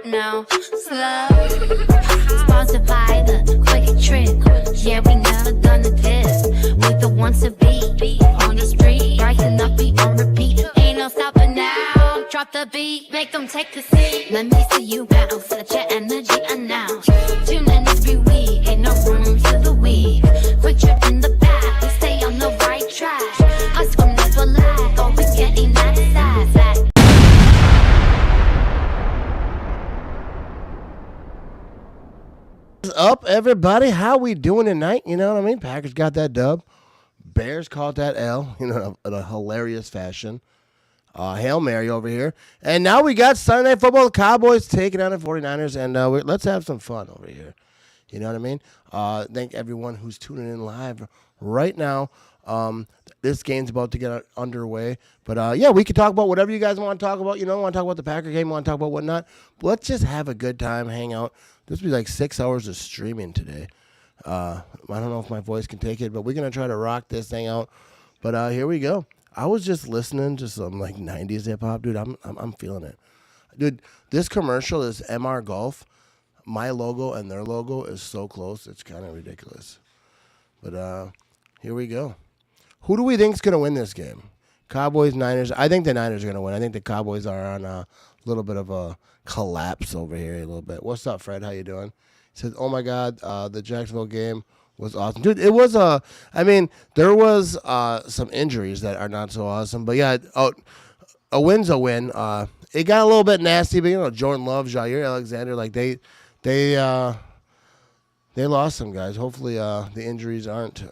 now. Slow. Sponsored by the Quick Trip. Yeah, we never gonna diss. We the ones to be on the street. Rising up, beat on repeat. Ain't no stopping now. Drop the beat, make them take a seat. Let me see you battle, such your energy announce. 2 minutes every week, ain't no room for the weak. Quick Trip in the back, we stay on the right track. Us will never lag, always getting that side. Up, everybody? How we doing tonight? You know what I mean? Packers got that dub. Bears caught that L, in a hilarious fashion. Hail Mary over here. And now we got Sunday Night Football. The Cowboys taking on the 49ers, and let's have some fun over here. You know what I mean? Thank everyone who's tuning in live right now. This game's about to get underway. But, yeah, we can talk about whatever you guys want to talk about. You know, want to talk about the Packer game, want to talk about whatnot. But let's just have a good time, hang out. This will be like 6 hours of streaming today. I don't know if my voice can take it, but we're going to try to rock this thing out. But here we go. I was just listening to some like 90s hip-hop, dude. I'm feeling it. Dude, this commercial is MR Golf. My logo and their logo is so close. It's kind of ridiculous. But here we go. Who do we think is going to win this game? Cowboys, Niners. I think the Niners are going to win. I think the Cowboys are on a little bit of a collapse over here a little bit. What's up, Fred? How you doing? He says, oh, my God, the Jacksonville game was awesome. Dude, it was there was some injuries that are not so awesome. But, yeah, a win's a win. It got a little bit nasty, but, Jordan Love, Jair Alexander, like they lost some guys. Hopefully the injuries aren't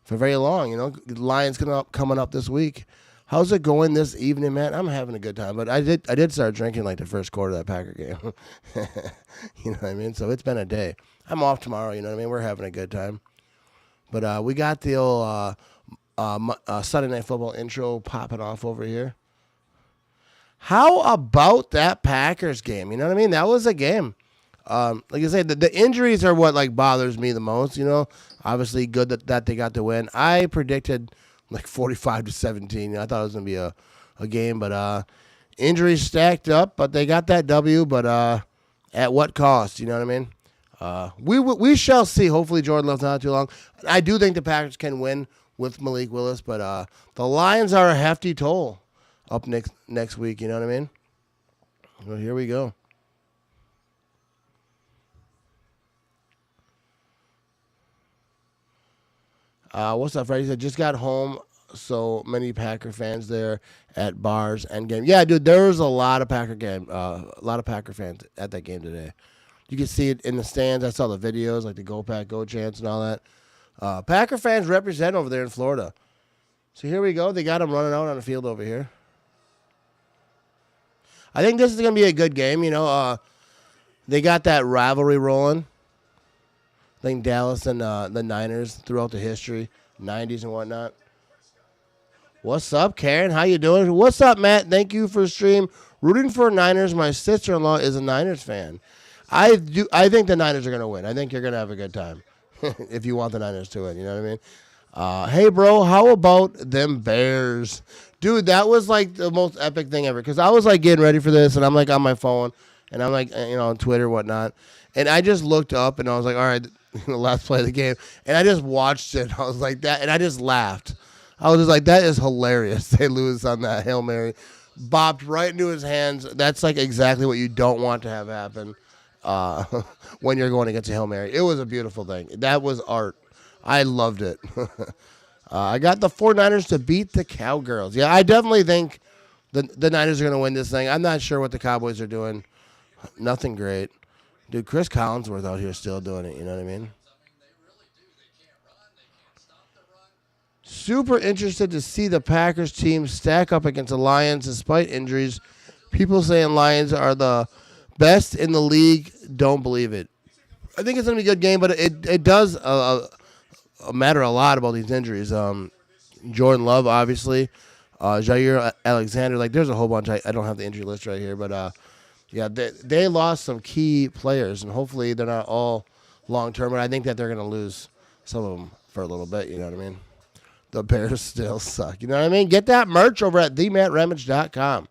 for very long. The Lions coming up this week. How's it going this evening, man? I'm having a good time, but I did start drinking like the first quarter of that Packer game. You know what I mean? So it's been a day. I'm off tomorrow. You know what I mean? We're having a good time. But we got the old Sunday Night Football intro popping off over here. How about that Packers game? You know what I mean? That was a game. Like I said, the injuries are what like bothers me the most. Obviously good that they got to win. I predicted like 45-17. I thought it was gonna be a game, but injuries stacked up. But they got that W. But at what cost? You know what I mean? We shall see. Hopefully Jordan Love's not too long. I do think the Packers can win with Malik Willis, but the Lions are a hefty toll up next week. You know what I mean? Well, here we go. What's up, Freddie? He said, just got home. So many Packer fans there at bars and game. Yeah, dude, there was a lot of Packer fans at that game today. You can see it in the stands. I saw the videos, like the Go Pack, Go chants and all that. Packer fans represent over there in Florida. So here we go. They got them running out on the field over here. I think this is going to be a good game. They got that rivalry rolling. I think Dallas and the Niners throughout the history, 90s and whatnot. What's up, Karen? How you doing? What's up, Matt? Thank you for the stream. Rooting for Niners. My sister-in-law is a Niners fan. I think the Niners are going to win. I think you're going to have a good time if you want the Niners to win. You know what I mean? Hey, bro, how about them Bears? Dude, that was like the most epic thing ever because I was like getting ready for this, and I'm like on my phone, and I'm like on Twitter and whatnot, and I just looked up, and I was like, all right, the last play of the game, and I just watched it. I was like that, and I just laughed. I was just like, that is hilarious. They lose on that Hail Mary. Bopped right into his hands. That's like exactly what you don't want to have happen when you're going against a Hail Mary. It was a beautiful thing. That was art. I loved it. I got the 49ers to beat the Cowgirls. Yeah, I definitely think the Niners are going to win this thing. I'm not sure what the Cowboys are doing. Nothing great. Dude, Chris Collinsworth out here still doing it. You know what I mean? Super interested to see the Packers team stack up against the Lions despite injuries. People saying Lions are the best in the league. Don't believe it. I think it's going to be a good game, but it does matter a lot about these injuries. Jordan Love, obviously. Jair Alexander. Like, there's a whole bunch. I don't have the injury list right here, but yeah, they lost some key players, and hopefully they're not all long-term, but I think that they're going to lose some of them for a little bit, you know what I mean? The Bears still suck, you know what I mean? Get that merch over at themattramage.com.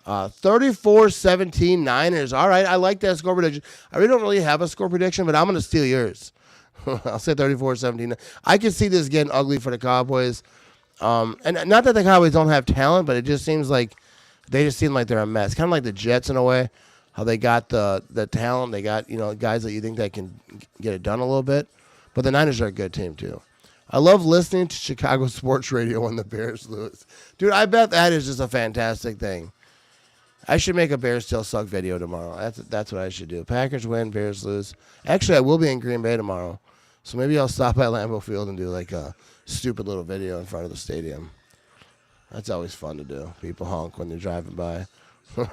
34-17 Niners. All right, I like that score prediction. I really don't really have a score prediction, but I'm going to steal yours. I'll say 34-17. I can see this getting ugly for the Cowboys. And not that the Cowboys don't have talent, but it just seems like they just seem like they're a mess. Kind of like the Jets in a way, how they got the talent. They got, guys that you think that can get it done a little bit. But the Niners are a good team, too. I love listening to Chicago sports radio when the Bears lose. Dude, I bet that is just a fantastic thing. I should make a Bears still suck video tomorrow. That's what I should do. Packers win, Bears lose. Actually, I will be in Green Bay tomorrow. So maybe I'll stop by Lambeau Field and do like a stupid little video in front of the stadium. That's always fun to do. People honk when they're driving by. Does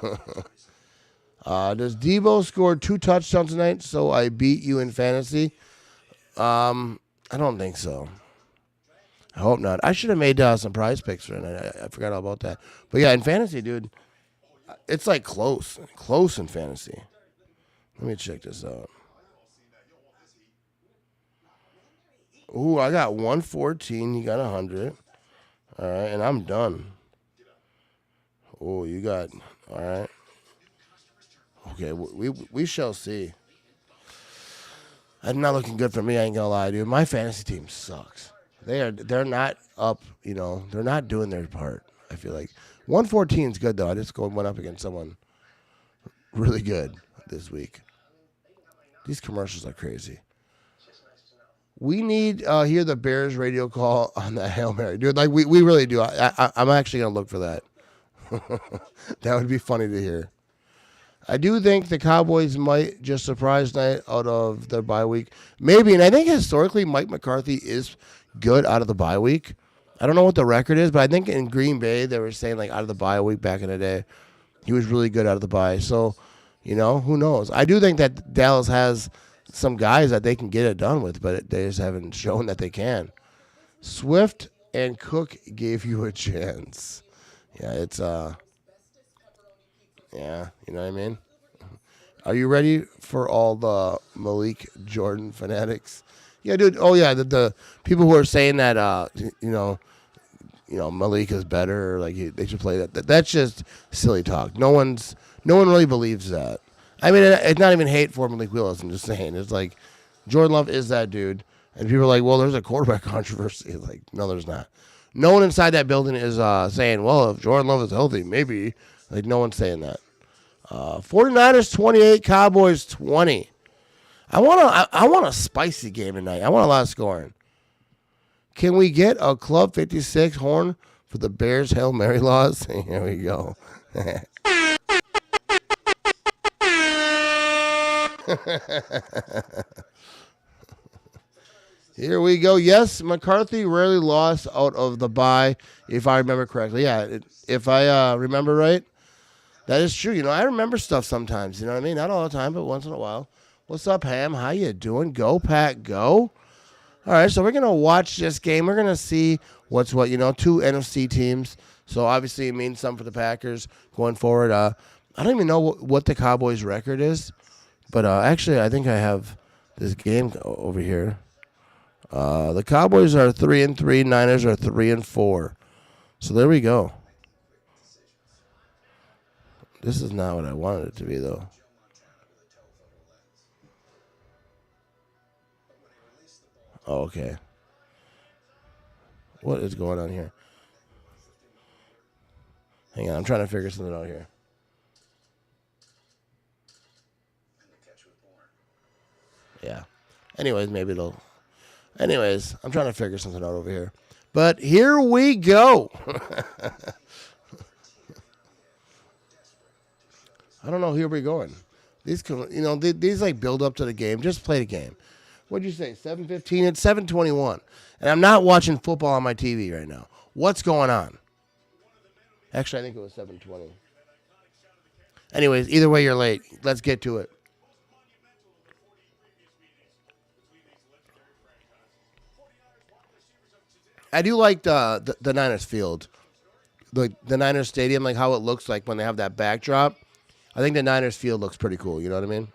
Debo score 2 touchdowns tonight so I beat you in fantasy? I don't think so. I hope not. I should have made some prize picks for tonight. I forgot all about that. But yeah, in fantasy, dude, it's like close in fantasy. Let me check this out. Ooh, I got 114. You got 100. All right, and I'm done. Oh, you got, all right. Okay, we shall see. That's not looking good for me, I ain't gonna lie, dude. My fantasy team sucks. They're not up, they're not doing their part, I feel like. 114 is good, though. I just went up against someone really good this week. These commercials are crazy. We need hear the Bears radio call on that Hail Mary. Dude, like, we really do. I'm actually going to look for that. That would be funny to hear. I do think the Cowboys might just surprise tonight out of their bye week. Maybe, and I think historically Mike McCarthy is good out of the bye week. I don't know what the record is, but I think in Green Bay they were saying like out of the bye week back in the day, he was really good out of the bye. So, who knows? I do think that Dallas has some guys that they can get it done with, but they just haven't shown that they can. Swift and Cook gave you a chance. Yeah, it's yeah, you know what I mean? Are you ready for all the Malik Jordan fanatics? Yeah, dude. Oh yeah, the people who are saying that Malik is better, or like they should play that. That's just silly talk. No one really believes that. I mean, it's not even hate for Malik Willis. I'm just saying, it's like Jordan Love is that dude, and people are like, well, there's a quarterback controversy. It's like, no, there's not. No one inside that building is saying, well, if Jordan Love is healthy, maybe. Like, no one's saying that. 49ers 28, Cowboys 20. I want a spicy game tonight. I want a lot of scoring. Can we get a Club 56 horn for the Bears Hail Mary laws? Here we go. Here we go. Yes, McCarthy rarely lost out of the bye, if I remember correctly. Yeah, if I remember right, that is true. I remember stuff sometimes. You know what I mean? Not all the time, but once in a while. What's up, Ham? How you doing? Go, Pack, go. All right, so we're going to watch this game. We're going to see what's what. 2 NFC teams. So, obviously, it means something for the Packers going forward. I don't even know what the Cowboys' record is. But, actually, I think I have this game over here. The Cowboys are 3-3. Niners are 3-4. So, there we go. This is not what I wanted it to be, though. Oh, okay. What is going on here? Hang on, I'm trying to figure something out here. Yeah. Anyways, I'm trying to figure something out over here. But here we go. I don't know. Here we're going. These like build up to the game. Just play the game. What'd you say? 7:15. It's 7:21, and I'm not watching football on my TV right now. What's going on? Actually, I think it was 7:20. Anyways, either way, you're late. Let's get to it. I do like the Niners field, the Niners stadium, like how it looks like when they have that backdrop. I think the Niners field looks pretty cool. You know what I mean?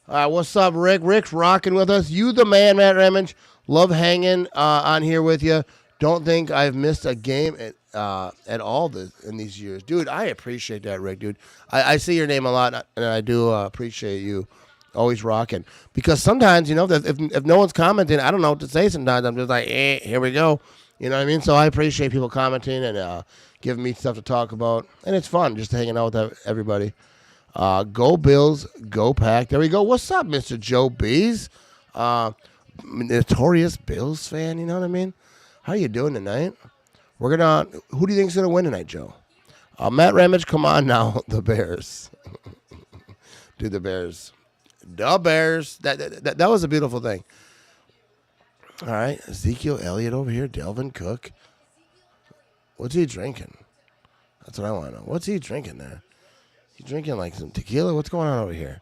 All right, what's up, Rick? Rick's rocking with us. You the man, Matt Ramage. Love hanging on here with you. Don't think I've missed a game at all in these years. Dude, I appreciate that, Rick, dude. I see your name a lot, and I do appreciate you always rocking. Because sometimes, if no one's commenting, I don't know what to say sometimes. I'm just like, here we go. You know what I mean? So I appreciate people commenting and giving me stuff to talk about. And it's fun just hanging out with everybody. Go Bills, go Pack. There we go. What's up, Mr. Joe Bees? Notorious Bills fan, you know what I mean? How you doing tonight? Who do you think's gonna win tonight, Joe? Matt Ramage, come on now, the Bears. Dude, the Bears. The Bears. That was a beautiful thing. All right, Ezekiel Elliott over here, Delvin Cook. What's he drinking? That's what I want to know. What's he drinking there? He drinking like some tequila? What's going on over here?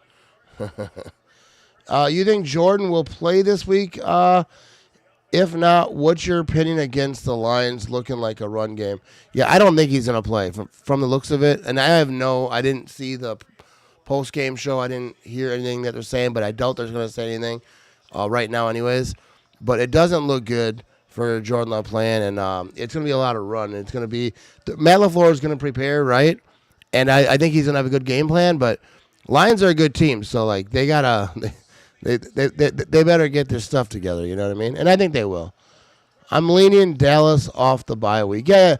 You think Jordan will play this week? If not, what's your opinion against the Lions looking like a run game? Yeah, I don't think he's going to play from the looks of it. And I didn't see the post-game show. I didn't hear anything that they're saying, but I doubt they're going to say anything right now anyways. But it doesn't look good for Jordan Love playing, and it's going to be a lot of run. It's going to be Matt LaFleur is going to prepare, right? And I think he's going to have a good game plan, but Lions are a good team, so like they better get their stuff together, you know what I mean? And I think they will. I'm leaning Dallas off the bye week. Yeah,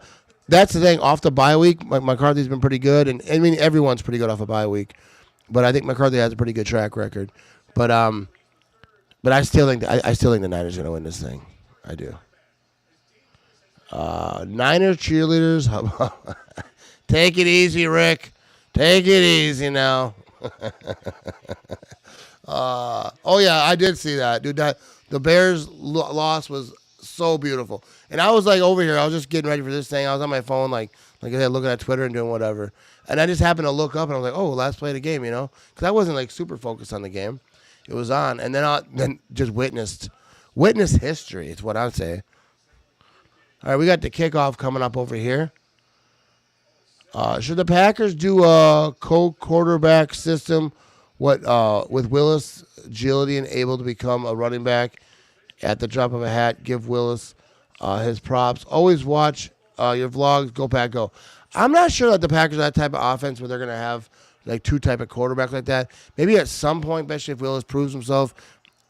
that's the thing. Off the bye week, McCarthy's been pretty good, and I mean everyone's pretty good off a bye week. But I think McCarthy has a pretty good track record. But I still think the Niners are going to win this thing. I do. Niners cheerleaders. Take it easy, Rick. Take it easy now. Oh yeah, I did see that, dude. The Bears loss was so beautiful, and I was like over here. I was just getting ready for this thing. I was on my phone, like I said, looking at Twitter and doing whatever. And I just happened to look up, and I was like, "Oh, last play of the game," because I wasn't like super focused on the game. It was on, and then just witnessed history. It's what I'd say. All right, we got the kickoff coming up over here. Should the Packers do a co-quarterback system? With Willis agility and able to become a running back at the drop of a hat, give Willis his props. Always watch your vlogs. Go Pack, go. I'm not sure that the Packers are that type of offense where they're going to have like two type of quarterbacks like that. Maybe at some point, especially if Willis proves himself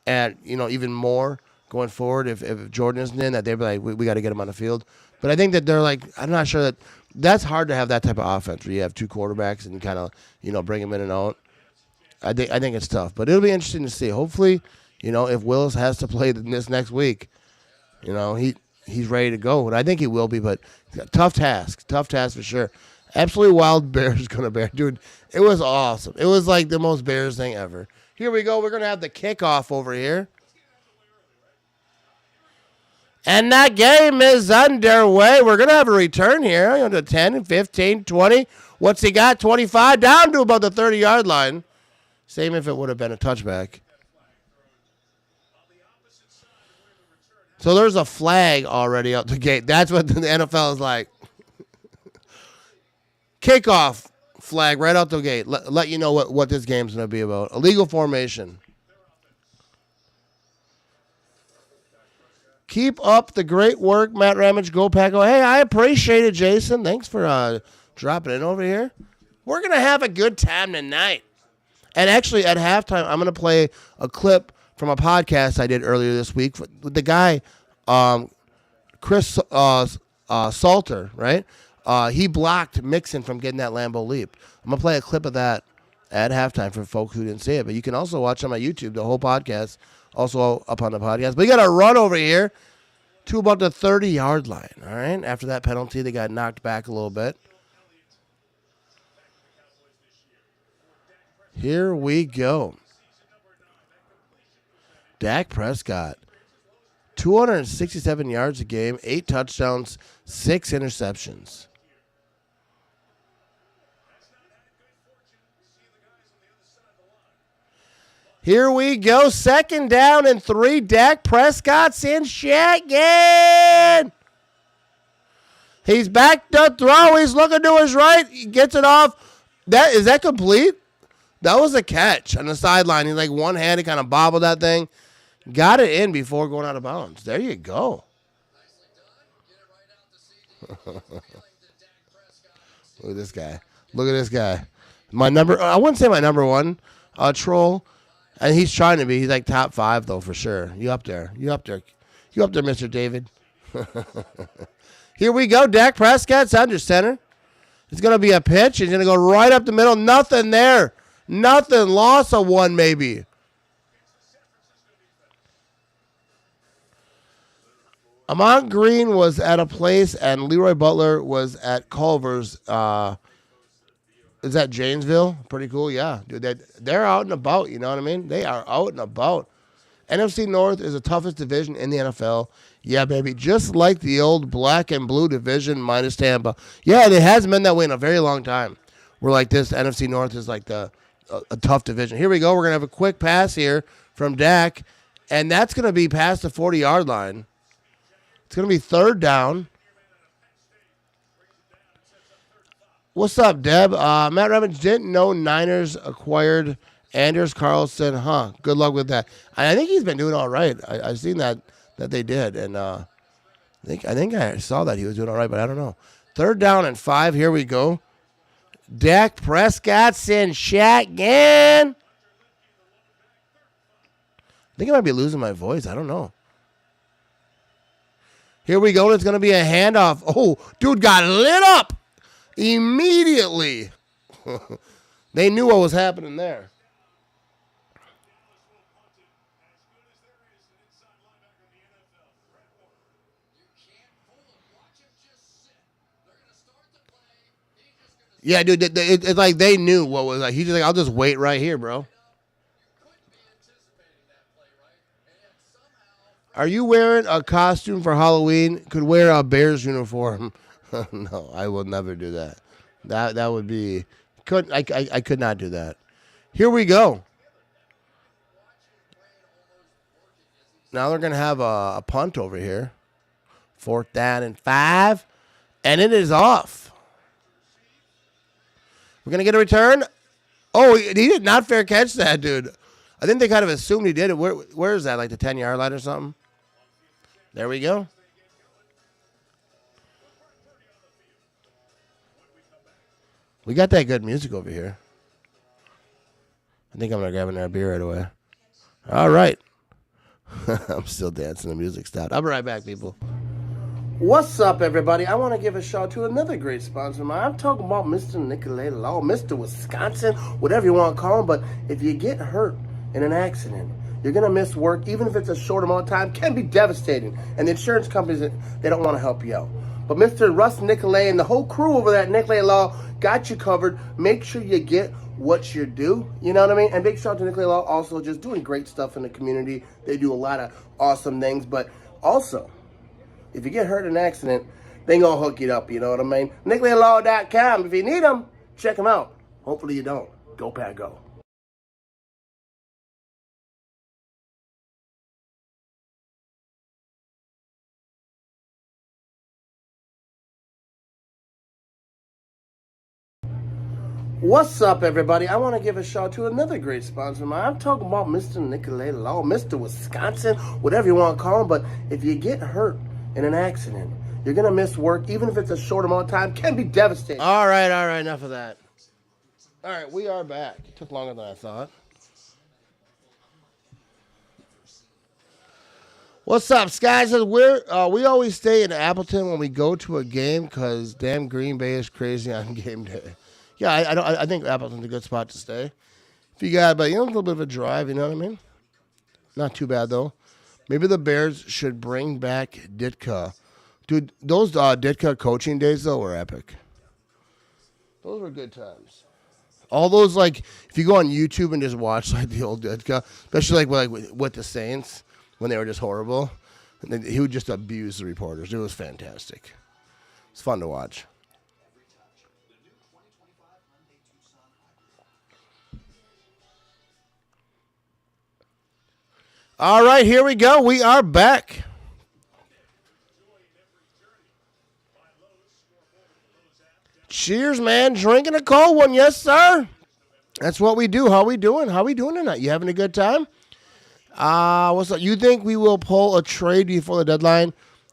at even more going forward. If Jordan isn't in, that they'd be like, we got to get him on the field. But I think that they're like, I'm not sure that's hard to have that type of offense where you have two quarterbacks and kind of bring them in and out. I think it's tough, but it'll be interesting to see. Hopefully, if Willis has to play this next week, he's ready to go, and I think he will be. But tough task for sure. Absolutely wild Bears gonna bear, dude. It was awesome. It was like the most Bears thing ever. Here we go. We're gonna have the kickoff over here, and that game is underway. We're gonna have a return here. To 10 and 15, 20. What's he got? 25 down to about the 30-yard line. Same if it would have been a touchback. So there's a flag already out the gate. That's what the NFL is like. Kickoff flag right out the gate. Let you know what this game's going to be about. Illegal formation. Keep up the great work, Matt Ramage. Go Pack. Hey, I appreciate it, Jason. Thanks for dropping in over here. We're going to have a good time tonight. And actually, at halftime, I'm going to play a clip from a podcast I did earlier this week with the guy, Chris Salter, right? He blocked Mixon from getting that Lambeau leap. I'm going to play a clip of that at halftime for folks who didn't see it. But you can also watch on my YouTube, the whole podcast, also up on the podcast. But we got a run over here to about the 30-yard line, all right? After that penalty, they got knocked back a little bit. Here we go. Dak Prescott, 267 yards a game, 8 touchdowns, 6 interceptions. Here we go. 2nd down and 3. Dak Prescott's in shotgun. He's back to throw. He's looking to his right. He gets it off. Is that complete? That was a catch on the sideline. He one-handed kind of bobbled that thing. Got it in before going out of bounds. There you go. Look at this guy. Look at this guy. I wouldn't say my number one troll. And he's trying to be. He's like top 5, though, for sure. You up there. You up there. You up there, Mr. David. Here we go. Dak Prescott's under center. It's going to be a pitch. He's going to go right up the middle. Nothing there. Nothing. Loss of 1, maybe. Amon Green was at a place, and Leroy Butler was at Culver's. Is that Janesville? Pretty cool, yeah. Dude, they're out and about, you know what I mean? They are out and about. NFC North is the toughest division in the NFL. Yeah, baby. Just like the old black and blue division minus Tampa. Yeah, it hasn't been that way in a very long time. We're like this. NFC North is like a tough division. Here we go. We're going to have a quick pass here from Dak, and that's going to be past the 40-yard line. It's going to be 3rd down. What's up, Deb? Matt Revens didn't know Niners acquired Anders Carlson. Huh. Good luck with that. I think he's been doing all right. I've seen that they did, and I think I saw that he was doing all right, but I don't know. 3rd down and 5. Here we go. Dak Prescott's in shotgun. I think I might be losing my voice. I don't know. Here we go. It's going to be a handoff. Oh, dude got lit up immediately. They knew what was happening there. Yeah, dude, it's like they knew what was like. He's just like, I'll just wait right here, bro. Are you wearing a costume for Halloween? Could wear a Bears uniform. No, I will never do that. That would be I could not do that. Here we go. Now they're gonna have a punt over here. 4th down and 5, and it is off. We're going to get a return. Oh, he did not fair catch that, dude. I think they kind of assumed he did it. Where is that, like the 10-yard line or something? There we go. We got that good music over here. I think I'm going to grab another beer right away. All right. I'm still dancing. The music stopped. I'll be right back, people. What's up, everybody? I want to give a shout out to another great sponsor of mine. I'm talking about Mr. Nicolay Law, Mr. Wisconsin, whatever you want to call him. But if you get hurt in an accident, you're going to miss work, even if it's a short amount of time, can be devastating. And the insurance companies, they don't want to help you out. But Mr. Russ Nicolay and the whole crew over there at Nicolay Law got you covered. Make sure you get what you're due. You know what I mean? And big shout out to Nicolay Law, also just doing great stuff in the community. They do a lot of awesome things. But also, if you get hurt in an accident, they gonna hook you up, you know what I mean? NicolayLaw.com. If you need them, check them out. Hopefully you don't. Go Pack Go. What's up, everybody? I want to give a shout out to another great sponsor of mine. I'm talking about Mr. Nicolay Law, Mr. Wisconsin, whatever you want to call him. But if you get hurt in an accident, you're going to miss work, even if it's a short amount of time, can be devastating. All right, enough of that. All right, we are back. It took longer than I thought. What's up, Sky? Says we always stay in Appleton when we go to a game because damn Green Bay is crazy on game day. Yeah, I think Appleton's a good spot to stay. If you got, but a little bit of a drive, you know what I mean? Not too bad, though. Maybe the Bears should bring back Ditka. Dude, those Ditka coaching days, though, were epic. Those were good times. All those, like, if you go on YouTube and just watch, like, the old Ditka, especially, with the Saints, when they were just horrible, and then he would just abuse the reporters. It was fantastic. It's fun to watch. All right, here we go. We are back. Cheers, man. Drinking a cold one. Yes, sir. That's what we do. How we doing? How we doing tonight? You having a good time? What's up? You think we will pull a trade before the deadline?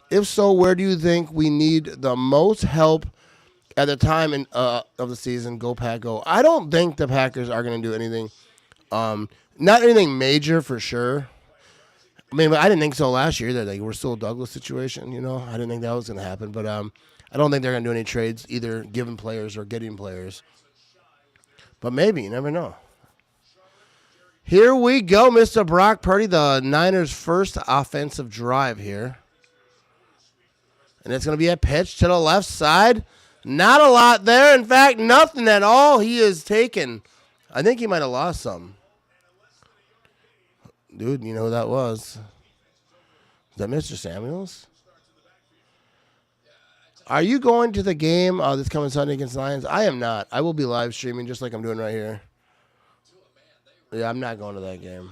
If so, where do you think we need the most help at the time of the season? Go Pack, go. I don't think the Packers are going to do anything. Not anything major for sure. I mean, I didn't think so last year. That like we're still a Douglas situation, I didn't think that was going to happen. But I don't think they're going to do any trades, either giving players or getting players. But maybe, you never know. Here we go, Mr. Brock Purdy, the Niners' first offensive drive here. And it's going to be a pitch to the left side. Not a lot there. In fact, nothing at all. He is taken. I think he might have lost some. Dude, you know who that was? Is that Mr. Samuels? Are you going to the game this coming Sunday against the Lions? I am not. I will be live streaming just like I'm doing right here. Yeah, I'm not going to that game.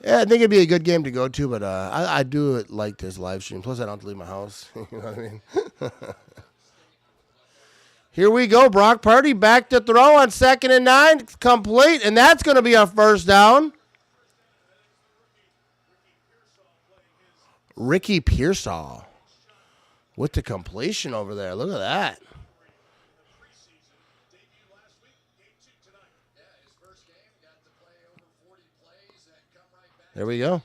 Yeah, I think it'd be a good game to go to, but I do like this live stream. Plus, I don't have to leave my house. You know what I mean? Here we go. Brock Purdy back to throw on 2nd and 9. Complete, and that's going to be a first down. Ricky Pearsall with the completion over there. Look at that. There we go.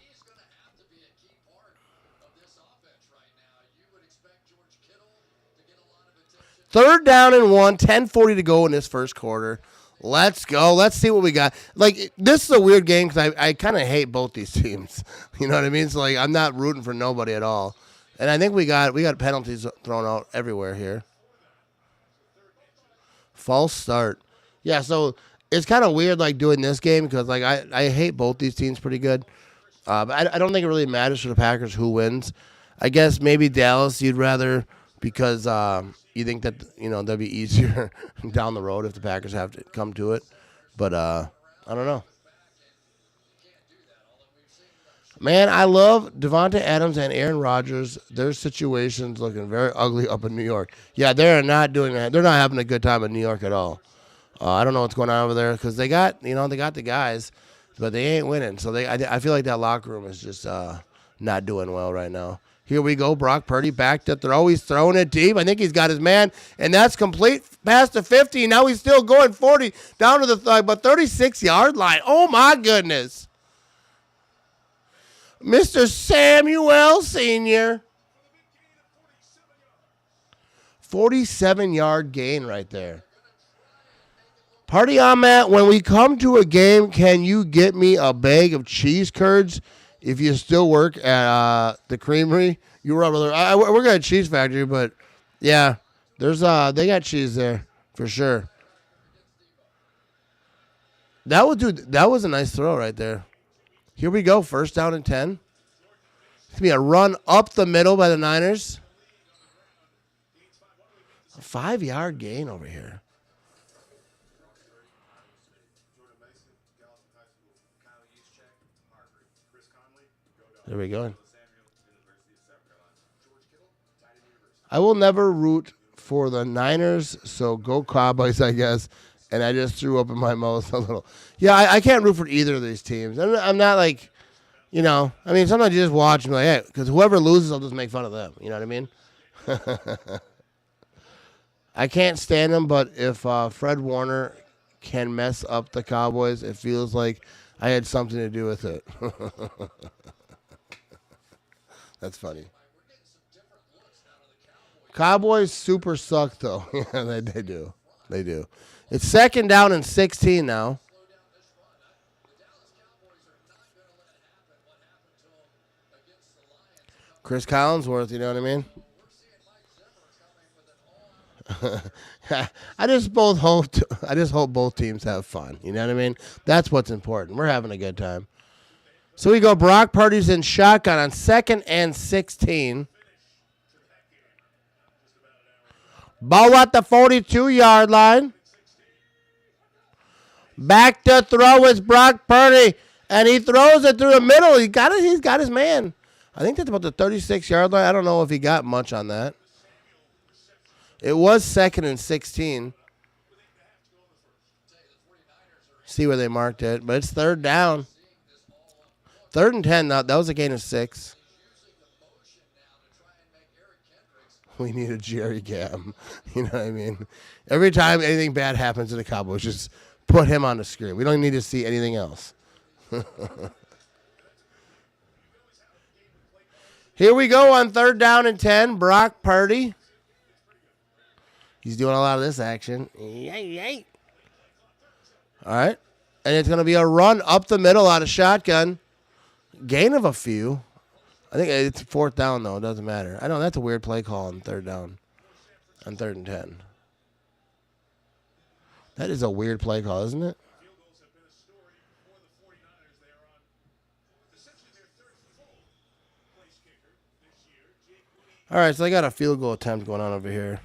Third down and 1, 10:40 to go in this first quarter. Let's go. Let's see what we got. Like, this is a weird game because I kind of hate both these teams. You know what I mean? So, like, I'm not rooting for nobody at all. And I think we got penalties thrown out everywhere here. False start. Yeah, so it's kind of weird, like, doing this game because, like, I hate both these teams pretty good. But I don't think it really matters for the Packers who wins. I guess maybe Dallas you'd rather because you think that, that'd be easier down the road if the Packers have to come to it. But I don't know. Man, I love Devontae Adams and Aaron Rodgers. Their situation's looking very ugly up in New York. Yeah, they're not doing that. They're not having a good time in New York at all. I don't know what's going on over there because they got the guys, but they ain't winning. So I feel like that locker room is just not doing well right now. Here we go, Brock Purdy back to throw. He's throwing it deep. I think he's got his man, and that's complete past the 50. Now he's still going 40 down to the 36-yard line. Oh, my goodness. Mr. Samuel Sr. 47-yard gain right there. Party on that. When we come to a game, can you get me a bag of cheese curds if you still work at the creamery? You were over there. We're got a cheese factory, but yeah, there's they got cheese there for sure. That was a nice throw right there. Here we go, first down and 10. It's gonna be a run up the middle by the Niners. A 5-yard gain over here. There we go. I will never root for the Niners, so go Cowboys, I guess. And I just threw up in my mouth a little. Yeah, I can't root for either of these teams. I'm not like, I mean, sometimes you just watch and be like, hey, because whoever loses, I'll just make fun of them. You know what I mean? I can't stand them, but if Fred Warner can mess up the Cowboys, it feels like I had something to do with it. That's funny. Cowboys super suck, though. Yeah, they do. They do. It's second down and 16 now. Chris Collinsworth, you know what I mean? I just hope both teams have fun. You know what I mean? That's what's important. We're having a good time. So we go Brock Purdy's in shotgun on 2nd and 16. Ball at the 42-yard line. Back to throw is Brock Purdy, and he throws it through the middle. He's got his man. I think that's about the 36-yard line. I don't know if he got much on that. It was 2nd and 16. See where they marked it, but it's third down. 3rd and 10. That was a gain of 6. We need a Jerry Cam. You know what I mean? Every time anything bad happens to the Cowboys, just put him on the screen. We don't need to see anything else. Here we go on 3rd down and 10. Brock Purdy. He's doing a lot of this action. Yay. All right. And it's going to be a run up the middle out of shotgun. Gain of a few. I think it's 4th down, though. It doesn't matter. I know that's a weird play call on 3rd down. On 3rd and 10. That is a weird play call, isn't it? All right, so they got a field goal attempt going on over here.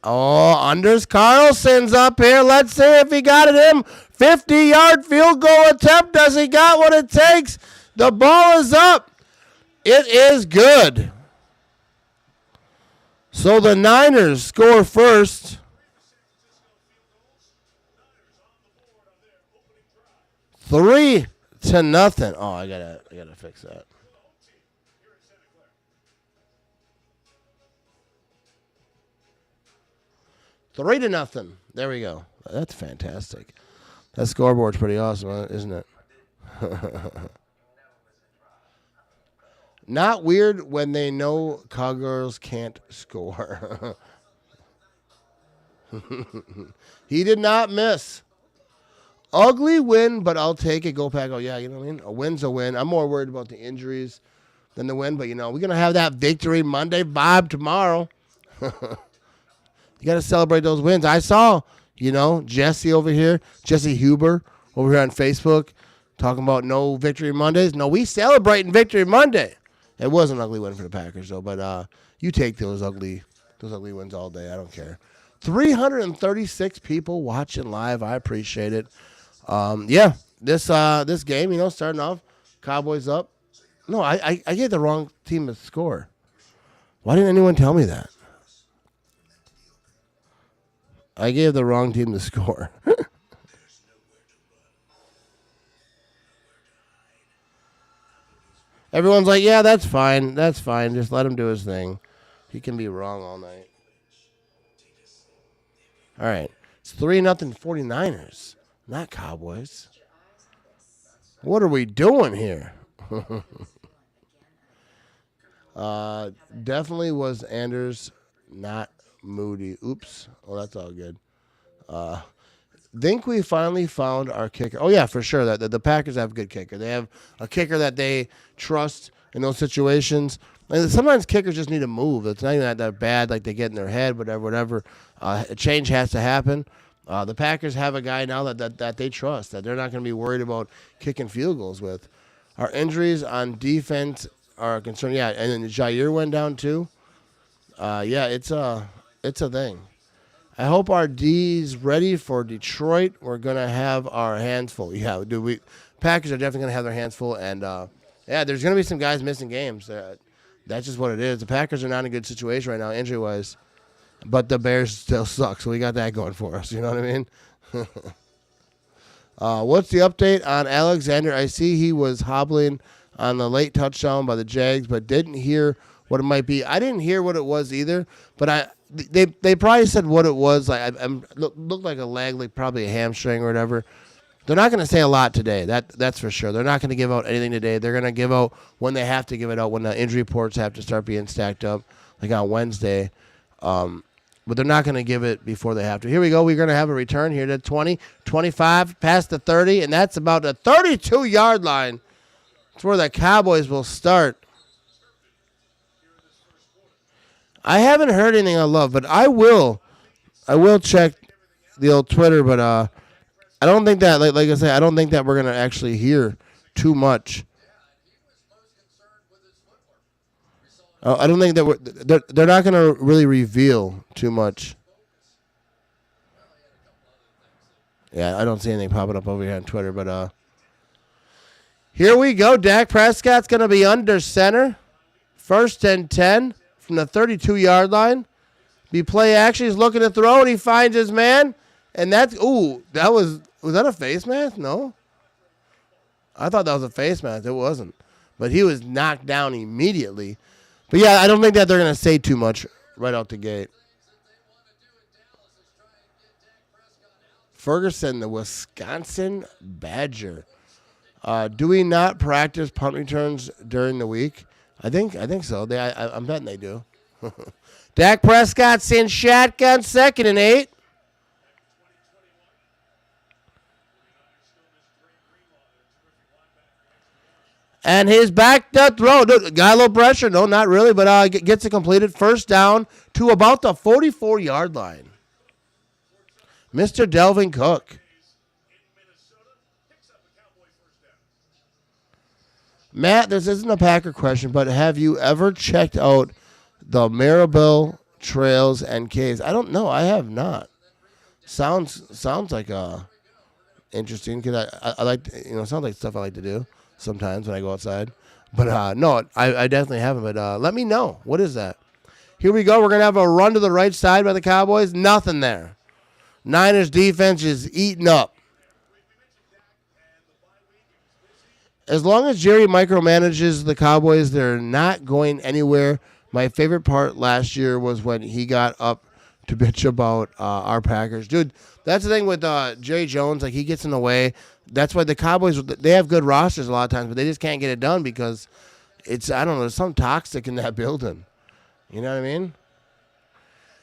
Oh, Anders Carlson's up here. Let's see if he got it in. 50-yard field goal attempt. Does he got what it takes? The ball is up. It is good. So the Niners score first. 3-0. Oh, I gotta fix that. 3-0. There we go. That's fantastic. That scoreboard's pretty awesome, isn't it? Not weird when they know Cowgirls can't score. He did not miss. Ugly win, but I'll take it. Go Pack. Oh, yeah, you know what I mean? A win's a win. I'm more worried about the injuries than the win, but, we're going to have that Victory Monday vibe tomorrow. You got to celebrate those wins. I saw, Jesse over here, Jesse Huber over here on Facebook talking about no Victory Mondays. No, we celebrating Victory Monday. It was an ugly win for the Packers, though, but you take those ugly wins all day. I don't care. 336 people watching live. I appreciate it. This game, starting off, Cowboys up. No, I gave the wrong team a score. Why didn't anyone tell me that? I gave the wrong team the score. Everyone's like, yeah, that's fine. That's fine. Just let him do his thing. He can be wrong all night. All right. It's 3-0 49ers, not Cowboys. What are we doing here? Definitely was Anders, not Moody. Oops. Oh, that's all good. Think we finally found our kicker. Oh, yeah, for sure. The Packers have a good kicker. They have a kicker that they trust in those situations. And sometimes kickers just need to move. It's not even that bad, like they get in their head, whatever. A change has to happen. The Packers have a guy now that they trust, that they're not going to be worried about kicking field goals with. Our injuries on defense are a concern. Yeah, and then Jair went down too. It's a thing. I hope our D's ready for Detroit. We're going to have our hands full. Yeah, Packers are definitely going to have their hands full. And, there's going to be some guys missing games. That's just what it is. The Packers are not in a good situation right now, injury-wise. But the Bears still suck, so we got that going for us. You know what I mean? What's the update on Alexander? I see he was hobbling on the late touchdown by the Jags, but didn't hear what it might be. I didn't hear what it was either, but they probably said what it was. Like looked like a leg, like probably a hamstring or whatever. They're not going to say a lot today. That's for sure. They're not going to give out anything today. They're going to give out when they have to give it out, when the injury reports have to start being stacked up, like on Wednesday. But they're not going to give it before they have to. Here we go. We're going to have a return here to 20, 25, past the 30, and that's about the 32-yard line. That's where the Cowboys will start. I haven't heard anything I love, but I will check the old Twitter, but I don't think that, like I said, I don't think that we're going to actually hear too much. I don't think that they're not going to really reveal too much. Yeah, I don't see anything popping up over here on Twitter, but here we go. Dak Prescott's going to be under center. 1st and 10 from the 32-yard line. Be play action. He's looking to throw, and he finds his man. And was that a face mask? No. I thought that was a face mask. It wasn't. But he was knocked down immediately. But, yeah, I don't think that they're going to say too much right out the gate. Ferguson, the Wisconsin Badger. Do we not practice punt returns during the week? I think so. I'm betting they do. Dak Prescott's in shotgun, 2nd and 8. And his back throw. Got a little pressure. No, not really, but gets it completed. First down to about the 44-yard line. Mr. Delvin Cook. Matt, this isn't a Packer question, but have you ever checked out the Maribel Trails and Caves? I don't know. I have not. Sounds like interesting because I like sounds like stuff I like to do sometimes when I go outside. But no, I definitely haven't. But let me know. What is that? Here we go. We're gonna have a run to the right side by the Cowboys. Nothing there. Niners defense is eating up. As long as Jerry micromanages the Cowboys, they're not going anywhere. My favorite part last year was when he got up to bitch about our Packers. Dude, that's the thing with Jerry Jones. Like, he gets in the way. That's why the Cowboys, they have good rosters a lot of times, but they just can't get it done because it's, I don't know, there's something toxic in that building. You know what I mean?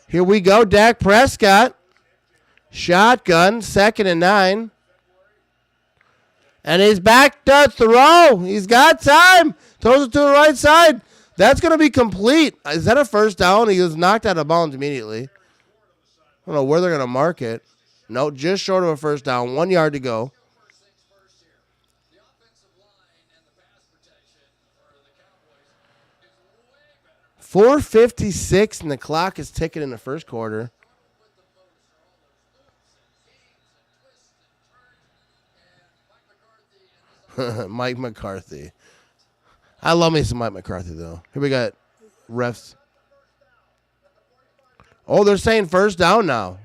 Here we go. Dak Prescott. Shotgun, 2nd and 9. And he's back to throw. He's got time. Throws it to the right side. That's going to be complete. Is that a first down? He was knocked out of bounds immediately. I don't know where they're going to mark it. No, just short of a first down. 1 yard to go. .456, and the clock is ticking in the first quarter. Mike McCarthy. I love me some Mike McCarthy, though. Here we got refs. Oh, they're saying first down now.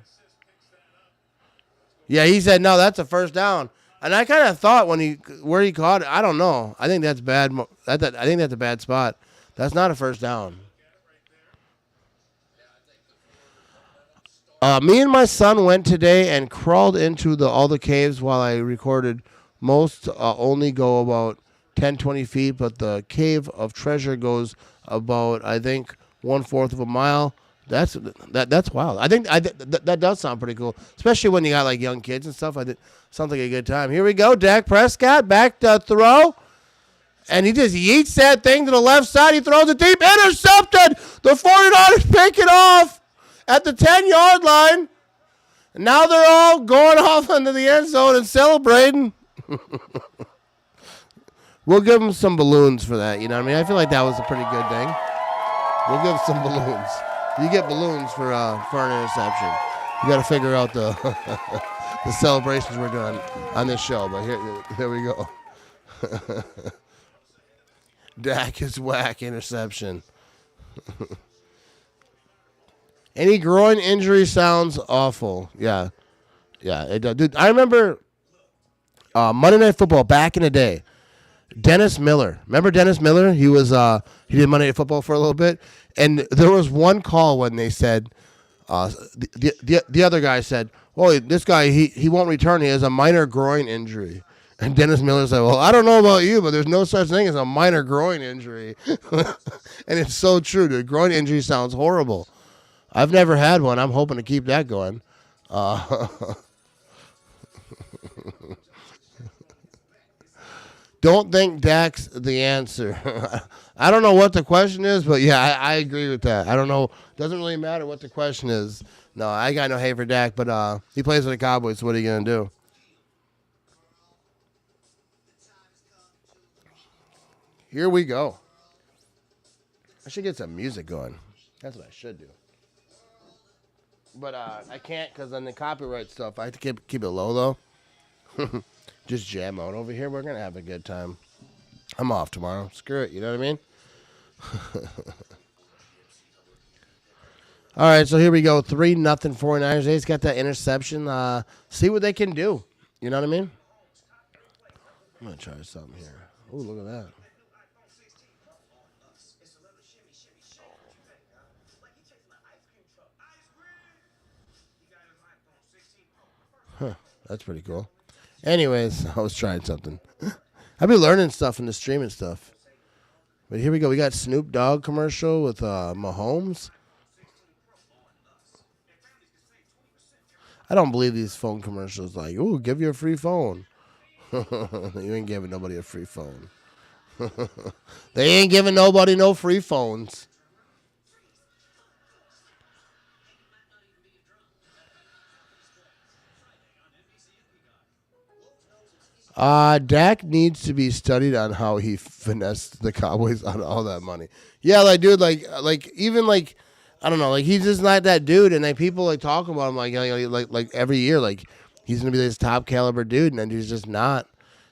Yeah, he said, no, that's a first down. And I kind of thought where he caught it, I don't know. I think that's bad. I think that's a bad spot. That's not a first down. Me and my son went today and crawled into all the caves while I recorded. Most only go about 10, 20 feet, but the Cave of Treasure goes about, I think, 1/4 of a mile. That's wild. I think that does sound pretty cool, especially when you got like young kids and stuff. Sounds like a good time. Here we go. Dak Prescott back to throw, and he just yeets that thing to the left side. He throws it deep, intercepted. The 49ers pick it off at the 10-yard line. And now they're all going off into the end zone and celebrating. We'll give them some balloons for that. You know what I mean? I feel like that was a pretty good thing. We'll give some balloons. You get balloons for an interception. You got to figure out the the celebrations we're doing on this show. But here we go. Dak is whack interception. Any groin injury sounds awful. Yeah, it does. Dude, I remember Monday Night Football back in the day. Dennis Miller. Remember Dennis Miller? He did Monday Night Football for a little bit. And there was one call when they said, the other guy said, "Oh, this guy, he won't return. He has a minor groin injury." And Dennis Miller said, "Well, I don't know about you, but there's no such thing as a minor groin injury." And it's so true, dude. Groin injury sounds horrible. I've never had one. I'm hoping to keep that going. Don't think Dak's the answer. I don't know what the question is, but yeah, I agree with that. I don't know. Doesn't really matter what the question is. No, I got no hate for Dak, but he plays for the Cowboys, so what are you going to do? Here we go. I should get some music going. That's what I should do. But I can't because on the copyright stuff, I have to keep it low, though. Just jam out over here. We're going to have a good time. I'm off tomorrow. Screw it. You know what I mean? All right, so here we go. 3-0 49ers. They just got that interception. See what they can do. You know what I mean? I'm gonna try something here. Oh, look at that. Huh, that's pretty cool. Anyways, I was trying something. I've been learning stuff in the streaming stuff. But here we go. We got Snoop Dogg commercial with Mahomes. I don't believe these phone commercials like, ooh, give you a free phone. You ain't giving nobody a free phone. They ain't giving nobody no free phones. Dak needs to be studied on how he finessed the Cowboys on all that money. Yeah, like dude, like even like I don't know, like he's just not that dude, and like people like talk about him like every year, like he's gonna be this top caliber dude, and then he's just not.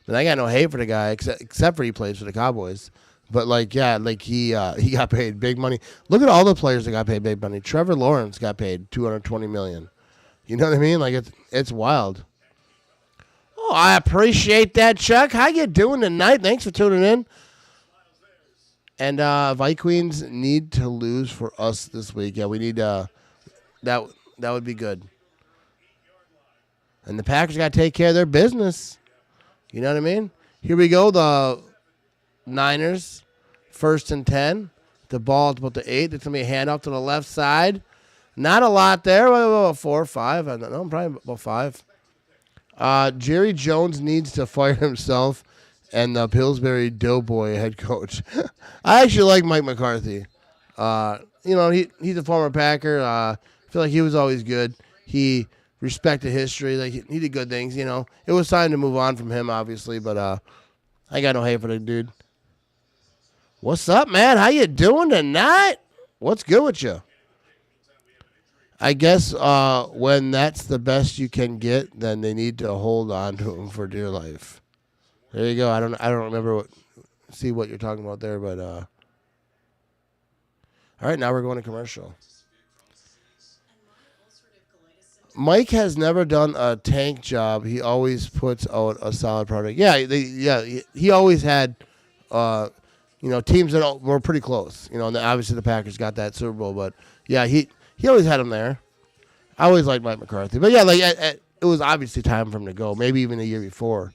And I got no hate for the guy, except for he plays for the Cowboys. But like yeah, like he got paid big money. Look at all the players that got paid big money. Trevor Lawrence got paid $220 million. You know what I mean? Like it's wild. Oh, I appreciate that, Chuck. How you doing tonight? Thanks for tuning in. And Vikings need to lose for us this week. Yeah, we need that would be good. And the Packers got to take care of their business. You know what I mean? Here we go. The Niners, 1st and 10. The ball is about the 8. It's going to be a handoff to the left side. Not a lot there. About 4 or 5. I don't know. Probably about 5. Jerry Jones needs to fire himself and the Pillsbury Doughboy head coach. I actually like Mike McCarthy. He's a former Packer. I feel like he was always good. He respected history. Like he did good things. You know, it was time to move on from him, obviously. But I got no hate for the dude. What's up, man? How you doing tonight? What's good with you? I guess when that's the best you can get, then they need to hold on to him for dear life. There you go. I don't remember what you're talking about there, but all right, now we're going to commercial. Mike has never done a tank job. He always puts out a solid product. Yeah, he always had teams that were pretty close. You know, and obviously the Packers got that Super Bowl, but yeah, he always had him there. I always liked Mike McCarthy. But, yeah, it was obviously time for him to go, maybe even a year before.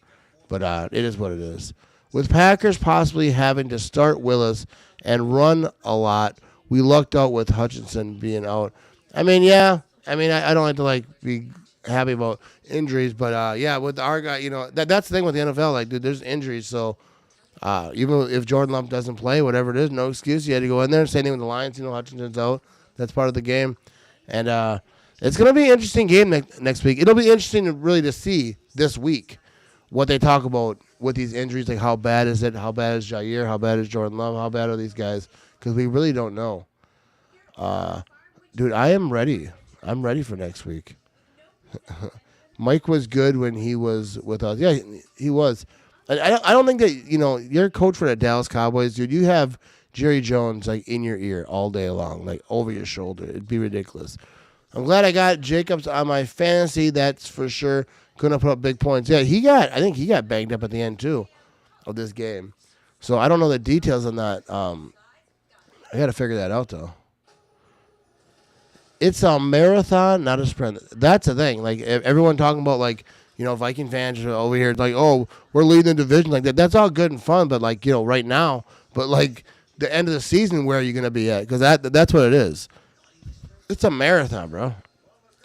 But it is what it is. With Packers possibly having to start Willis and run a lot, we lucked out with Hutchinson being out. I mean, yeah. I mean, I don't like to, be happy about injuries. But, yeah, with our guy, that's the thing with the NFL. Like, dude, there's injuries. So, even if Jordan Love doesn't play, whatever it is, no excuse. You had to go in there. Same thing with the Lions. Hutchinson's out. That's part of the game. And it's going to be an interesting game next week. It'll be interesting to see this week what they talk about with these injuries. Like, how bad is it? How bad is Jair? How bad is Jordan Love? How bad are these guys? Because we really don't know. Dude, I am ready. I'm ready for next week. Mike was good when he was with us. Yeah, he was. I don't think that, you're a coach for the Dallas Cowboys, dude. You have Jerry Jones, like, in your ear all day long, like, over your shoulder. It'd be ridiculous. I'm glad I got Jacobs on my fantasy. That's for sure. Couldn't put up big points. Yeah, I think he got banged up at the end, too, of this game. So I don't know the details on that. I got to figure that out, though. It's a marathon, not a sprint. That's the thing. Like, everyone talking about, like, Viking fans are over here, like, oh, we're leading the division like that. That's all good and fun, but, like, right now. But, like, the end of the season, where are you going to be at? Because that's what it is. It's a marathon, bro.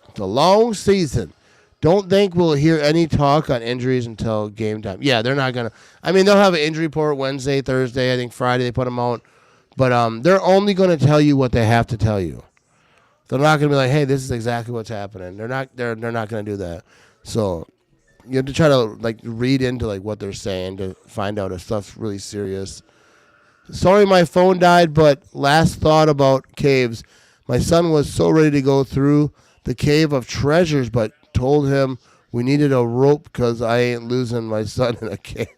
It's a long season. Don't think we'll hear any talk on injuries until game time. Yeah, they're not going to. I mean, they'll have an injury report Wednesday, Thursday. I think Friday they put them out. But they're only going to tell you what they have to tell you. They're not going to be like, hey, this is exactly what's happening. They're not going to do that. So you have to try to, like, read into, like, what they're saying to find out if stuff's really serious. Sorry my phone died, but last thought about caves. My son was so ready to go through the cave of treasures, but told him we needed a rope because I ain't losing my son in a cave.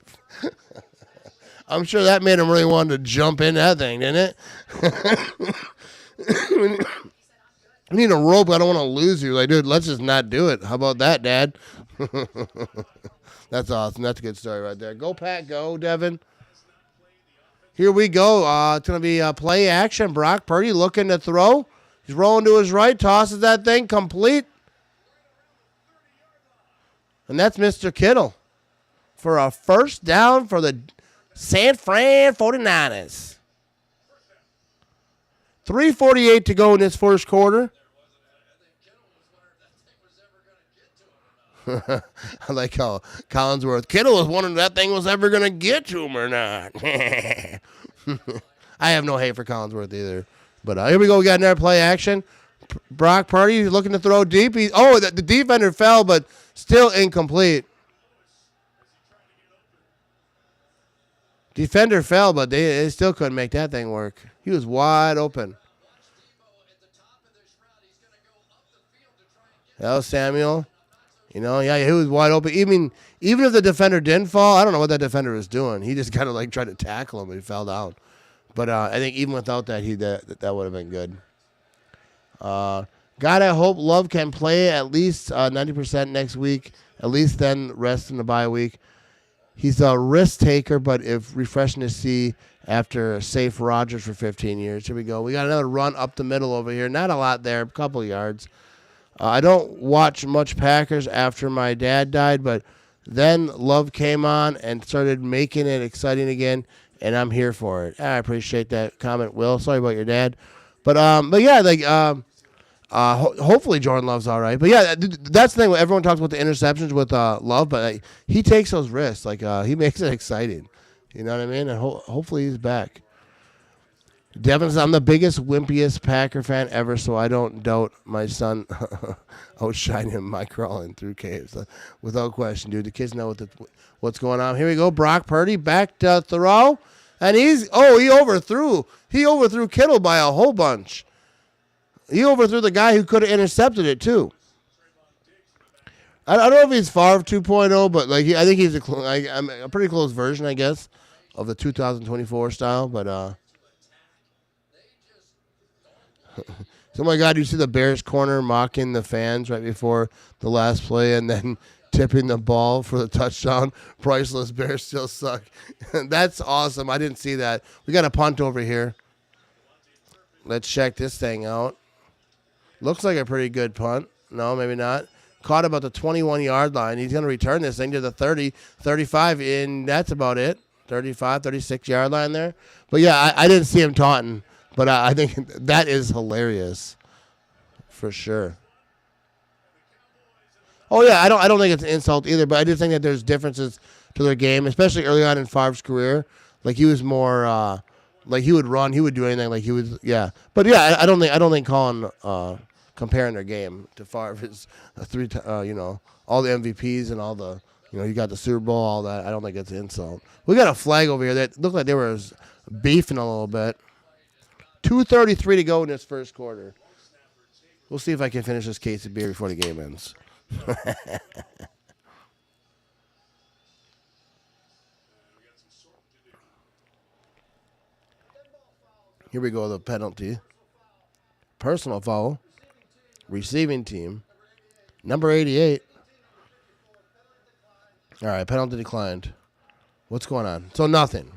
I'm sure that made him really want to jump in that thing, didn't it? I need a rope. I don't want to lose you. Like, dude, let's just not do it. How about that, Dad? That's awesome. That's a good story right there. Go, Pat. Go, Devin. Here we go. It's going to be play action. Brock Purdy looking to throw. He's rolling to his right. Tosses that thing complete. And that's Mr. Kittle for a first down for the San Fran 49ers. 3:48 to go in this first quarter. I like how Collinsworth. Kittle was wondering if that thing was ever going to get to him or not. I have no hate for Collinsworth either. But here we go. We got another play action. Brock Purdy looking to throw deep. The defender fell, but still incomplete. Defender fell, but they still couldn't make that thing work. He was wide open. That was Samuel. He was wide open. Even if the defender didn't fall, I don't know what that defender was doing. He just kind of like tried to tackle him and he fell down. But I think even without that, that would have been good. Gotta hope Love can play at least 90% next week. At least then rest in the bye week. He's a risk taker, but if refreshing to see after safe Rodgers for 15 years. Here we go. We got another run up the middle over here. Not a lot there, a couple yards. I don't watch much Packers after my dad died, but then Love came on and started making it exciting again, and I'm here for it. I appreciate that comment, Will. Sorry about your dad. But yeah, hopefully Jordan Love's all right. But yeah, that's the thing. Everyone talks about the interceptions with Love, but he takes those risks. He makes it exciting. You know what I mean? And hopefully he's back. Devin says, I'm the biggest, wimpiest Packer fan ever, so I don't doubt my son outshine him by crawling through caves. Without question, dude. The kids know what's going on. Here we go. Brock Purdy back to throw. And he overthrew. He overthrew Kittle by a whole bunch. He overthrew the guy who could have intercepted it, too. I don't know if he's Favre 2.0, but I think he's a pretty close version, I guess, of the 2024 style. But so, my God, you see the Bears corner mocking the fans right before the last play and then tipping the ball for the touchdown. Priceless. Bears still suck. That's awesome. I didn't see that. We got a punt over here. Let's check this thing out. Looks like a pretty good punt. No, maybe not. Caught about the 21-yard line. He's going to return this thing to the 30, 35, and that's about it. 35, 36-yard line there. But, yeah, I didn't see him taunting. But I think that is hilarious, for sure. Oh yeah, I don't think it's an insult either. But I do think that there's differences to their game, especially early on in Favre's career. He was more he would run, he would do anything. He was But yeah, I don't think calling comparing their game to Favre is all the MVPs and all the you got the Super Bowl, all that. I don't think it's an insult. We got a flag over here that looked like they were beefing a little bit. 2:33 to go in this first quarter. We'll see if I can finish this case of beer before the game ends. Here we go, the penalty. Personal foul. Receiving team. Number 88. All right, penalty declined. What's going on? So nothing.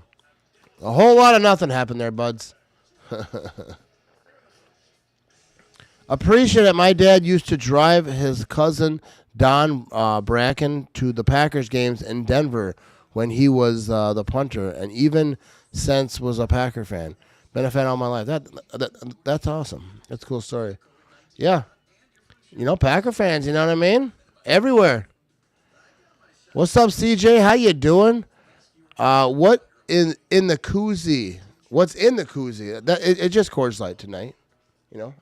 A whole lot of nothing happened there, buds. Appreciate it. My dad used to drive his cousin Don Bracken to the Packers games in Denver when he was the punter, and even since was a Packer fan. Been a fan all my life. That's awesome. That's a cool story. Yeah. Packer fans, you know what I mean? Everywhere. What's up, CJ? How you doing? What in the koozie? What's in the koozie? It's just Coors Light tonight.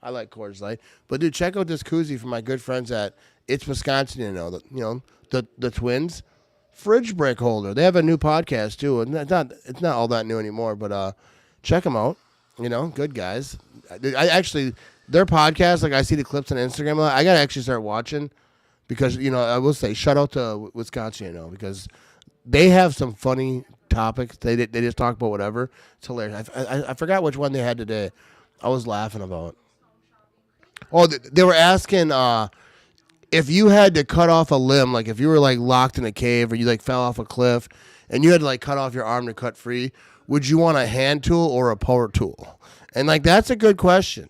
I like Coors Light. But dude, check out this koozie from my good friends at It's Wisconsin. The Twins fridge break holder. They have a new podcast too, and it's not all that new anymore. But check them out. Good guys. I actually their podcast. I see the clips on Instagram. I gotta actually start watching because I will say shout out to Wisconsin. Because they have some funny topics. They just talk about whatever. It's hilarious. I forgot which one they had today. I was laughing about. Oh, they were asking if you had to cut off a limb, like if you were like locked in a cave or you like fell off a cliff and you had to like cut off your arm to cut free, would you want a hand tool or a power tool? And like that's a good question.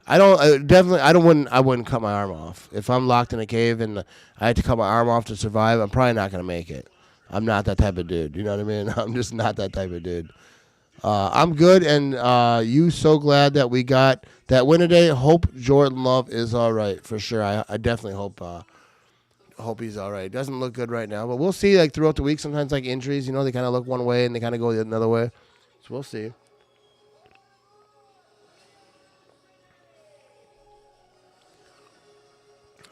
I wouldn't cut my arm off. If I'm locked in a cave and I had to cut my arm off to survive, I'm probably not going to make it. I'm not that type of dude. You know what I mean? I'm just not that type of dude. I'm good, and you so glad that we got that win today. Hope Jordan Love is all right for sure. I definitely hope he's all right. Doesn't look good right now, but we'll see. Like throughout the week, sometimes like injuries, they kind of look one way and they kind of go the another way. So we'll see.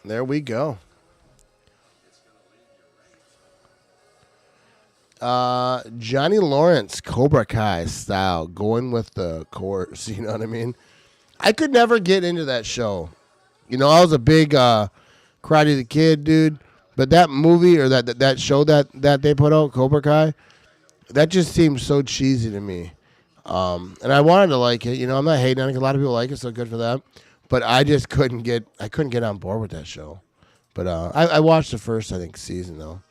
There we go. Johnny Lawrence, Cobra Kai style, going with the course. You know what I mean? I could never get into that show. I was a big Karate the Kid dude, but that movie or that show that they put out, Cobra Kai, that just seemed so cheesy to me. And I wanted to like it. I'm not hating on it 'cause a lot of people like it, so good for them. But I just couldn't get on board with that show. But I watched the first, I think, season though.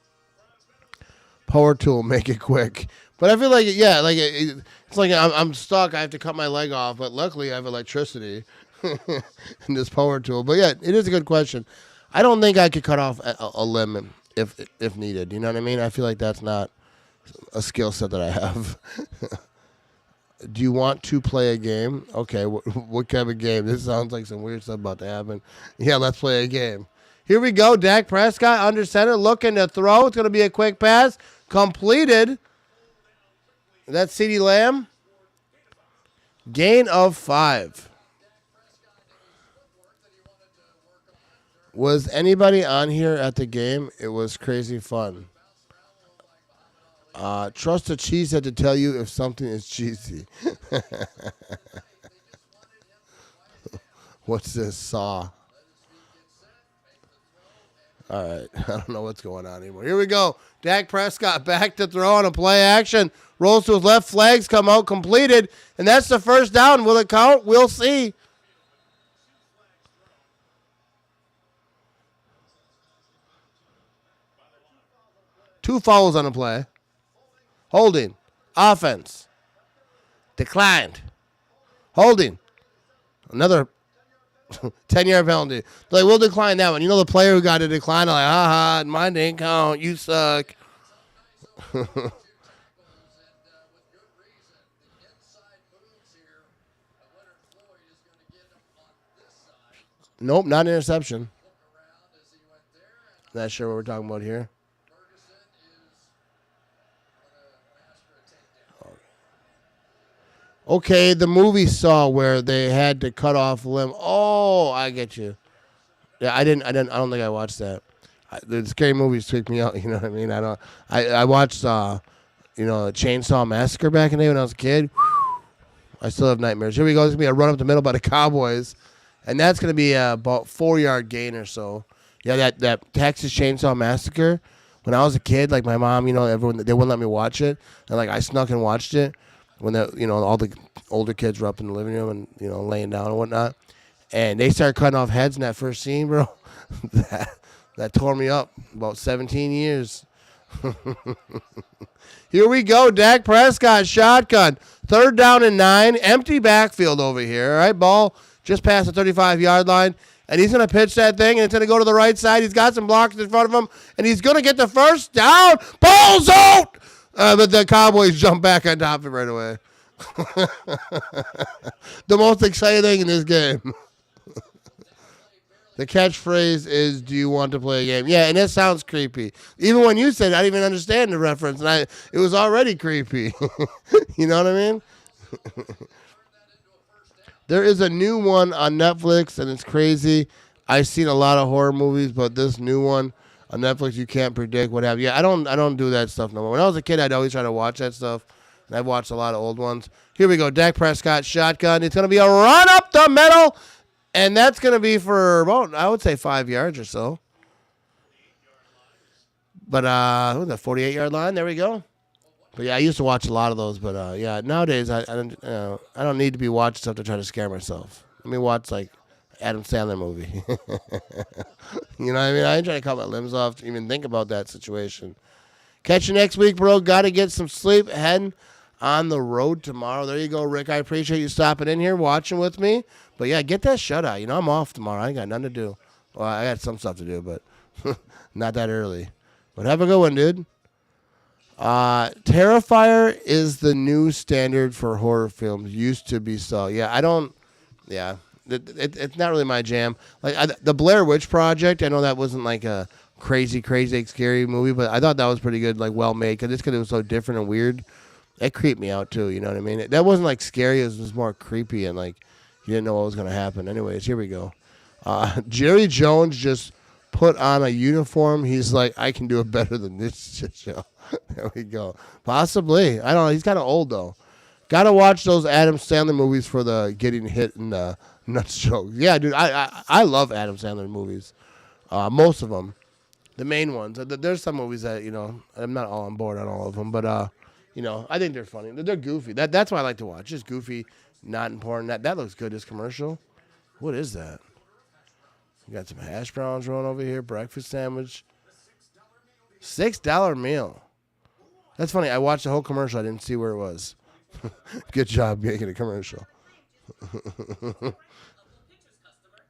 Power tool, make it quick. But I feel like it's like I'm stuck. I have to cut my leg off, but luckily I have electricity in this power tool. But yeah, it is a good question. I don't think I could cut off a limb if needed. You know what I mean? I feel like that's not a skill set that I have. Do you want to play a game? Okay, what kind of game? This sounds like some weird stuff about to happen. Yeah, let's play a game. Here we go. Dak Prescott under center, looking to throw. It's going to be a quick pass. Completed. That's CeeDee Lamb. Gain of 5. Was anybody on here at the game? It was crazy fun. Trust a cheesehead to tell you if something is cheesy. What's this? Saw. All right. I don't know what's going on anymore. Here we go. Dak Prescott back to throw on a play action. Rolls to his left. Flags come out. Completed. And that's the first down. Will it count? We'll see. Two fouls on the play. Holding. Offense. Declined. Holding. Another 10-yard penalty. Like, we'll decline that one. The player who got a decline, I'm like, haha, mine didn't count. You suck. Nope, not an interception. Not sure what we're talking about here. Okay, the movie Saw where they had to cut off a limb. Oh, I get you. Yeah, I don't think I watched that. The scary movies freak me out. You know what I mean? I watched Chainsaw Massacre back in the day when I was a kid. I still have nightmares. Here we go. There's gonna be a run up the middle by the Cowboys, and that's gonna be about 4-yard gain or so. Yeah, that Texas Chainsaw Massacre. When I was a kid, like my mom, everyone they wouldn't let me watch it, and like I snuck and watched it. When all the older kids were up in the living room and laying down and whatnot, and they started cutting off heads in that first scene, bro. that tore me up. About 17 years. Here we go. Dak Prescott shotgun, 3rd down and 9, empty backfield over here. All right, ball just past the 35-yard line, and he's gonna pitch that thing, and it's gonna go to the right side. He's got some blocks in front of him, and he's gonna get the first down. Ball's out. But the Cowboys jump back on top of it right away. The most exciting thing in this game. The catchphrase is, do you want to play a game? Yeah, and it sounds creepy. Even when you said it, I didn't even understand the reference, and it was already creepy. You know what I mean? There is a new one on Netflix, and it's crazy. I've seen a lot of horror movies, but this new one on Netflix, you can't predict what have you. Yeah, I don't do that stuff no more. When I was a kid, I'd always try to watch that stuff, and I've watched a lot of old ones. Here we go, Dak Prescott shotgun. It's going to be a run up the middle, and that's going to be for about, I would say, 5 yards or so. But the 48-yard line, there we go. But yeah, I used to watch a lot of those, but nowadays I don't need to be watching stuff to try to scare myself. Let me watch like Adam Sandler movie. You know what I mean? I ain't trying to cut my limbs off to even think about that situation. Catch you next week, bro. Got to get some sleep. Heading on the road tomorrow. There you go, Rick. I appreciate you stopping in here, watching with me. But yeah, get that shutout. You know, I'm off tomorrow. I ain't got nothing to do. Well, I got some stuff to do, but not that early. But have a good one, dude. Terrifier is the new standard for horror films. Used to be so. Yeah, I don't. Yeah, it's not really my jam. Like the Blair Witch Project, I know that wasn't like a crazy, scary movie, but I thought that was pretty good, like well made, because it was so different and weird. It creeped me out too. You know what I mean? That wasn't like scary. It was more creepy and like you didn't know what was gonna happen. Anyways, here we go. Jerry Jones just put on a uniform. He's like, I can do it better than this shit show. There we go. Possibly. I don't know. He's kind of old though. Got to watch those Adam Sandler movies for the getting hit in the nuts jokes. Yeah, dude. I love Adam Sandler movies. Most of them. The main ones. There's some movies that, you know, I'm not all on board on all of them, but you know, I think they're funny. They're goofy. That's why I like to watch. Just goofy, not important. That looks good. This commercial. What is that? We got some hash browns rolling over here. Breakfast sandwich. $6 meal. That's funny. I watched the whole commercial. I didn't see where it was. Good job making a commercial. The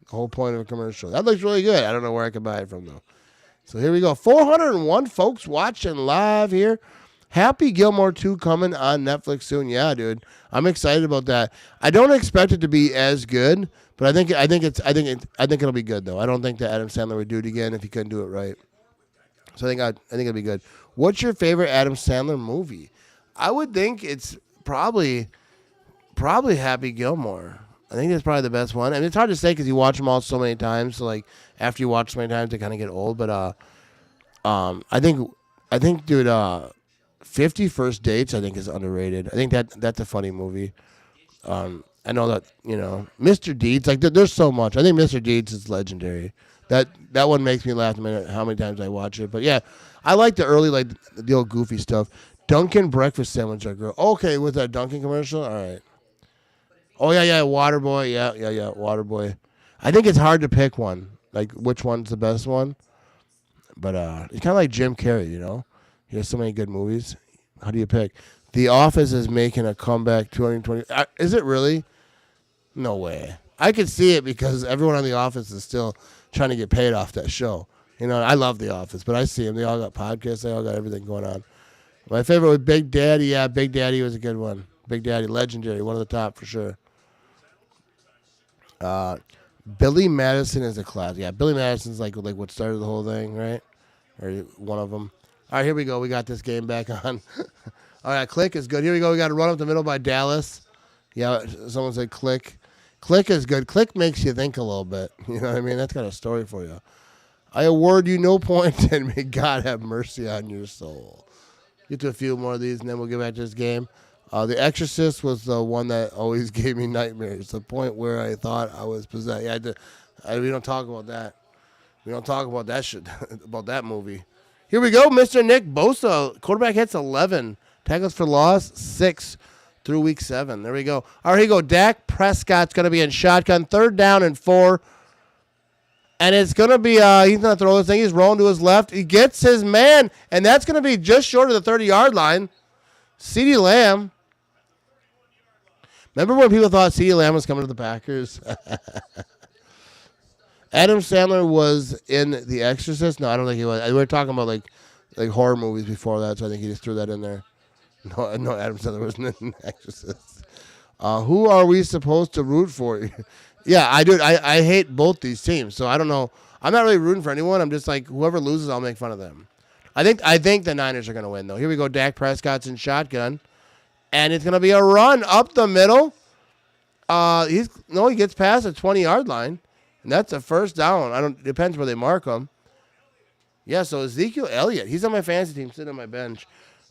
whole point of a commercial. That looks really good. I don't know where I can buy it from, though. So here we go. 401 folks watching live here. Happy Gilmore 2 coming on Netflix soon. Yeah, dude. I'm excited about that. I don't expect it to be as good, but I think it'll be good though. I don't think that Adam Sandler would do it again if he couldn't do it right. So I think it'll be good. What's your favorite Adam Sandler movie? I would think it's probably Happy Gilmore. I think that's probably the best one. I mean, it's hard to say because you watch them all so many times. So like after you watch so many times, they kind of get old. But I think, dude, 50 First Dates I think is underrated. I think that's a funny movie. I know that, you know, Mr. Deeds, like there's so much. I think Mr. Deeds is legendary. That one makes me laugh no matter how many times I watch it. But yeah, I like the early, like the old goofy stuff. Dunkin' breakfast sandwich are good. Okay, was that Dunkin' commercial? All right. Oh yeah, Waterboy. Yeah, Waterboy. I think it's hard to pick one, like which one's the best one. But it's kind of like Jim Carrey, you know. He has so many good movies. How do you pick? The Office is making a comeback 2020. Is it really? No way. I could see it because everyone on The Office is still trying to get paid off that show. You know, I love The Office, but I see them. They all got podcasts. They all got everything going on. My favorite was Big Daddy. Yeah, Big Daddy was a good one. Big Daddy, legendary. One of the top for sure. Billy Madison is a class. Yeah, Billy Madison's like what started the whole thing, right? Or one of them. All right, here we go. We got this game back on. All right, Click is good. Here we go. We got to Run Up the Middle by Dallas. Yeah, someone said Click. Click is good. Click makes you think a little bit. You know what I mean? That's got a story for you. I award you no point, and may God have mercy on your soul. Get to a few more of these, and then we'll get back to this game. The Exorcist was the one that always gave me nightmares. The point where I thought I was possessed. Yeah, we don't talk about that. We don't talk about that shit, about that movie. Here we go, Mr. Nick Bosa. Quarterback hits 11. Tackles for loss, 6 through week 7. There we go. All right, here you go. Dak Prescott's going to be in shotgun. 3rd down and 4. And it's going to be, he's going to throw this thing. He's rolling to his left. He gets his man, and that's going to be just short of the 30-yard line. CeeDee Lamb. Remember when people thought CeeDee Lamb was coming to the Packers? Adam Sandler was in The Exorcist. No, I don't think he was. We were talking about like horror movies before that, so I think he just threw that in there. No, Adam Sandler wasn't in The Exorcist. Who are we supposed to root for? Yeah, I do. I hate both these teams, so I don't know. I'm not really rooting for anyone. I'm just like, whoever loses, I'll make fun of them. I think the Niners are going to win, though. Here we go. Dak Prescott's in shotgun, and it's going to be a run up the middle. He gets past the 20-yard line, and that's a 1st down. Depends where they mark him. Yeah, so Ezekiel Elliott, he's on my fantasy team, sitting on my bench.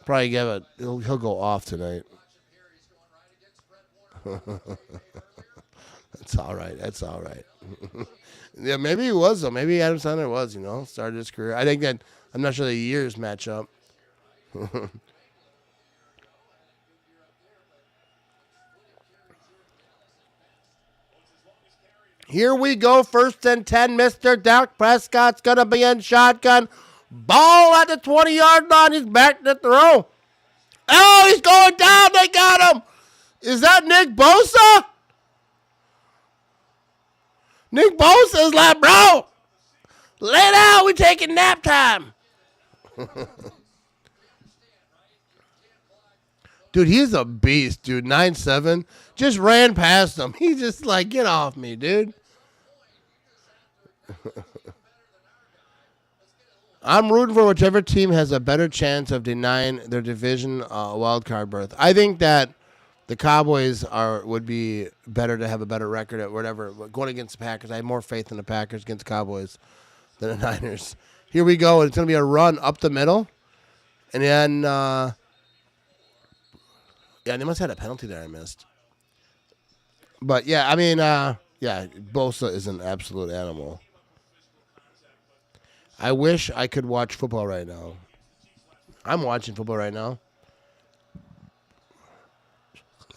Probably he'll go off tonight. That's all right. Yeah, maybe he was, though. Maybe Adam Sandler was, started his career. I think that, I'm not sure the years match up. Here we go. 1st and 10. Mr. Dak Prescott's going to be in shotgun. Ball at the 20-yard line. He's back to throw. Oh, he's going down. They got him. Is that Nick Bosa? Nick Bosa is like, bro, lay down. We taking nap time. Dude, he's a beast, dude. 9'7". Just ran past him. He's just like, get off me, dude. I'm rooting for whichever team has a better chance of denying their division wild card berth. I think that the Cowboys would be better to have a better record at whatever. Going against the Packers, I have more faith in the Packers against Cowboys than the Niners. Here we go. It's going to be a run up the middle. And then, yeah, they must have had a penalty there I missed. But, yeah, I mean, yeah, Bosa is an absolute animal. I wish I could watch football right now. I'm watching football right now.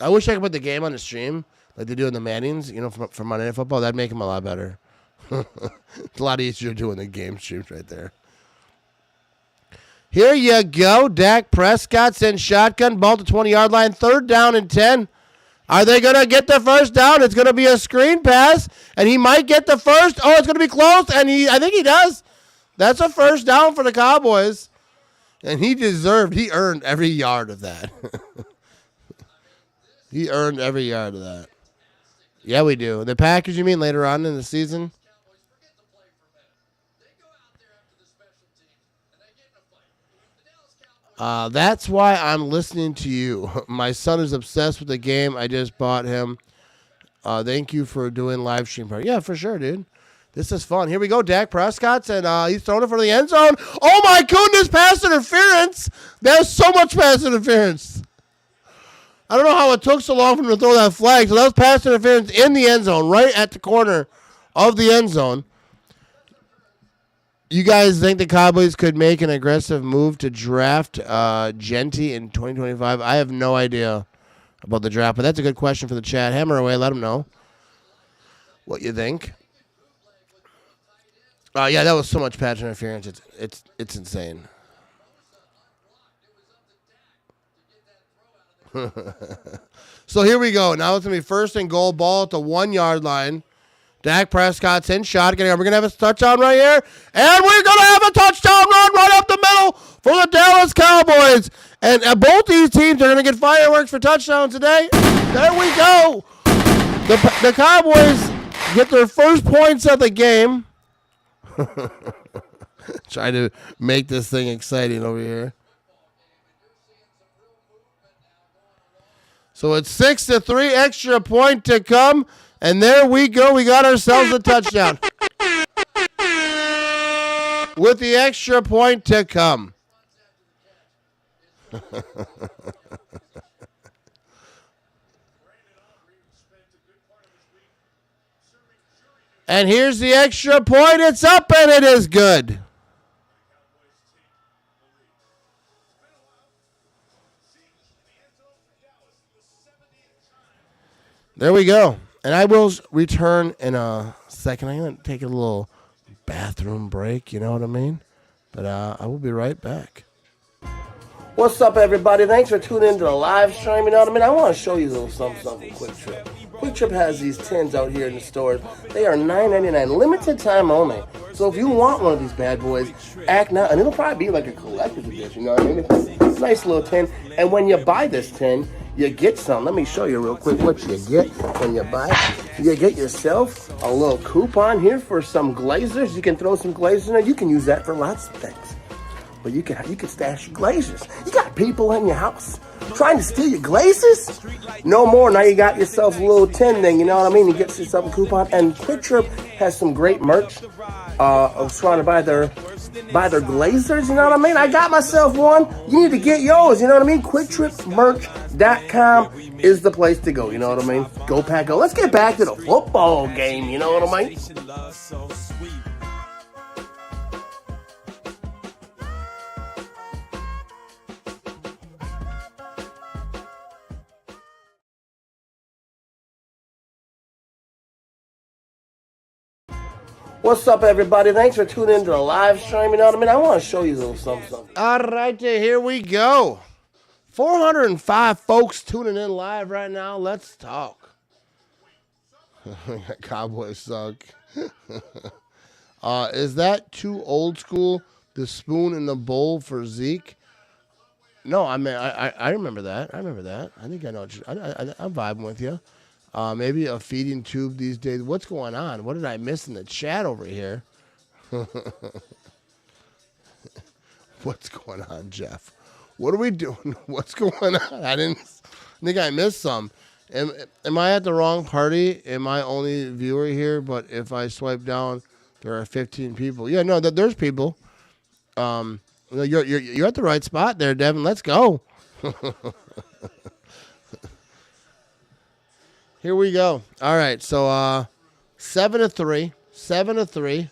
I wish I could put the game on the stream like they do in the Mannings, you know, from Monday Night Football. That'd make them a lot better. It's a lot easier doing the game streams right there. Here you go. Dak Prescott's in shotgun. Ball to 20-yard line. 3rd down and 10. Are they going to get the first down? It's going to be a screen pass, and he might get the first. Oh, it's going to be close, and I think he does. That's a first down for the Cowboys. And he earned every yard of that. He earned every yard of that. Yeah, we do. The Packers, you mean, later on in the season? That's why I'm listening to you. My son is obsessed with the game. I just bought him. Thank you for doing live stream. Yeah, for sure, dude. This is fun. Here we go. Dak Prescott's, and he's throwing it for the end zone. Oh, my goodness, pass interference. There's so much pass interference. I don't know how it took so long for him to throw that flag. So that was pass interference in the end zone, right at the corner of the end zone. You guys think the Cowboys could make an aggressive move to draft Genty in 2025? I have no idea about the draft, but that's a good question for the chat. Hammer away. Let them know what you think. Yeah, that was so much pass interference. It's insane. So here we go. Now it's going to be 1st and goal. Ball at the 1-yard line. Dak Prescott's in shotgun. We're going to have a touchdown right here. And we're going to have a touchdown run right up the middle for the Dallas Cowboys. And both these teams are going to get fireworks for touchdowns today. There we go. The Cowboys get their first points of the game. Trying to make this thing exciting over here. So it's 6-3, extra point to come. And there we go. We got ourselves a touchdown. With the extra point to come. And here's the extra point. It's up and it is good. There we go. And I will return in a second. I'm going to take a little bathroom break, you know what I mean? But I will be right back. What's up, everybody? Thanks for tuning into the live stream, you know what I mean? I want to show you a little something Quick Trip. Quick Trip has these tins out here in the stores. They are $9.99, limited time only. So if you want one of these bad boys, act now. And it'll probably be like a collector's edition, you know what I mean? It's a nice little tin. And when you buy this tin, you get some. Let me show you real quick what you get when you buy. You get yourself a little coupon here for some glazers. You can throw some glazers in there. You can use that for lots of things. But you can stash your glazers. You got people in your house trying to steal your glazers? No more. Now you got yourself a little tin thing, you know what I mean? You get yourself a coupon. And Quick Trip has some great merch surrounded by their glazers, you know what I mean? I got myself one. You need to get yours, you know what I mean? QuickTripMerch.com is the place to go, you know what I mean? Go Pack Go. Let's get back to the football game, you know what I mean? What's up, everybody? Thanks for tuning into the live stream. You know what I mean? I want to show you a little something. All right, here we go. 405 folks tuning in live right now. Let's talk. Cowboys suck. Is that too old school? The spoon in the bowl for Zeke? No, I mean I remember that. I remember that. I think I know. I'm vibing with you. Maybe a feeding tube these days. What's going on? What did I miss in the chat over here? What's going on, Jeff? What are we doing? What's going on? I think I missed some. Am I at the wrong party? Am I only viewer here? But if I swipe down, there are 15 people. Yeah, no, there's people. You're at the right spot there, Devin. Let's go. Here we go. All right, so 7-3. 7-3.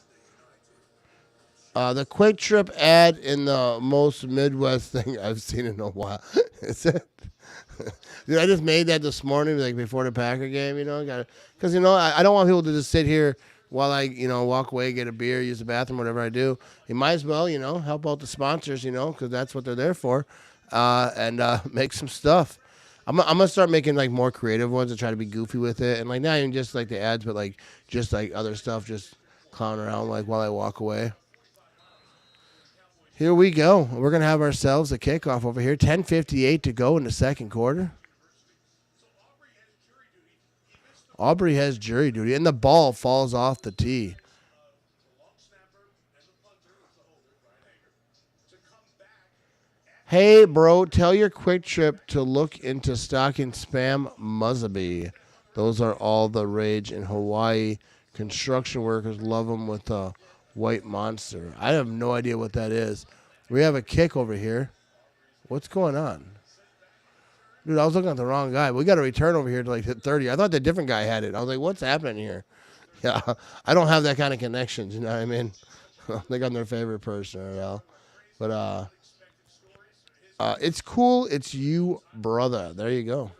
The Quick Trip ad in the most Midwest thing I've seen in a while. Is it? Dude, I just made that this morning, like before the Packer game. Because I don't want people to just sit here while I walk away, get a beer, use the bathroom, whatever I do. You might as well help out the sponsors, because that's what they're there for, and make some stuff. I'm gonna start making like more creative ones and try to be goofy with it, and like not even just like the ads, but like just like other stuff, just clown around like while I walk away. Here we go. We're going to have ourselves a kickoff over here. 10:58 to go in the second quarter. Aubrey has jury duty, and the ball falls off the tee. Hey, bro, tell your Quick Trip to look into stocking spam Muzzabee. Those are all the rage in Hawaii. Construction workers love them with a white monster. I have no idea what that is. We have a kick over here. What's going on? Dude, I was looking at the wrong guy. We got a return over here to like hit 30. I thought the different guy had it. I was like, what's happening here? Yeah, I don't have that kind of connections, you know what I mean? I think I'm their favorite person right now. But it's cool. It's you, brother. There you go.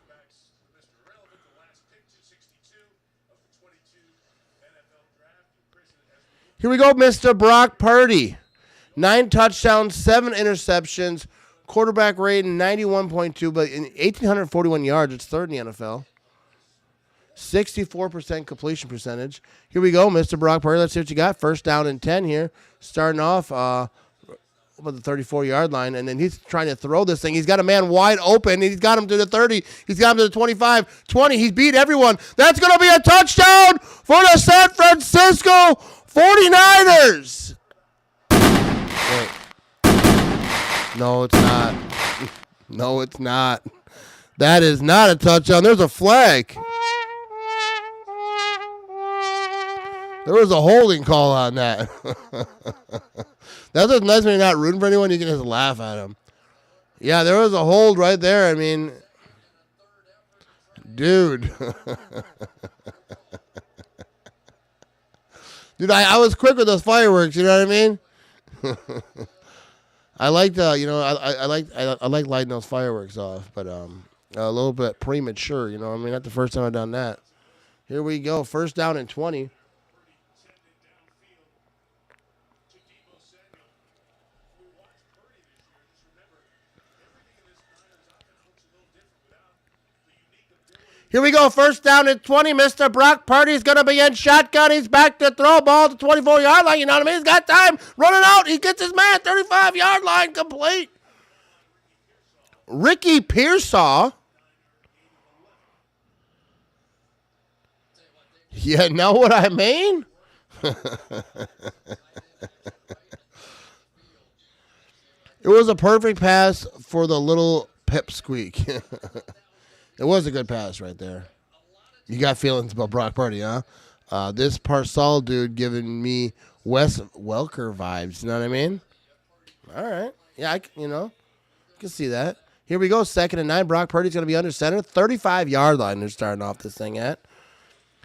Here we go, Mr. Brock Purdy. 9 touchdowns, 7 interceptions, quarterback rating 91.2, but in 1,841 yards, it's third in the NFL. 64% completion percentage. Here we go, Mr. Brock Purdy. Let's see what you got. First down and 10 here. Starting off about the 34-yard line, and then he's trying to throw this thing. He's got a man wide open, and he's got him to the 30. He's got him to the 25, 20. He's beat everyone. That's going to be a touchdown for the San Francisco 49ers. Wait. No, it's not. No, it's not. That is not a touchdown. There's a flag. There was a holding call on that. That's what's nice when you're not rooting for anyone. You can just laugh at them. Yeah, there was a hold right there. I mean, dude. Dude, I was quick with those fireworks. You know what I mean? I like I like lighting those fireworks off, but a little bit premature. You know what I mean? Not the first time I've done that. Here we go. First down and 20. Here we go. First down and 20. Mr. Brock Purdy's going to be in shotgun. He's back to throw. Ball to 24-yard line. You know what I mean? He's got time. Running out. He gets his man. 35-yard line complete. Ricky Pearsall. You know what I mean? It was a perfect pass for the little pipsqueak. It was a good pass right there. You got feelings about Brock Purdy, huh? This Parsall dude giving me Wes Welker vibes. You know what I mean? All right. Yeah, I can see that. Here we go. Second and 9. Brock Purdy's going to be under center. 35-yard line they're starting off this thing at.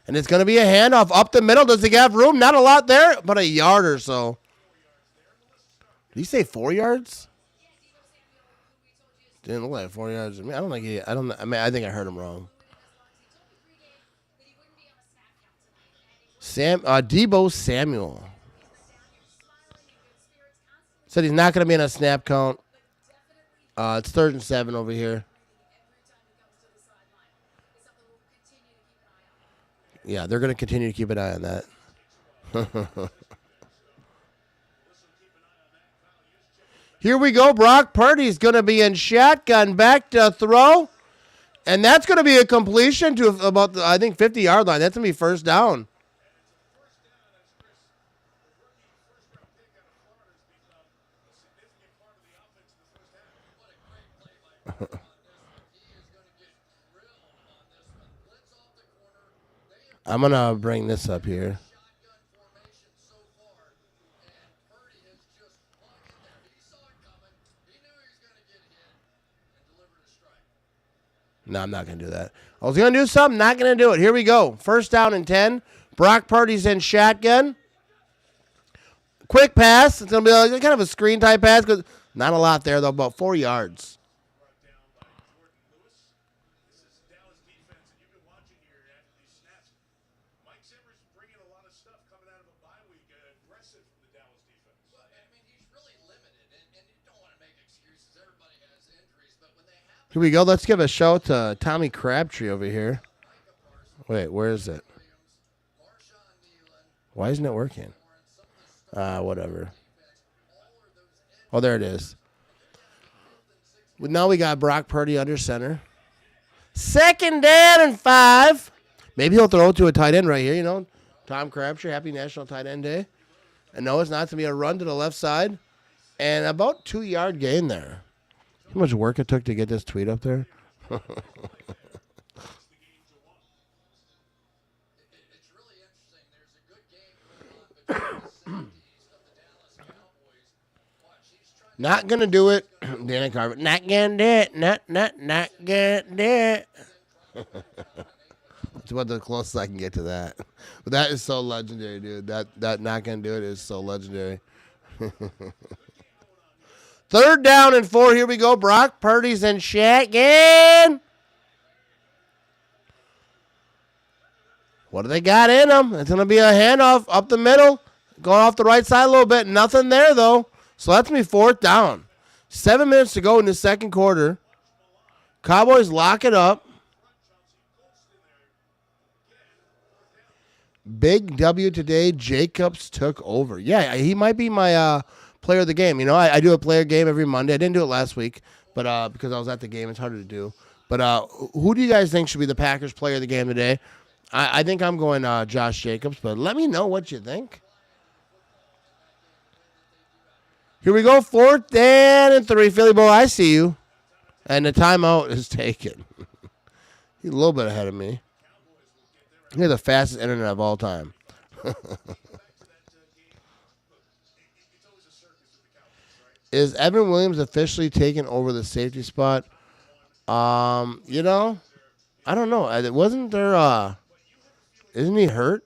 And it's going to be a handoff up the middle. Does he have room? Not a lot there, but a yard or so. Did he say 4 yards? Didn't look like 4 yards. I mean, I think I heard him wrong. Debo Samuel. Said he's not going to be in a snap count. It's 3rd and 7 over here. Yeah, they're going to continue to keep an eye on that. Here we go. Brock Purdy's going to be in shotgun, back to throw. And that's going to be a completion to about, I think, 50-yard line. That's going to be first down. I'm going to bring this up here. No, I'm not going to do that. I was going to do something, not going to do it. Here we go. First down and 10. Brock Purdy's in shotgun. Quick pass. It's going to be like kind of a screen type pass. Not a lot there, though, about 4 yards. Here we go. Let's give a shout to Tommy Crabtree over here. Wait, where is it? Why isn't it working? Whatever. Oh, there it is. Now we got Brock Purdy under center. 2nd down and 5. Maybe he'll throw it to a tight end right here, you know. Tom Crabtree, happy National Tight End Day. And no, it's not going to be a run to the left side. And about 2-yard gain there. How much work it took to get this tweet up there? Not going to do it. Dana Carver. Not going to do it. Not going to do it. That's about the closest I can get to that. But that is so legendary, dude. That not going to do it is so legendary. 3rd down and 4. Here we go. Brock Purdy's in shotgun. What do they got in them? It's going to be a handoff up the middle. Going off the right side a little bit. Nothing there, though. So that's me 4th down. 7 minutes to go in the second quarter. Cowboys lock it up. Big W today. Jacobs took over. Yeah, he might be my player of the game. You know, I do a player game every Monday. I didn't do it last week, but because I was at the game, it's harder to do. But who do you guys think should be the Packers player of the game today? I think I'm going Josh Jacobs, but let me know what you think. Here we go, 4th down and 3. Philly boy, I see you. And the timeout is taken. He's a little bit ahead of me. You're the fastest internet of all time. Is Evan Williams officially taking over the safety spot? You know, I don't know. Wasn't there, isn't he hurt?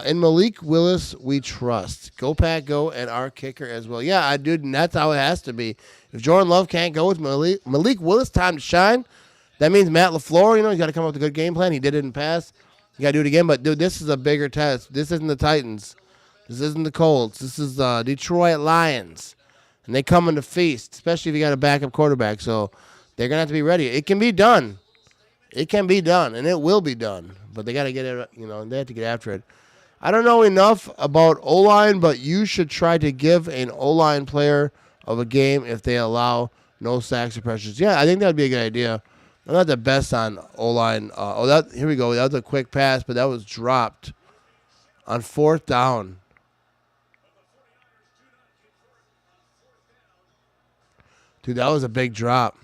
In Malik Willis, we trust. Go Pack, go, and our kicker as well. Yeah, I do, and that's how it has to be. If Jordan Love can't go with Malik Willis, time to shine. That means Matt LaFleur, you know, he's got to come up with a good game plan. He did it in the past. You got to do it again. But, dude, this is a bigger test. This isn't the Titans. This isn't the Colts. This is Detroit Lions. And they come in to feast, especially if you got a backup quarterback. So they're going to have to be ready. It can be done. It can be done, and it will be done. But they got to get it, you know, they have to get after it. I don't know enough about O-line, but you should try to give an O-line player of a game if they allow no sacks or pressures. Yeah, I think that would be a good idea. I'm not the best on O-line. Here we go. That was a quick pass, but that was dropped on 4th down. Dude, that was a big drop.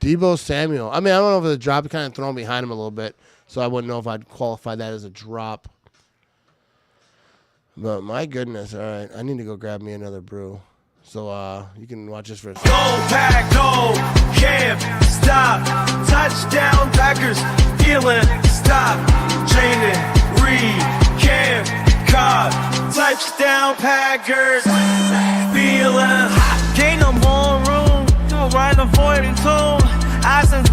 Debo Samuel. I mean, I don't know if it's a drop. It kind of thrown behind him a little bit, so I wouldn't know if I'd qualify that as a drop. But my goodness, all right. I need to go grab me another brew. So you can watch this for a second. Go Pack, go, can't stop. Touchdown Packers, feeling stop. Training, can't cop. Touchdown Packers, feeling hot. Gain no more room, do it right on 42. Eyes and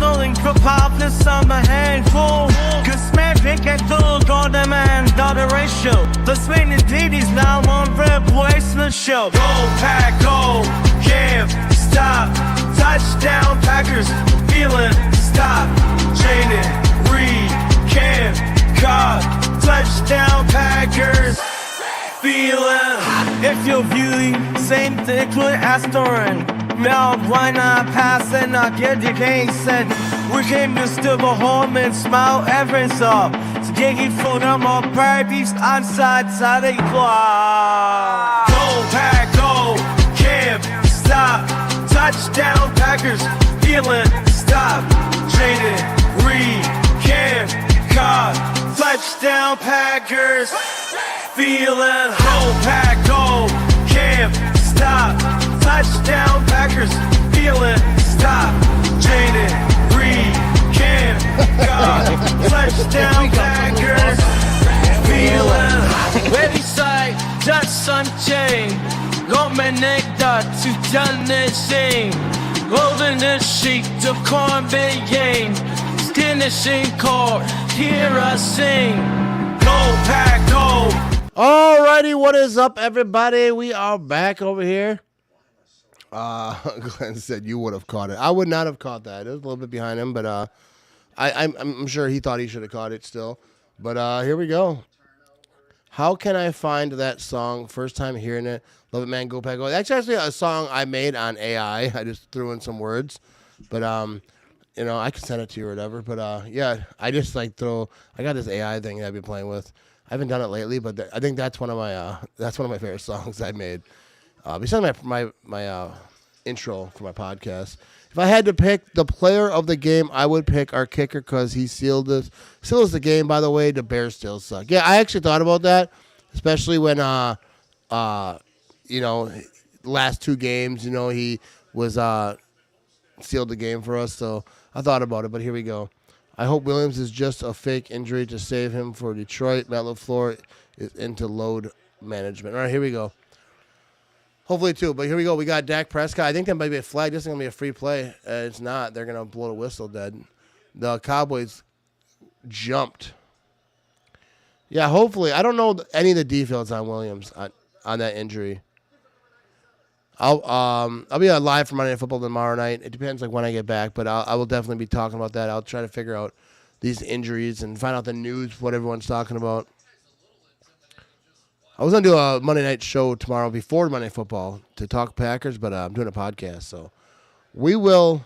Propolis on a handful. Cause magic and full golden man, dollar ratio. The spinning DD's now on replacement show. Go pack, go, can't stop. Touchdown Packers, feeling stop. Jaden Reed, can't caught. Touchdown Packers, feeling. If you're viewing, same thing with Astorin. Now why not pass and not get the game set? We came to steal the home and smile everything's up. So get it for them all parties on side the clock. Go pack, go, can't stop. Touchdown Packers, feeling stop. Jaden Reed, can't caught. Touchdown Packers, feeling. Go pack, go, can't stop. Touchdown Packers, feeling stop. Jaden Reed, can't caught. Touchdown Packers, feeling. Ready side, just unchained. Gomenekta to Janishing. Rolling the sheet to Cornbay game. Finishing chord, hear us sing. Go pack, go. Alrighty, what is up, everybody? We are back over here. Glenn said you would have caught it. I would not have caught that. It was a little bit behind him, but I'm sure he thought he should have caught it still. But here we go. How can I find that song? First time hearing it. Love it, man. Go pack, go. That's actually a song I made on AI. I just threw in some words, but you know, I can send it to you or whatever. But yeah, I just I got this AI thing that I've been playing with. I haven't done it lately, but I think that's one of my favorite songs I made. Besides my intro for my podcast. If I had to pick the player of the game, I would pick our kicker because he sealed the game. By the way, the Bears still suck. Yeah, I actually thought about that, especially when you know, last two games, you know, he was sealed the game for us. So I thought about it, but here we go. I hope Williams is just a fake injury to save him for Detroit. Matt LaFleur is into load management. All right, here we go. Hopefully, too. But here we go. We got Dak Prescott. I think that might be a flag. This is going to be a free play. It's not. They're going to blow the whistle dead. The Cowboys jumped. Yeah, hopefully. I don't know any of the details on Williams on that injury. I'll be live for Monday Night Football tomorrow night. It depends when I get back, but I will definitely be talking about that. I'll try to figure out these injuries and find out the news, what everyone's talking about. I was going to do a Monday night show tomorrow before Monday Night Football to talk Packers, but I'm doing a podcast, so we will.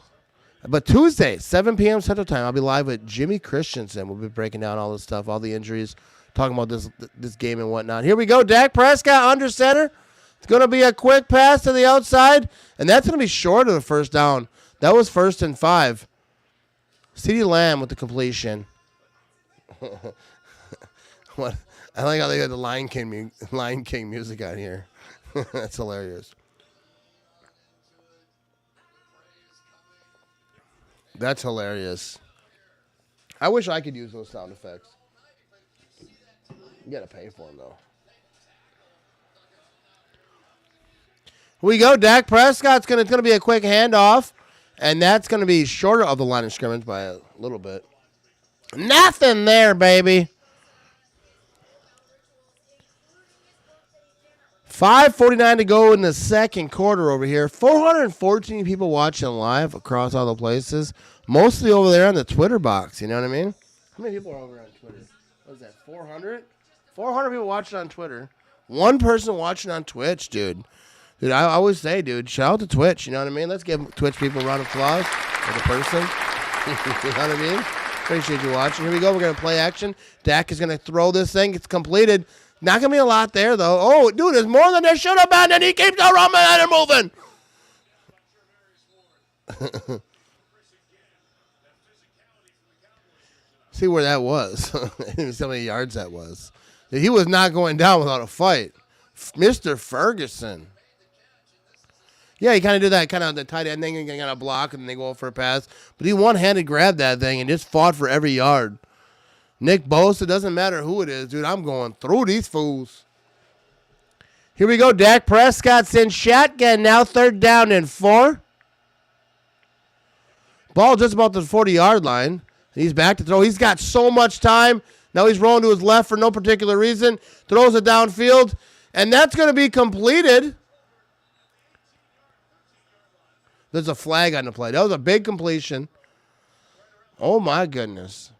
But Tuesday, 7 p.m. Central Time, I'll be live with Jimmy Christensen. We'll be breaking down all this stuff, all the injuries, talking about this game and whatnot. Here we go, Dak Prescott under center. It's going to be a quick pass to the outside, and that's going to be short of the first down. That was 1st and 5. CeeDee Lamb with the completion. What? I like how they got the Lion King music on here. That's hilarious. That's hilarious. I wish I could use those sound effects. You got to pay for them, though. Here we go. Dak Prescott's it's going to be a quick handoff, and that's going to be shorter of the line of scrimmage by a little bit. Nothing there, baby. 5:49 to go in the second quarter over here. 414 people watching live across all the places. Mostly over there on the Twitter box. You know what I mean? How many people are over on Twitter? What is that, 400? 400 people watching on Twitter. One person watching on Twitch, dude. Dude, I always say, dude, shout out to Twitch. You know what I mean? Let's give Twitch people a round of applause as a person. You know what I mean? Appreciate you watching. Here we go. We're going to play action. Dak is going to throw this thing. It's completed. Not going to be a lot there, though. Oh, dude, there's more than there should have been, and he keeps on running and moving. See where that was. How many yards that was. He was not going down without a fight. Mr. Ferguson. Yeah, he kind of did that kind of the tight end thing and kind of block, and then they go for a pass. But he one-handed grabbed that thing and just fought for every yard. Nick Bosa, doesn't matter who it is, dude. I'm going through these fools. Here we go. Dak Prescott's in shotgun now. 3rd down and 4. Ball just about the 40-yard line. He's back to throw. He's got so much time. Now he's rolling to his left for no particular reason. Throws it downfield. And that's going to be completed. There's a flag on the play. That was a big completion. Oh, my goodness.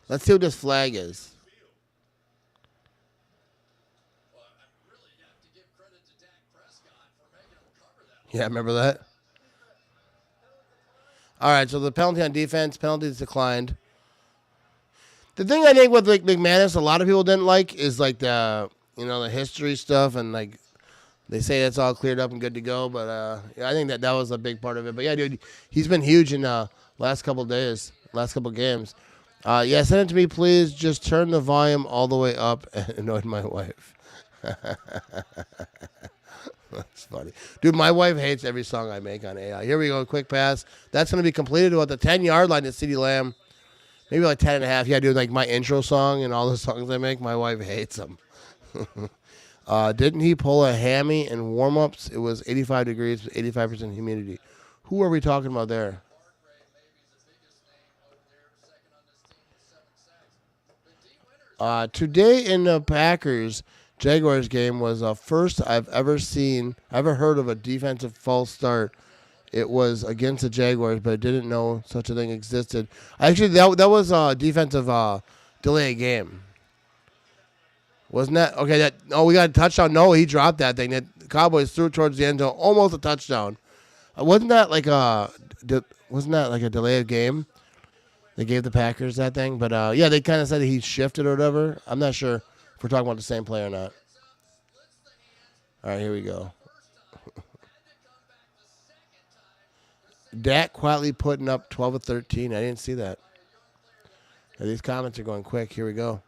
Let's see what this flag is. Yeah, remember that? All right, so the penalty on defense, penalties declined. The thing I think with like McManus, a lot of people didn't like is like the the history stuff, and like they say that's all cleared up and good to go. But I think that was a big part of it. But yeah, dude, he's been huge in last couple days, last couple games. Yeah, send it to me, please. Just turn the volume all the way up and annoyed my wife. That's funny. Dude, my wife hates every song I make on AI. Here we go, quick pass. That's going to be completed about the 10-yard line to CeeDee Lamb. Maybe like 10 and a half. Yeah, dude, like my intro song and all the songs I make, my wife hates them. Didn't he pull a hammy in warm-ups? It was 85 degrees with 85% humidity. Who are we talking about there? Today in the Packers-Jaguars game was the first I've ever heard of a defensive false start. It was against the Jaguars, but I didn't know such a thing existed. Actually, that was a defensive delay game. Wasn't that? Okay, we got a touchdown. No, he dropped that thing. The Cowboys threw it towards the end zone, almost a touchdown. Wasn't that like a delay of game? They gave the Packers that thing. But, yeah, they kind of said he shifted or whatever. I'm not sure if we're talking about the same play or not. All right, here we go. Dak quietly putting up 12 of 13. I didn't see that. Yeah, these comments are going quick. Here we go.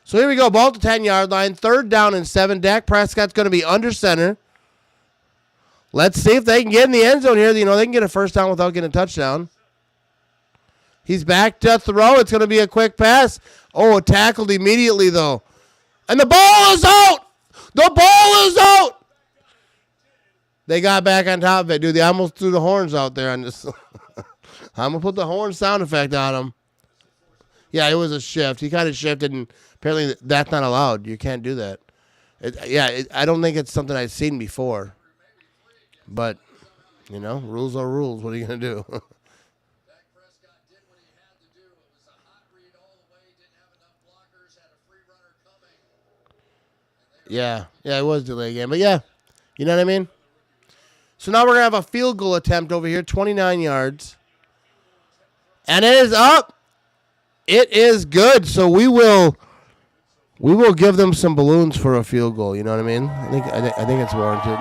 So here we go. Ball to 10-yard line. 3rd down and 7. Dak Prescott's going to be under center. Let's see if they can get in the end zone here. They can get a first down without getting a touchdown. He's back to throw. It's going to be a quick pass. Oh, tackled immediately, though. And the ball is out. The ball is out. They got back on top of it, dude. They almost threw the horns out there on this. I'm going to put the horn sound effect on him. Yeah, it was a shift. He kind of shifted, and apparently that's not allowed. You can't do that. I don't think it's something I've seen before. But, rules are rules. What are you going to do? Yeah, it was a delay game. But, yeah, you know what I mean? So now we're going to have a field goal attempt over here, 29 yards. And it is up. It is good. So we will give them some balloons for a field goal. You know what I mean? I think it's warranted.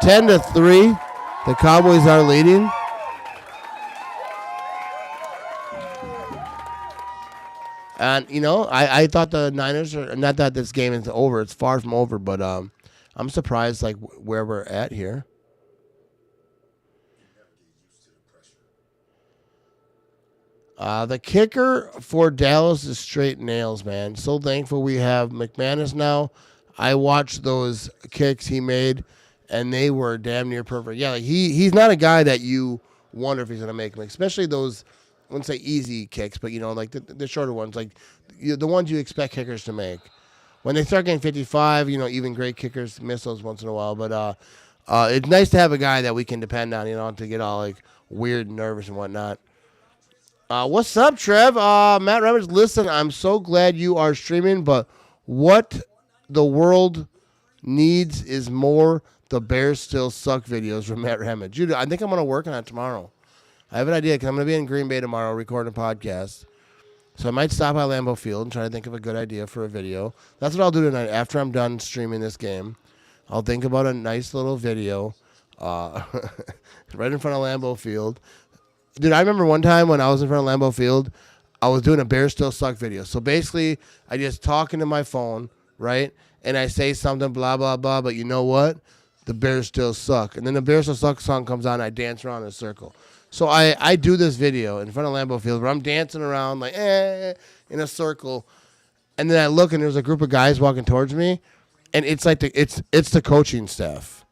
10-3. The Cowboys are leading. And, I thought the Niners are, not that this game is over. It's far from over, but I'm surprised, like, where we're at here. The kicker for Dallas is straight nails, man. So thankful we have McManus now. I watched those kicks he made, and they were damn near perfect. Yeah, like he's not a guy that you wonder if he's going to make them, especially those, I wouldn't say easy kicks, but, like the shorter ones, like the ones you expect kickers to make. When they start getting 55, even great kickers miss those once in a while. But it's nice to have a guy that we can depend on, to get all, like, weird and nervous and whatnot. What's up, Trev? Matt Remmers, listen, I'm so glad you are streaming, but what the world needs is more The Bears Still Suck videos from Matt Remmers. Judah, I think I'm going to work on it tomorrow. I have an idea because I'm going to be in Green Bay tomorrow recording a podcast. So I might stop by Lambeau Field and try to think of a good idea for a video. That's what I'll do tonight after I'm done streaming this game. I'll think about a nice little video right in front of Lambeau Field. Dude, I remember one time when I was in front of Lambeau Field, I was doing a Bears Still Suck video. So basically, I just talk into my phone, right? And I say something, blah, blah, blah, but you know what? The Bears still suck. And then the Bears Still Suck song comes on, and I dance around in a circle. So I do this video in front of Lambeau Field where I'm dancing around like, in a circle. And then I look, and there's a group of guys walking towards me. and it's like it's the coaching staff.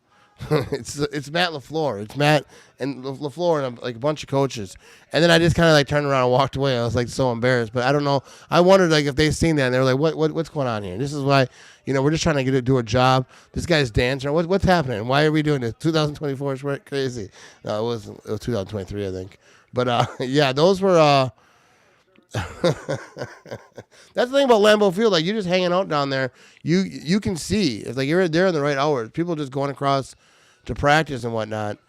it's Matt LaFleur. It's Matt and LaFleur and like a bunch of coaches. And then I just kind of like turned around and walked away. I was like so embarrassed. But I don't know. I wondered like if they seen that and they were like, what's going on here? This is why, we're just trying to do a job. This guy's dancing. What's happening? Why are we doing this? 2024 is crazy. No, it was 2023, I think. But yeah, those were. That's the thing about Lambeau Field. Like, you're just hanging out down there. You can see. It's like you're there in the right hours. People just going across to practice and whatnot.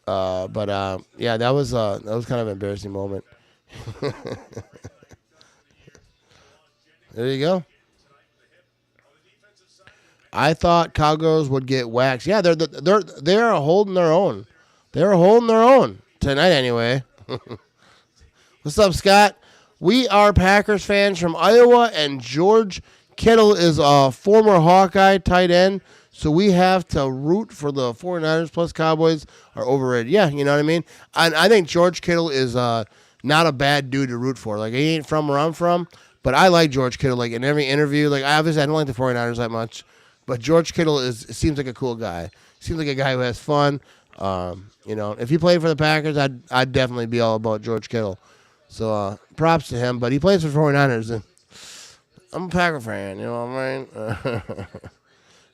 But yeah, that was kind of an embarrassing moment. There you go. I thought Cowgirls would get waxed. Yeah, they're holding their own. They're holding their own tonight anyway. What's up, Scott? We are Packers fans from Iowa, and George Kittle is a former Hawkeye tight end, so we have to root for the 49ers, plus Cowboys are overrated. Yeah, you know what I mean? And I think George Kittle is not a bad dude to root for. Like, he ain't from where I'm from, but I like George Kittle. Like, in every interview, like, obviously I don't like the 49ers that much, but George Kittle seems like a cool guy. Seems like a guy who has fun. If he played for the Packers, I'd definitely be all about George Kittle. So props to him, but he plays for 49ers, and I'm a Packer fan, you know what I mean?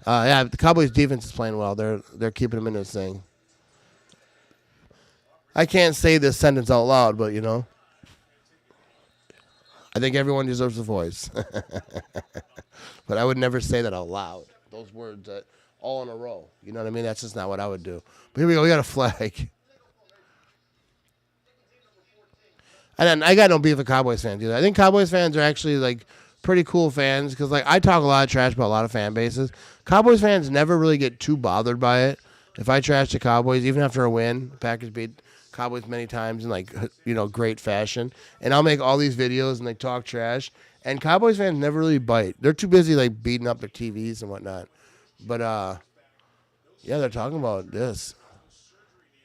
Yeah, the Cowboys defense is playing well. They're keeping them in this thing. I can't say this sentence out loud, but I think everyone deserves a voice. But I would never say that out loud. Those words all in a row. You know what I mean? That's just not what I would do. But here we go. We got a flag. And I got no beef with Cowboys fans either. I think Cowboys fans are actually like pretty cool fans because like I talk a lot of trash about a lot of fan bases. Cowboys fans never really get too bothered by it. If I trash the Cowboys, even after a win, Packers beat Cowboys many times in like great fashion, and I'll make all these videos and they talk trash. And Cowboys fans never really bite. They're too busy like beating up their TVs and whatnot. But yeah, they're talking about this.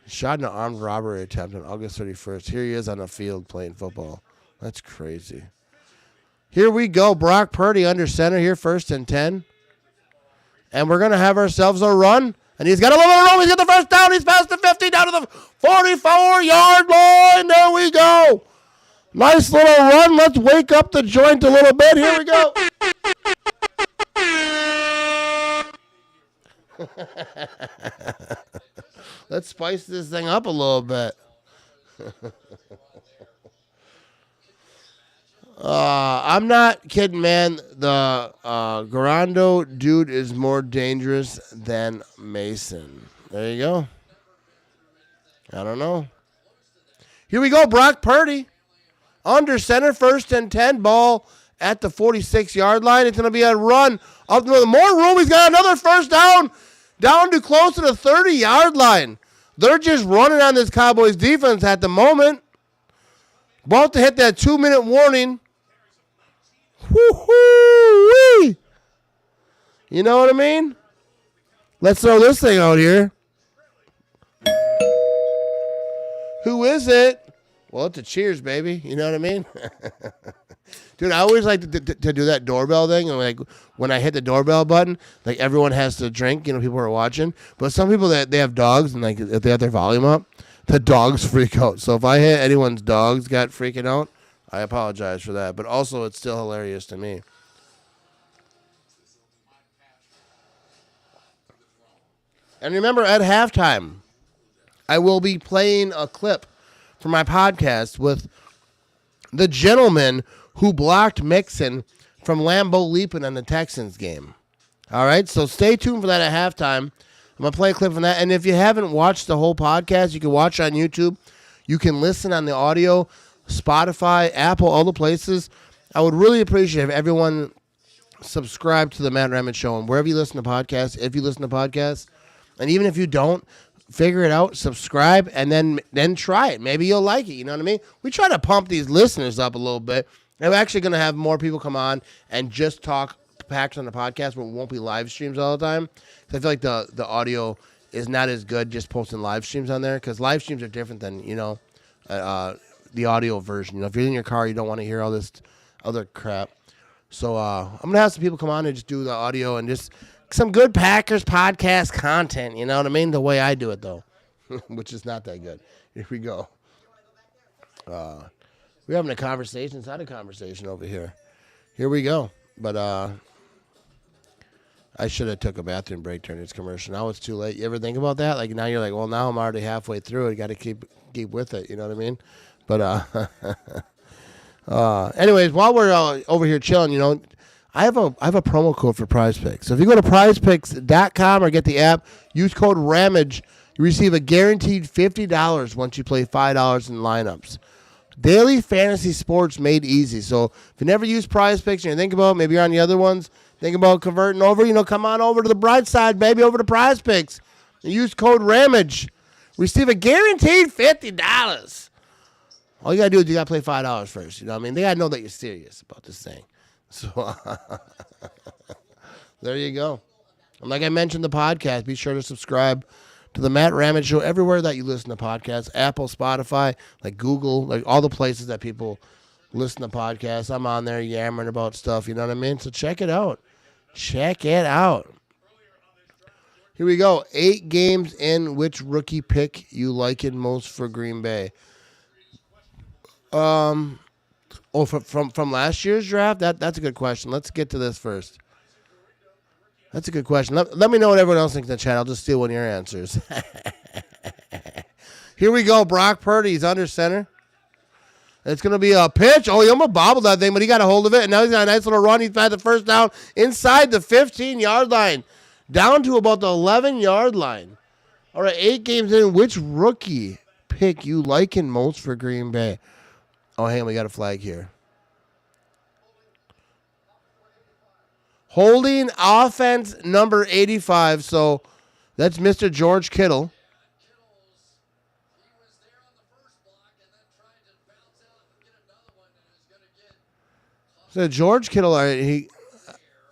Shot in an armed robbery attempt on August 31st. Here he is on the field playing football. That's crazy. Here we go. Brock Purdy under center here, 1st and 10. And we're going to have ourselves a run. And he's got a little bit of room. He's got the first down. He's past the 50 down to the 44-yard line. There we go. Nice little run. Let's wake up the joint a little bit. Here we go. Let's spice this thing up a little bit. I'm not kidding, man. The Garando dude is more dangerous than Mason. There you go. I don't know. Here we go, Brock Purdy. Under center, 1st and 10. Ball at the 46-yard line. It's going to be a run. Up to more room. He's got another first down. Down to close to the 30-yard line. They're just running on this Cowboys defense at the moment. About to hit that 2-minute warning. Woo-hoo-wee. You know what I mean? Let's throw this thing out here. Who is it? Well, it's a Cheers, baby. You know what I mean? Dude, I always like to do that doorbell thing. And like when I hit the doorbell button, like everyone has to drink. People are watching. But some people that they have dogs and like if they have their volume up, the dogs freak out. So if I hit anyone's dogs got freaking out, I apologize for that. But also, it's still hilarious to me. And remember, at halftime, I will be playing a clip for my podcast with the gentleman who blocked Mixon from Lambeau leaping on the Texans game. All right, so stay tuned for that at halftime. I'm going to play a clip from that. And if you haven't watched the whole podcast, you can watch on YouTube. You can listen on the audio, Spotify, Apple, all the places. I would really appreciate if everyone subscribe to the Matt Ramage Show. And wherever you listen to podcasts, if you listen to podcasts, and even if you don't, figure it out, subscribe, and then try it. Maybe you'll like it. You know what I mean? We try to pump these listeners up a little bit. And we're actually going to have more people come on and just talk Packers on the podcast, but it won't be live streams all the time. So I feel like the audio is not as good just posting live streams on there because live streams are different than, the audio version. If you're in your car, you don't want to hear all this other crap. So I'm going to have some people come on and just do the audio and just some good Packers podcast content. You know what I mean? The way I do it, though, which is not that good. Here we go. We're having a conversation inside a conversation over here. Here we go. But I should have took a bathroom break during this commercial. Now it's too late. You ever think about that? Like now you're like, well, now I'm already halfway through it. Got to keep with it. You know what I mean? But anyways, while we're over here chilling, you know, I have a promo code for Prize Picks. So if you go to PrizePicks.com or get the app, use code Ramage, you receive a guaranteed $50 once you play $5 in lineups. Daily fantasy sports made easy. So if you never use Prize Picks and you think about maybe you're on the other ones, think about converting over, you know, come on over to the bright side, baby, over to Prize Picks. And use code Ramage. Receive a guaranteed $50. All you got to do is you got to play $5 first. You know what I mean? They got to know that you're serious about this thing. So there you go. And like I mentioned the podcast, be sure to subscribe to the Matt Ramage Show everywhere that you listen to podcasts. Apple, Spotify, like Google, like all the places that people listen to podcasts. I'm on there yammering about stuff, you know what I mean? So check it out. Check it out. Here we go. 8 games in. Which rookie pick you like it most for Green Bay? From last year's draft? That's a good question. Let's get to this first. That's a good question. Let me know what everyone else thinks in the chat. I'll just steal one of your answers. Here we go. Brock Purdy. He's under center. It's going to be a pitch. Oh, he almost bobbled that thing, but he got a hold of it, and now he's got a nice little run. He's had the first down inside the 15-yard line, down to about the 11-yard line. All right, 8 games in. Which rookie pick you liking most for Green Bay? Oh, hang on. We got a flag here. Holding offense number 85. So that's Mr. George Kittle. So George Kittle, I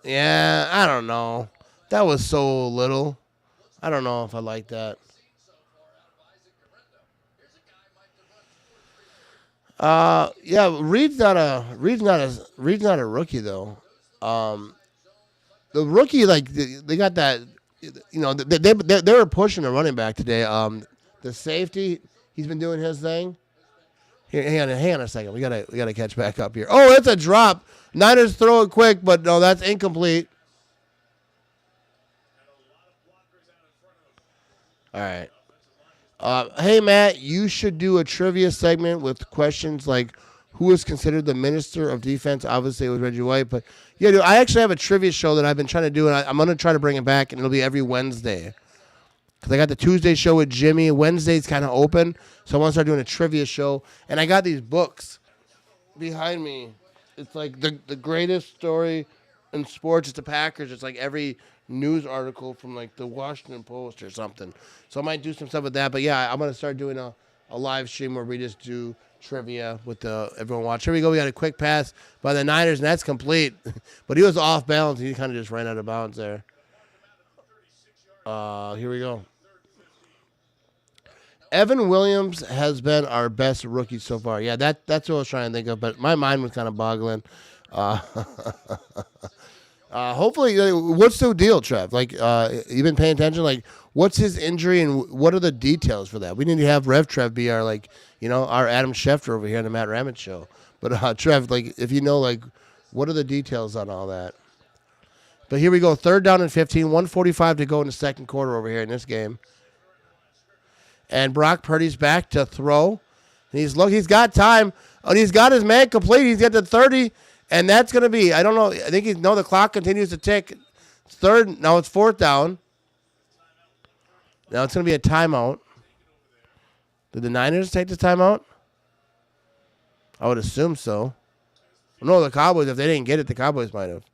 don't know. That was so little. I don't know if I like that. Reed's not a rookie though. The rookie, like they got that, you know, they were pushing a running back today. The safety, he's been doing his thing. Here, hang on a second. We gotta catch back up here. Oh, it's a drop. Niners throw it quick, but no, that's incomplete. All right. Hey Matt, you should do a trivia segment with questions like who is considered the minister of defense. Obviously, it was Reggie White, but yeah, dude, I actually have a trivia show that I've been trying to do, and I'm going to try to bring it back, and it'll be every Wednesday. Because I got the Tuesday show with Jimmy. Wednesday's kind of open, so I want to start doing a trivia show. And I got these books behind me. It's like the greatest story in sports. It's the Packers. It's like every news article from like the Washington Post or something. So I might do some stuff with that. But yeah, I'm going to start doing a live stream where we just do trivia with everyone watch. Here we go. We got a quick pass by the Niners, and that's complete. But he was off balance. He kind of just ran out of bounds there. Here we go. Evan Williams has been our best rookie so far. Yeah, that's what I was trying to think of, but my mind was kind of boggling. Hopefully, what's the deal, Trev? Like, you been paying attention? Like, what's his injury and what are the details for that? We need to have Rev Trev be our, like, you know, our Adam Schefter over here on the Matt Ramage Show. But, Trev, like, if you know, like, what are the details on all that? But here we go. 3rd down and 15. 1:45 to go in the second quarter over here in this game. And Brock Purdy's back to throw. And he's got time. And he's got his man complete. He's got the 30. And that's going to be, I don't know. I think the clock continues to tick. It's 3rd. Now it's 4th down. Now it's going to be a timeout. Did the Niners take the timeout? I would assume so. No, the Cowboys, if they didn't get it, the Cowboys might have.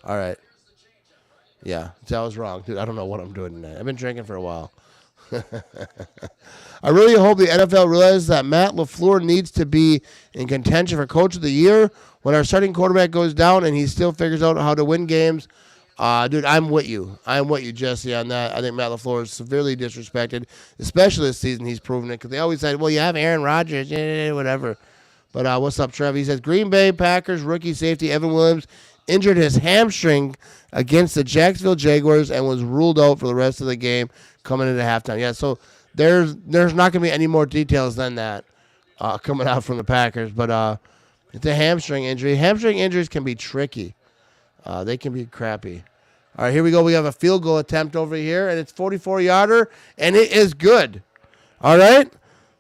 All right. Yeah, so I was wrong. Dude, I don't know what I'm doing tonight. I've been drinking for a while. I really hope the NFL realizes that Matt LaFleur needs to be in contention for Coach of the Year when our starting quarterback goes down and he still figures out how to win games. Dude, I'm with you. Jesse, on that. I think Matt LaFleur is severely disrespected, especially this season. He's proven it because they always said, well, you have Aaron Rodgers, whatever. But what's up, Trev? He says, Green Bay Packers rookie safety Evan Williams injured his hamstring against the Jacksonville Jaguars and was ruled out for the rest of the game coming into halftime. Yeah, so there's not going to be any more details than that coming out from the Packers. But it's a hamstring injury. Hamstring injuries can be tricky. They can be crappy. All right, here we go. We have a field goal attempt over here, and it's 44-yarder, and it is good. All right,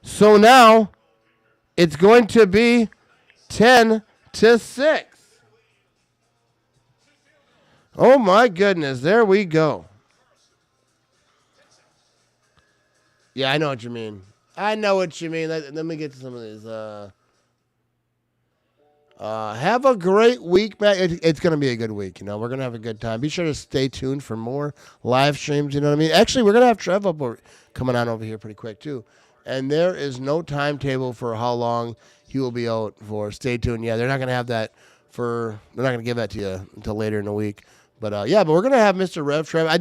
so now it's going to be 10-6. Oh, my goodness. There we go. Yeah, I know what you mean. Let me get to some of these. Have a great week, man. It's going to be a good week. We're going to have a good time. Be sure to stay tuned for more live streams. You know what I mean? Actually, we're going to have Trev coming on over here pretty quick, too. And there is no timetable for how long he will be out for. Stay tuned. Yeah, they're not going to have that they're not going to give that to you until later in the week. But but we're gonna have Mr. Rev Trev. I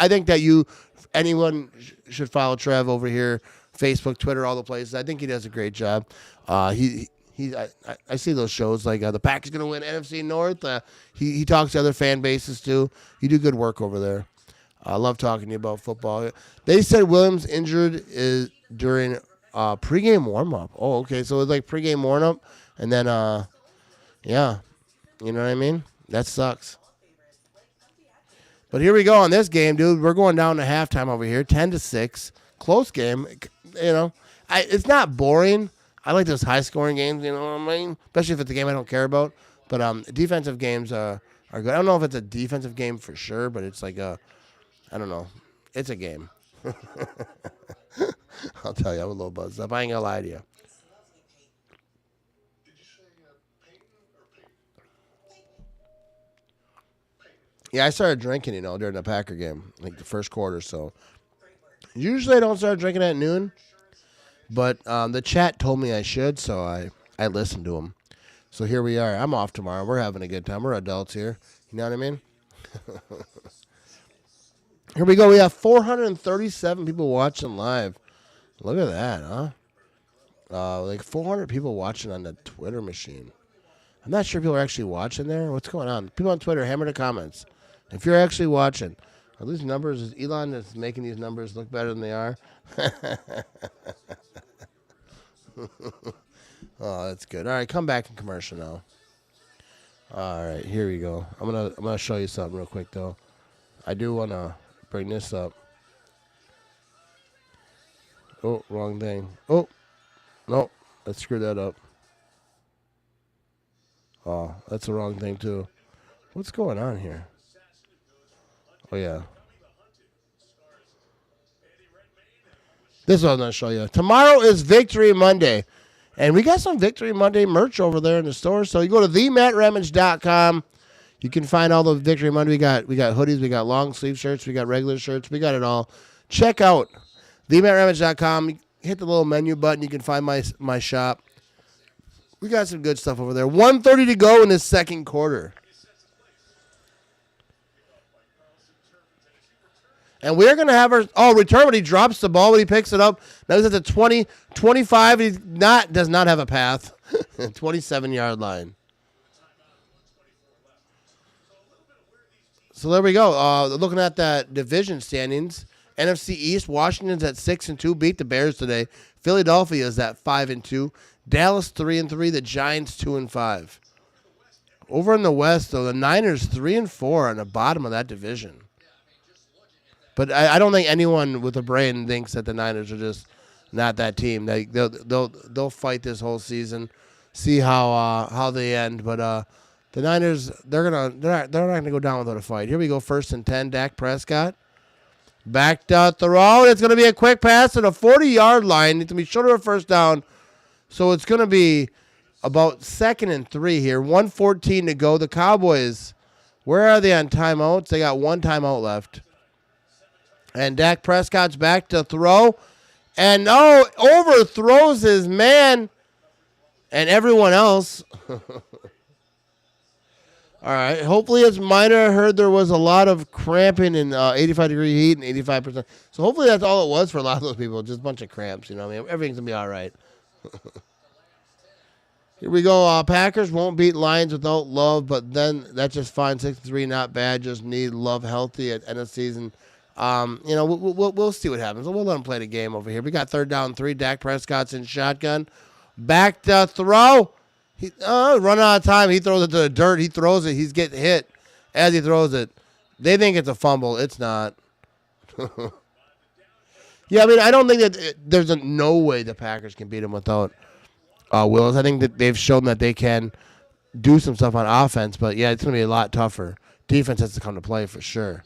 think that anyone should follow Trev over here, Facebook, Twitter, all the places. I think he does a great job. I see those shows like the Packers gonna win NFC North. He talks to other fan bases too. You do good work over there. I love talking to you about football. They said Williams injured during pregame warm up. Oh, okay, so it was like pregame warm up, and then yeah, you know what I mean. That sucks. But here we go on this game, dude. We're going down to halftime over here, 10-6, close game. It's not boring. I like those high-scoring games. You know what I mean? Especially if it's a game I don't care about. But defensive games are good. I don't know if it's a defensive game for sure, but it's like I don't know. It's a game. I'll tell you, I'm a little buzzed up. I ain't gonna lie to you. Yeah, I started drinking, during the Packer game, like the first quarter. So usually I don't start drinking at noon, but the chat told me I should, so I listened to them. So here we are. I'm off tomorrow. We're having a good time. We're adults here. You know what I mean? Here we go. We have 437 people watching live. Look at that, huh? Like 400 people watching on the Twitter machine. I'm not sure people are actually watching there. What's going on? People on Twitter, hammer the comments. If you're actually watching, are these numbers? Is Elon that's making these numbers look better than they are? Oh, that's good. All right, come back in commercial now. All right, here we go. I'm gonna show you something real quick though. I do wanna bring this up. Oh, wrong thing. Oh, no, let's screw that up. Oh, that's the wrong thing too. What's going on here? Oh yeah. This is what I'm going to show you. Tomorrow is Victory Monday. And we got some Victory Monday merch over there in the store. So you go to themattramage.com. You can find all the Victory Monday. We got hoodies, we got long sleeve shirts, we got regular shirts, we got it all. Check out themattramage.com. Hit the little menu button. You can find my shop. We got some good stuff over there. 1:30 to go in the second quarter. And we're going to have our return when he drops the ball, when he picks it up. Now he's at the 20, 25. He does not have a path. 27-yard line. So there we go. Looking at that division standings. NFC East, Washington's at 6-2, beat the Bears today. Philadelphia is at 5-2. Dallas 3-3. The Giants 2-5. Over in the West, though, the Niners 3-4 on the bottom of that division. But I don't think anyone with a brain thinks that the Niners are just not that team. They'll fight this whole season, see how they end. But the Niners, they're not gonna go down without a fight. Here we go, 1st and 10. Dak Prescott backed out the road. It's gonna be a quick pass at a 40-yard line. It's gonna be short of a first down, so it's gonna be about 2nd and 3 here. 1:14 to go. The Cowboys, where are they on timeouts? They got one timeout left. And Dak Prescott's back to throw. And, overthrows his man and everyone else. All right. Hopefully it's minor. I heard there was a lot of cramping in 85-degree heat and 85%. So hopefully that's all it was for a lot of those people. Just a bunch of cramps. You know what I mean? Everything's going to be all right. Here we go. Packers won't beat Lions without Love, but then that's just fine. 6-3, not bad. Just need Love healthy at end of season. We'll see what happens. We'll let him play the game over here. We got 3rd down 3. Dak Prescott's in shotgun. Back to throw. He run out of time. He throws it to the dirt. He throws it. He's getting hit as he throws it. They think it's a fumble. It's not. Yeah, I mean, I don't think that there's no way the Packers can beat him without Willis. I think that they've shown that they can do some stuff on offense, but yeah, it's going to be a lot tougher. Defense has to come to play for sure.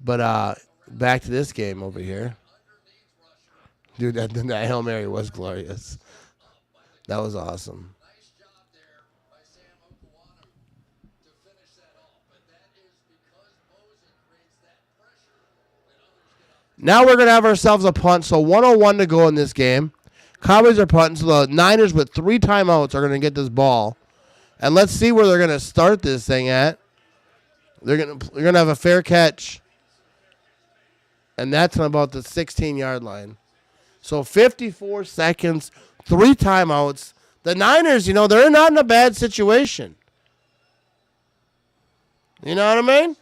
But back to this game over here. Dude, that Hail Mary was glorious. That was awesome. Now we're going to have ourselves a punt, so 101 to go in this game. Cowboys are punting, so the Niners with 3 timeouts are going to get this ball. And let's see where they're going to start this thing at. They're going to have a fair catch. And that's on about the 16-yard line. So 54 seconds, 3 timeouts. The Niners, they're not in a bad situation. You know what I mean?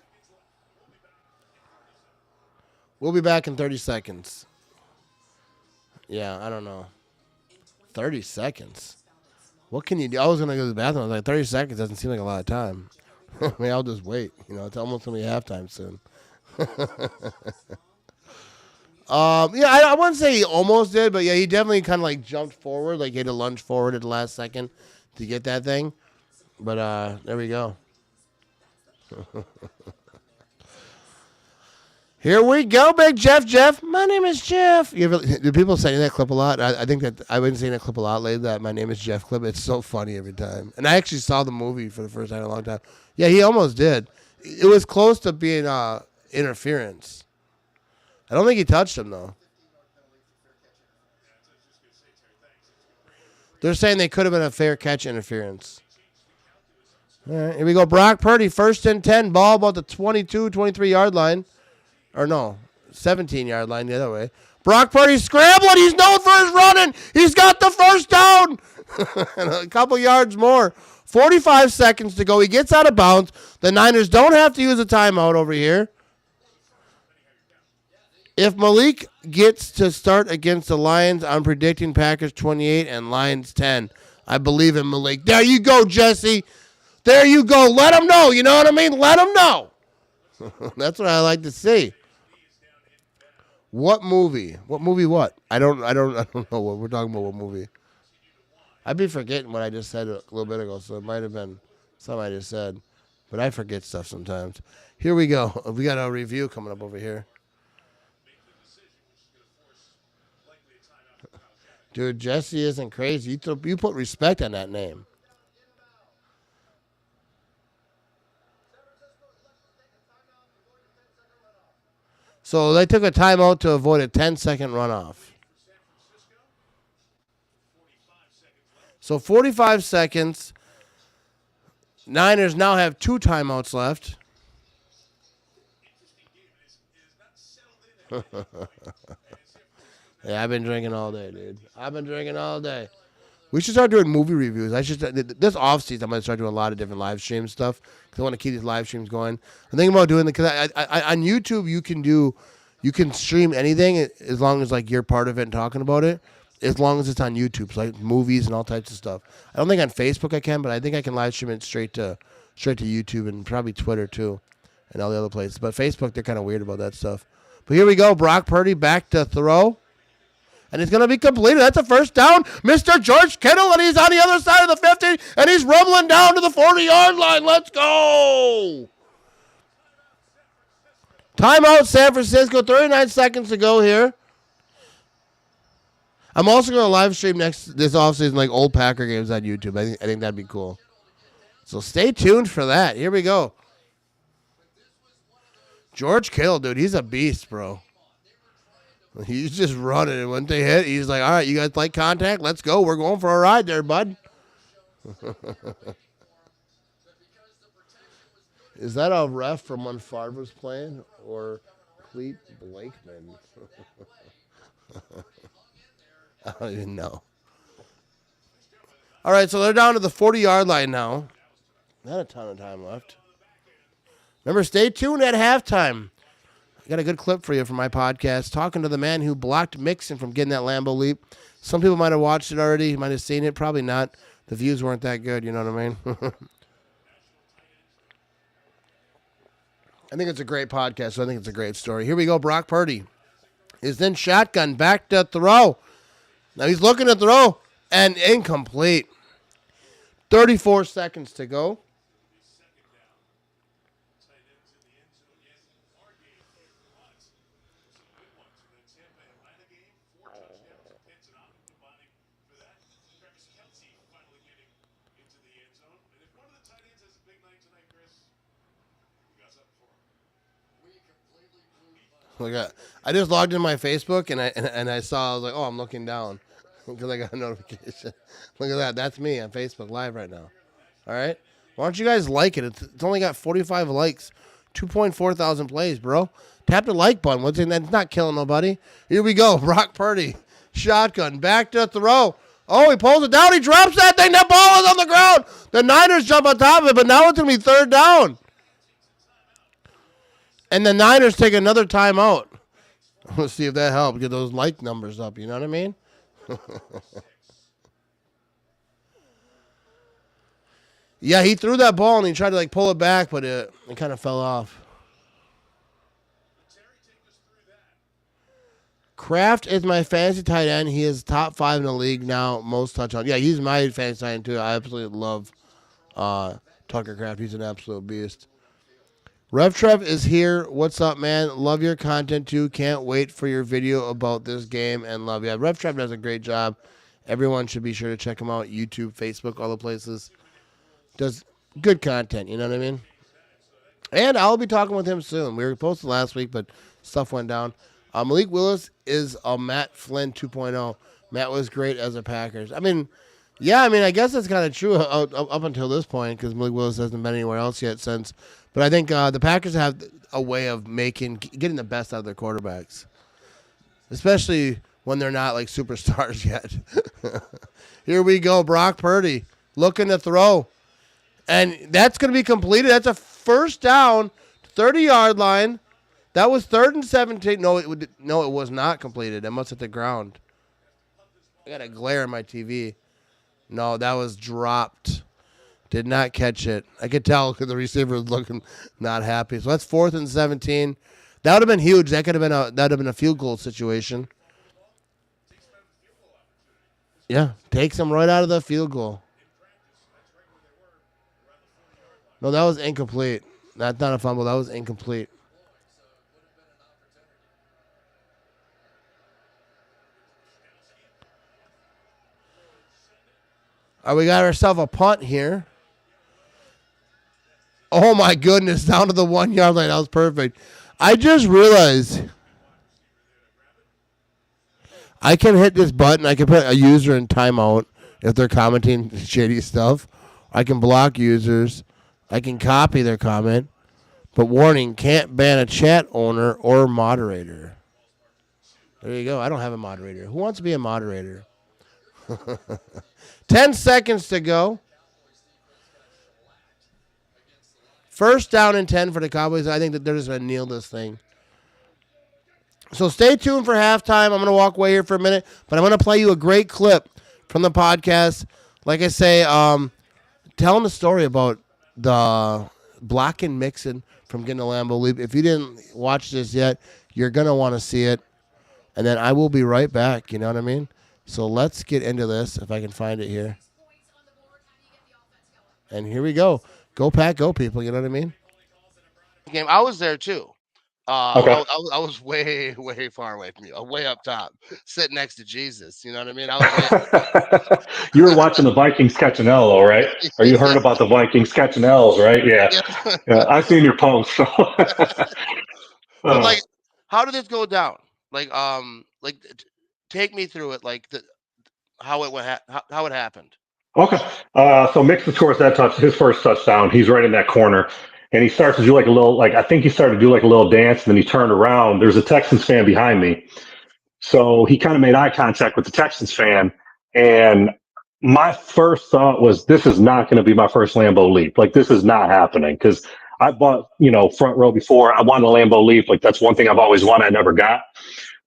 We'll be back in 30 seconds. Yeah, I don't know. 30 seconds. What can you do? I was going to go to the bathroom. I was like, 30 seconds doesn't seem like a lot of time. I mean, I'll just wait. It's almost going to be halftime soon. I wouldn't say he almost did, but yeah, he definitely kind of like jumped forward. Like he had to lunge forward at the last second to get that thing. But there we go. Here we go, Big Jeff. My name is Jeff. Do people say that clip a lot? I think that I've been saying that clip a lot lately, that my name is Jeff clip. It's so funny every time. And I actually saw the movie for the first time in a long time. Yeah, he almost did. It was close to being interference. I don't think he touched him, though. They're saying they could have been a fair catch interference. All right, here we go. Brock Purdy, 1st and 10. Ball about the 22, 23-yard line. Or no, 17-yard line the other way. Brock Purdy scrambling. He's known for his running. He's got the first down. And a couple yards more. 45 seconds to go. He gets out of bounds. The Niners don't have to use a timeout over here. If Malik gets to start against the Lions, I'm predicting Packers 28 and Lions 10. I believe in Malik. There you go, Jesse. There you go. Let him know. You know what I mean? Let him know. That's what I like to see. What movie? What movie? What? I don't know what we're talking about. What movie? I'd be forgetting what I just said a little bit ago, so it might have been something I just said. But I forget stuff sometimes. Here we go. We got a review coming up over here. Dude, Jesse isn't crazy. You put respect on that name. So they took a timeout to avoid a 10-second runoff. So 45 seconds. Niners now have 2 timeouts left. Yeah, I've been drinking all day, dude. I've been drinking all day. We should start doing movie reviews. This offseason, I'm going to start doing a lot of different live stream stuff because I want to keep these live streams going. I'm thinking about doing because on YouTube you can stream anything as long as like you're part of it and talking about it. As long as it's on YouTube, so like movies and all types of stuff. I don't think on Facebook I can, but I think I can live stream it straight to YouTube and probably Twitter too, and all the other places. But Facebook, they're kind of weird about that stuff. But here we go, Brock Purdy back to throw. And it's going to be completed. That's a first down. Mr. George Kittle, and he's on the other side of the 50, and he's rumbling down to the 40-yard line. Let's go. Timeout, San Francisco. 39 seconds to go here. I'm also going to live stream this offseason like old Packer games on YouTube. I think that'd be cool. So stay tuned for that. Here we go. George Kittle, dude, he's a beast, bro. He's just running, and when they hit, he's like, all right, you guys like contact? Let's go. We're going for a ride there, bud. Is that a ref from when Favre was playing or Clete Blakeman? I don't even know. All right, so they're down to the 40-yard line now. Not a ton of time left. Remember, stay tuned at halftime. I got a good clip for you from my podcast, talking to the man who blocked Mixon from getting that Lambeau leap. Some people might have watched it already, might have seen it, probably not. The views weren't that good, you know what I mean? I think it's a great podcast, so I think it's a great story. Here we go. Brock Purdy is then shotgun, back to throw. Now he's looking to throw, and incomplete. 34 seconds to go. I just logged in my Facebook and I saw, I was like, oh, I'm looking down because I got a notification. Look at that. That's me on Facebook Live right now. All right. Why don't you guys like it? It's only got 45 likes, 2.4 thousand plays, bro. Tap the like button. What's in that? It's not killing nobody. Here we go. Brock Purdy, shotgun, back to throw. Oh, he pulls it down. He drops that thing. That ball is on the ground. The Niners jump on top of it, but now it's going to be third down. And the Niners take another timeout. Let's see if that helps get those like numbers up. You know what I mean? Yeah, he threw that ball and he tried to pull it back, but it kind of fell off. Kraft is my fantasy tight end. He is top 5 in the league now, most touchdowns. Yeah, he's my fantasy tight end too. I absolutely love Tucker Kraft. He's an absolute beast. Rev Trev is here. What's up, man? Love your content, too. Can't wait for your video about this game and love you. Rev Trev does a great job. Everyone should be sure to check him out. YouTube, Facebook, all the places. Does good content, you know what I mean? And I'll be talking with him soon. We were posted last week, but stuff went down. Malik Willis is a Matt Flynn 2.0. Matt was great as a Packers. I guess that's kind of true up until this point because Malik Willis hasn't been anywhere else yet since. But I think the Packers have a way of getting the best out of their quarterbacks, especially when they're not superstars yet. Here we go, Brock Purdy looking to throw, and that's going to be completed. That's a first down, 30-yard line. That was 3rd and 17. No, it was not completed. It must hit the ground. I got a glare on my TV. No, that was dropped. Did not catch it. I could tell because the receiver was looking not happy. So that's 4th and 17. That would have been huge. That would have been a field goal situation. Yeah, takes them right out of the field goal. No, that was incomplete. That's not a fumble. That was incomplete. All right, we got ourselves a punt here. Oh, my goodness, down to the 1-yard line. That was perfect. I just realized I can hit this button. I can put a user in timeout if they're commenting shady stuff. I can block users. I can copy their comment. But warning, can't ban a chat owner or moderator. There you go. I don't have a moderator. Who wants to be a moderator? 10 seconds to go. First down and 10 for the Cowboys. I think that they're just going to kneel this thing. So stay tuned for halftime. I'm going to walk away here for a minute, but I'm going to play you a great clip from the podcast. Like I say, telling the story about the blocking Mixon from getting a Lambeau leap. If you didn't watch this yet, you're going to want to see it. And then I will be right back. You know what I mean? So let's get into this, if I can find it here. And here we go. Go Pack, go, people. You know what I mean? Game. I was there, too. Okay. I was way, way far away from you. Way up top, sitting next to Jesus. You know what I mean? I was You were watching the Vikings catch an L, all right? Or you heard about the Vikings catching L's, right? Yeah. I've seen your posts. So. But how did this go down? Take me through it. How it happened. Okay. So Mixon scores his first touchdown. He's right in that corner. And he starts to do a little, I think he started to do a little dance, and then he turned around. There's a Texans fan behind me. So he kind of made eye contact with the Texans fan. And my first thought was, this is not going to be my first Lambo Leap. Like, this is not happening because I bought, front row before. I wanted a Lambo Leap. Like, that's one thing I've always wanted. I never got.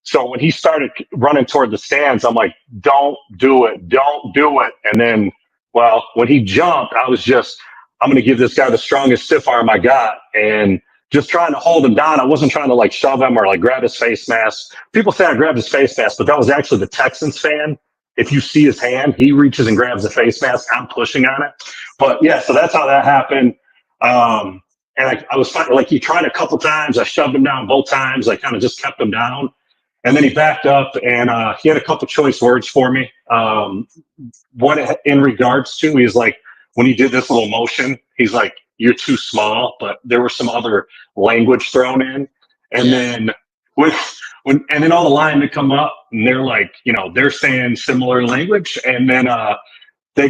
So when he started running toward the stands, I'm like, don't do it. Don't do it. And then, well, when he jumped, I'm going to give this guy the strongest stiff arm I got. And just trying to hold him down. I wasn't trying to like shove him or like grab his face mask. People say I grabbed his face mask, but that was actually the Texans fan. If you see his hand, he reaches and grabs the face mask. I'm pushing on it. But yeah, so that's how that happened. And I was fighting, like he tried a couple times. I shoved him down both times. I kind of just kept him down. And then he backed up and he had a couple choice words for me. What in regards to, he's like, when he did this little motion, he's like, you're too small, but there was some other language thrown in. And then and then all the linemen come up and they're like, they're saying similar language. And then they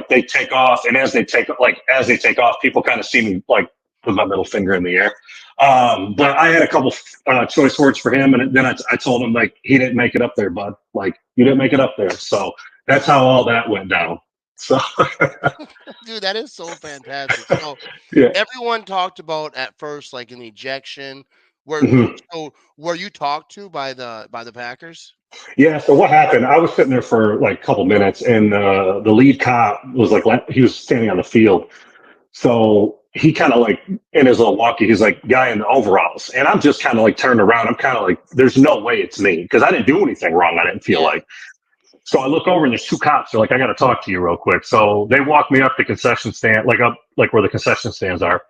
they take off. And as they take off, people kind of see me like with my middle finger in the air. But I had a couple choice words for him. And then I told him, like, he didn't make it up there, bud. Like, you didn't make it up there. So that's how all that went down. So, dude, that is so fantastic. So, yeah. everyone talked about at first, like an ejection. Were you talked to by the Packers? Yeah. So what happened? I was sitting there for like a couple minutes, and the lead cop was like, he was standing on the field. So he kind of like in his little walkie, he's like, guy in the overalls, and I'm just kind of like turned around. I'm kind of like, there's no way it's me because I didn't do anything wrong. I didn't feel like. So I look over and there's two cops. They're like, I got to talk to you real quick. So they walk me up the concession stand, like up, like where the concession stands are.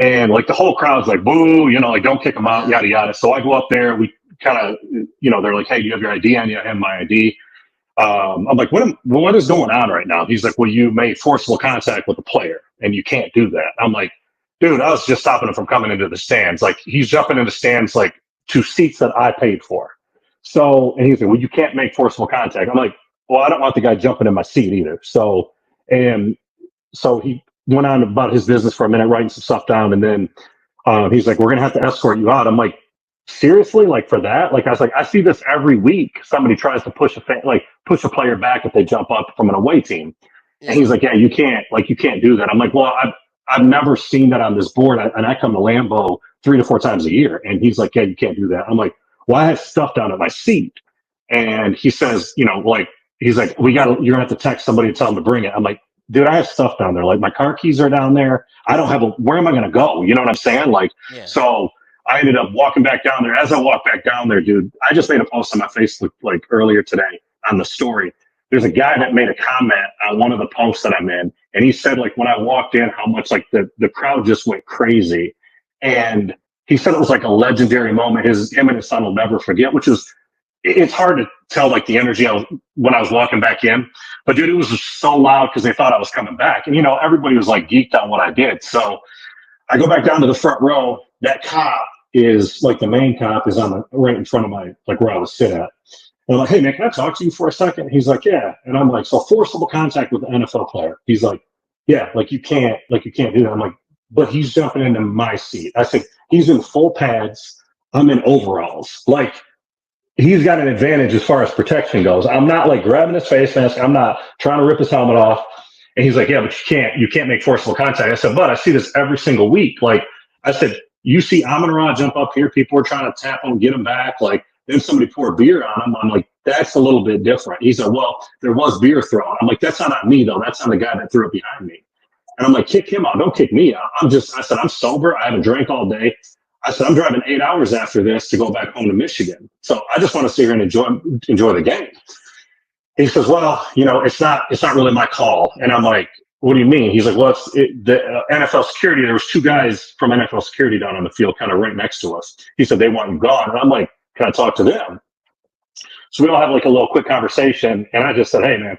And like the whole crowd's like, boo, like don't kick them out, yada, yada. So I go up there. We kind of, they're like, hey, do you have your ID on you? I have my ID. I'm like, what is going on right now? He's like, well, you made forcible contact with the player and you can't do that. I'm like, dude, I was just stopping him from coming into the stands. Like he's jumping into stands like to seats that I paid for. So, and he's like, well, you can't make forcible contact. I'm like, well, I don't want the guy jumping in my seat either. So he went on about his business for a minute, writing some stuff down. And then he's like, we're going to have to escort you out. I'm like, seriously? Like for that? Like, I was like, I see this every week. Somebody tries to push a player back if they jump up from an away team. Yeah. And he's like, yeah, you can't do that. I'm like, well, I've never seen that on this board. And I come to Lambeau 3 to 4 times a year. And he's like, yeah, you can't do that. I'm like, well, I have stuff down at my seat. And he says, he's like, you're gonna have to text somebody and tell them to bring it. I'm like, dude, I have stuff down there. Like my car keys are down there. I don't have where am I going to go? You know what I'm saying? Like, So I ended up walking back down there. As I walked back down there, dude, I just made a post on my Facebook like earlier today on the story. There's a guy that made a comment on one of the posts that I'm in. And he said, like, when I walked in, how much like the crowd just went crazy. And he said it was like a legendary moment. Him and his son will never forget, which is, it's hard to tell like the energy when I was walking back in, but dude, it was just so loud because they thought I was coming back. And, everybody was like geeked on what I did. So I go back down to the front row. That cop is like the main cop is right in front of like where I was sitting at. And I'm like, hey man, can I talk to you for a second? He's like, yeah. And I'm like, so forcible contact with an NFL player. He's like, yeah, like you can't do that. I'm like, but he's jumping into my seat. I said, he's in full pads. I'm in overalls. Like, he's got an advantage as far as protection goes. I'm not like grabbing his face mask. I'm not trying to rip his helmet off. And he's like, yeah, but you can't make forcible contact. I said, but I see this every single week. Like I said, you see Amon-Ra jump up here. People are trying to tap him, get him back. Like then somebody pour beer on him. I'm like, that's a little bit different. He said, well, there was beer thrown. I'm like, that's not on me though. That's on the guy that threw it behind me. And I'm like, kick him out. Don't kick me out. I said, I'm sober. I haven't drank all day. I said, I'm driving 8 hours after this to go back home to Michigan. So I just want to sit here and enjoy the game. He says, well, it's not really my call. And I'm like, what do you mean? He's like, well, the NFL security, there was 2 guys from NFL security down on the field, kind of right next to us. He said, they want him gone. And I'm like, can I talk to them? So we all have like a little quick conversation. And I just said, hey man,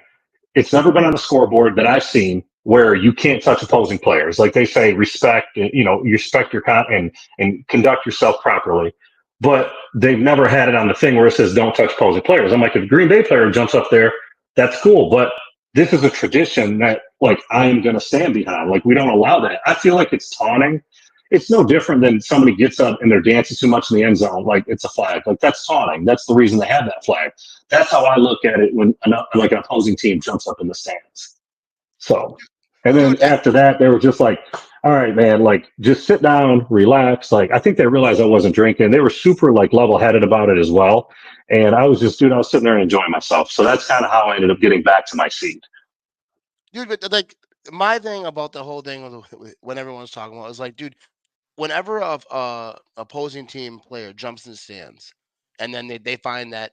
it's never been on the scoreboard that I've seen where you can't touch opposing players. Like they say, respect, you respect your and conduct yourself properly. But they've never had it on the thing where it says don't touch opposing players. I'm like, if a Green Bay player jumps up there, that's cool. But this is a tradition that like I'm going to stand behind. Like we don't allow that. I feel like it's taunting. it's no different than somebody gets up and they're dancing too much in the end zone. Like it's a flag. Like that's taunting. That's the reason they have that flag. That's how I look at it when like an opposing team jumps up in the stands. So, and dude. then after that, they were just like, all right, man, like just sit down, relax. Like I think they realized I wasn't drinking. They were super like level headed about it as well. And I was just, dude, I was sitting there and enjoying myself. So that's kind of how I ended up getting back to my seat. Dude, but like my thing about the whole thing when everyone's talking about is like, dude, whenever a opposing team player jumps in the stands, and then they find that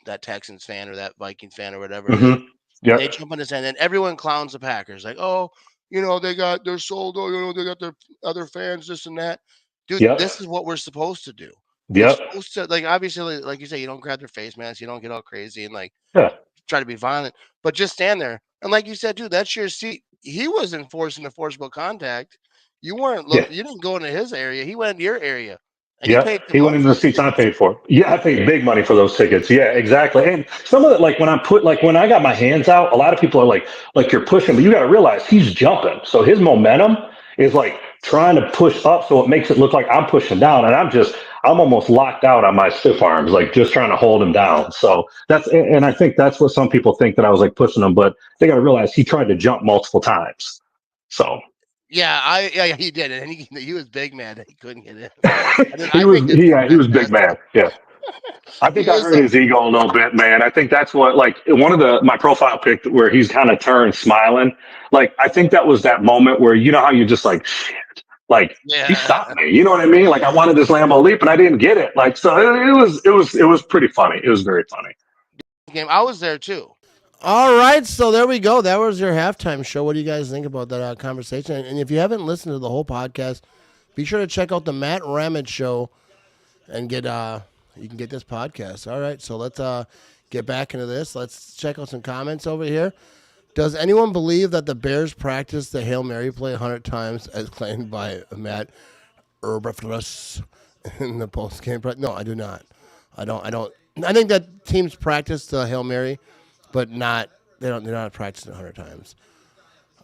that Texans fan or that Vikings fan or whatever it is, Mm-hmm. and Yep. they jump in the stand, and everyone clowns the Packers like, oh, they got their sold, oh, they got their other fans, this and that. Dude, Yep. this is what we're supposed to do. We're Yep. supposed to like obviously like you say, you don't grab their face masks, you don't get all crazy and like Yeah. try to be violent, but just stand there. And like you said, dude, that's your seat. He wasn't forcing the forcible contact. You weren't Yeah. you didn't go into his area. He went into your area. And he Yeah, paid good he went money into for the those seats I tickets. paid for. Yeah, I paid big money for those tickets. Yeah, exactly. And some of it, like when I got my hands out, a lot of people are like you're pushing, but you got to realize he's jumping, so his momentum is like trying to push up, so it makes it look like I'm pushing down, and I'm almost locked out on my stiff arms, like just trying to hold him down. So and I think that's what some people think that I was like pushing him, but they got to realize he tried to jump multiple times. So Yeah, he did it. And he was big man that he couldn't get in. And then he I was think this is he was big fantastic. man. Yeah. I He think I is hurt his ego a little bit, man. I think that's what, like, one of my profile pic where he's kind of turned smiling. Like, I think that was that moment where you know how you're just like, shit, like he yeah. stopped me. You know what I mean? Like, I wanted this Lambo leap and I didn't get it. Like, so it was pretty funny. It was very funny. Game. I was there too. All right, so there we go. That was your halftime show. What do you guys think about that conversation? And if you haven't listened to the whole podcast, be sure to check out the Matt Ramage show and get you can get this podcast. All right, so let's get back into this. Let's check out some comments over here. Does anyone believe that the Bears practiced the Hail Mary play 100 times as claimed by Matt Eberflus in the post game? No, I do not. I don't. I think that teams practice the Hail Mary, but they're not practicing 100 times.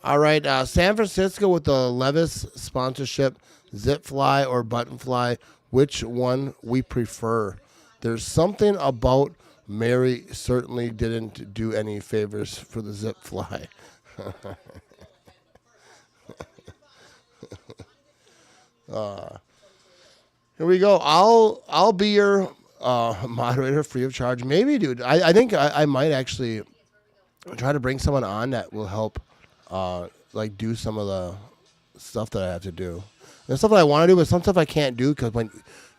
All right, San Francisco with the Levis sponsorship, Zip Fly or Button Fly, which one we prefer? There's something about Mary certainly didn't do any favors for the Zip Fly. Here we go. I'll be your moderator free of charge. Maybe, dude. I think I might actually try to bring someone on that will help like do some of the stuff that I have to do. There's stuff that I want to do, but some stuff I can't do because when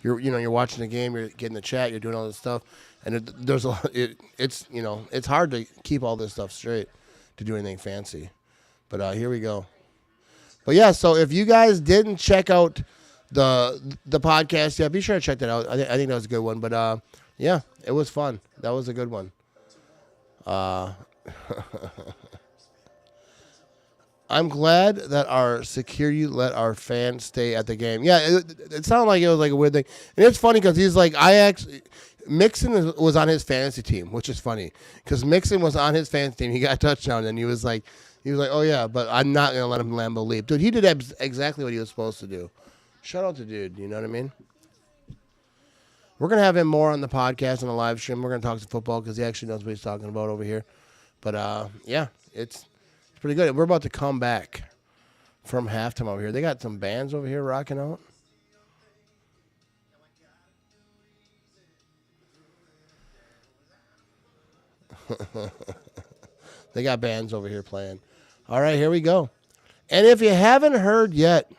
you're watching the game, you're getting the chat, you're doing all this stuff, and there's a lot. It's hard to keep all this stuff straight to do anything fancy. But here we go. But yeah, so if you guys didn't check out the podcast, yeah, be sure to check that out. I think that was a good one. But yeah, it was fun. That was a good one. I'm glad that our security let our fans stay at the game. Yeah, it sounded like it was like a weird thing. And it's funny because he's like, Mixon was on his fantasy team, which is funny because Mixon was on his fantasy team. He got a touchdown, and he was like, oh yeah, but I'm not gonna let him Lambo leap, dude. He did exactly what he was supposed to do. Shout out to dude. You know what I mean? We're gonna have him more on the podcast and the live stream. We're gonna talk some football because he actually knows what he's talking about over here. But yeah, it's pretty good. We're about to come back from halftime over here. They got some bands over here rocking out. They got bands over here playing. All right, here we go. And if you haven't heard yet,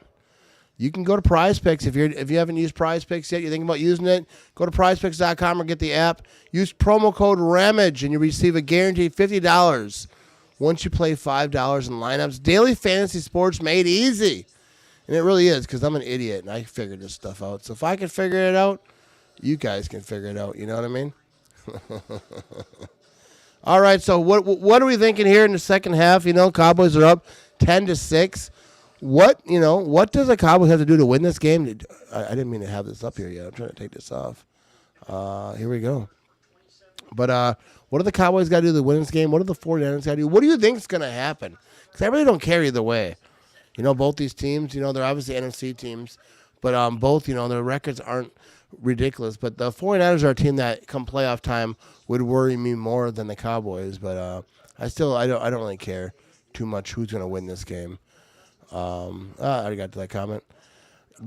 you can go to Prize Picks. If you haven't used Prize Picks yet, you're thinking about using it, go to prizepicks.com or get the app. Use promo code RAMAGE and you receive a guaranteed $50 once you play $5 in lineups. Daily fantasy sports made easy. And it really is because I'm an idiot and I figured this stuff out. So if I can figure it out, you guys can figure it out. You know what I mean? All right, so what are we thinking here in the second half? Cowboys are up 10-6. What does the Cowboys have to do to win this game? I didn't mean to have this up here yet. I'm trying to take this off. Here we go. But what do the Cowboys got to do to win this game? What do the 49ers got to do? What do you think is going to happen? Because I really don't care either way. Both these teams, they're obviously NFC teams, but both, their records aren't ridiculous. But the 49ers are a team that, come playoff time, would worry me more than the Cowboys. But I don't really care too much who's going to win this game. I already got to that comment.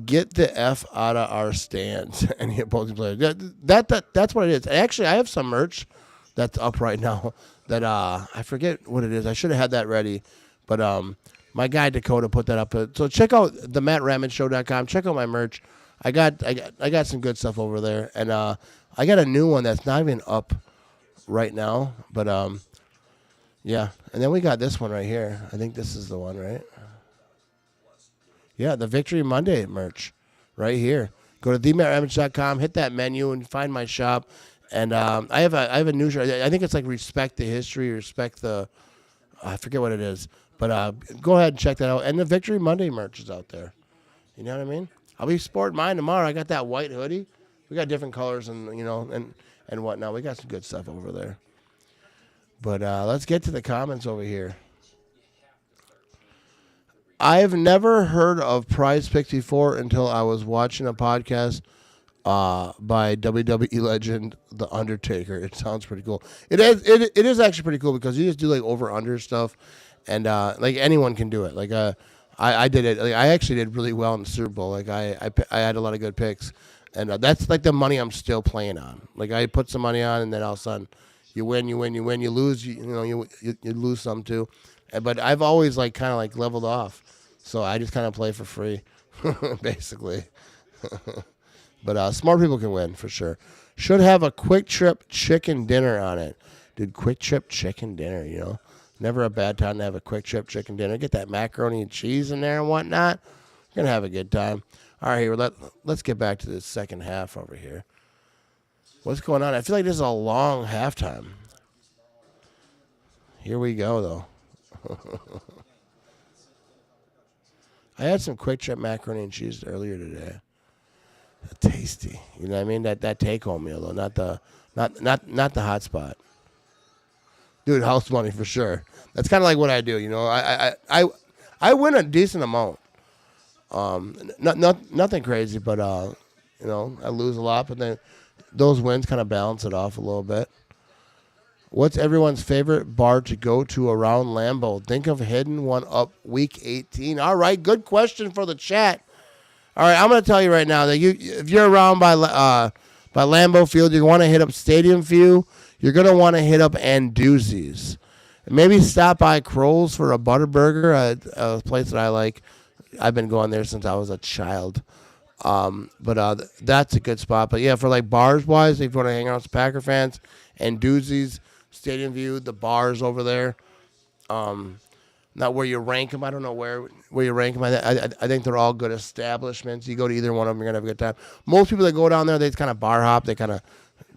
Get the F out of our stands. Any opposing players. That's what it is. Actually, I have some merch that's up right now that I forget what it is. I should have had that ready, but my guy Dakota put that up. So check out the MattRamonShow.com. Check out my merch. I got some good stuff over there, and I got a new one that's not even up right now, but yeah. And then we got this one right here. I think this is the one, right? Yeah, the Victory Monday merch right here. Go to TheMattRamonShow.com, hit that menu, and find my shop. And I have a new shirt. I think it's like Respect the History, Respect the... I forget what it is. But go ahead and check that out. And the Victory Monday merch is out there. You know what I mean? I'll be sporting mine tomorrow. I got that white hoodie. We got different colors and and whatnot. We got some good stuff over there. But let's get to the comments over here. I've never heard of Prize Picks before until I was watching a podcast by WWE legend The Undertaker. It sounds pretty cool. It is actually pretty cool because you just do like over under stuff, and like anyone can do it. Like I did it. Like, I actually did really well in the Super Bowl. Like I had a lot of good picks, and that's like the money I'm still playing on. Like I put some money on, and then all of a sudden you win, you lose, you lose some too. But I've always like kind of like leveled off, so I just kind of play for free, basically. But smart people can win for sure. Should have a Quick Trip chicken dinner on it. Dude, Quick Trip chicken dinner, Never a bad time to have a Quick Trip chicken dinner. Get that macaroni and cheese in there and whatnot. You're going to have a good time. All right, here, let's get back to the second half over here. What's going on? I feel like this is a long halftime. Here we go, though. I had some Quick Trip macaroni and cheese earlier today. Tasty, you know what I mean? That take home meal though, not the hot spot. Dude, house money for sure. That's kind of like what I do, I win a decent amount. Nothing crazy, but I lose a lot, but then those wins kind of balance it off a little bit. What's everyone's favorite bar to go to around Lambeau? Think of hitting one up week 18. All right, good question for the chat. All right, I'm going to tell you right now that if you're around by Lambeau Field, you want to hit up Stadium View. You're going to want to hit up Anduzzi's. Maybe stop by Kroll's for a Butterburger, a place that I like. I've been going there since I was a child. But that's a good spot. But, yeah, for like bars-wise, if you want to hang out with Packer fans, Anduzzi's, Stadium View, the bars over there. Not where you rank them. I don't know where you rank them. I think they're all good establishments. You go to either one of them, you're going to have a good time. Most people that go down there, they just kind of bar hop. They kind of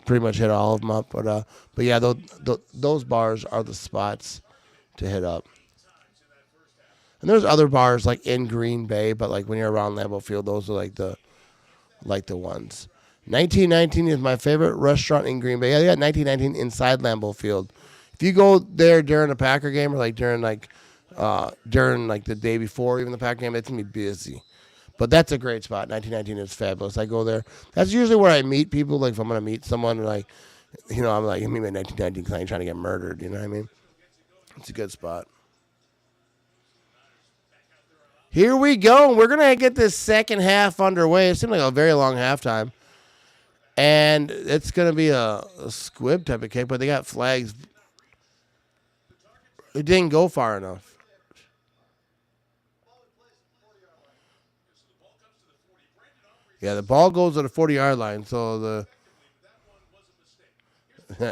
pretty much hit all of them up. But yeah, those bars are the spots to hit up. And there's other bars like in Green Bay, but like when you're around Lambeau Field, those are like the ones. 1919 is my favorite restaurant in Green Bay. Yeah, they got 1919 inside Lambeau Field. If you go there during a Packer game or like during the day before even the Packer game, it's going to be busy. But that's a great spot. 1919 is fabulous. I go there. That's usually where I meet people. Like if I'm going to meet someone, like, I'm like, meet me at 1919 because I ain't trying to get murdered. You know what I mean? It's a good spot. Here we go. We're going to get this second half underway. It seemed like a very long halftime. And it's going to be a squib type of kick, but they got flags. It didn't go far enough. Yeah, the ball goes to the 40-yard line, so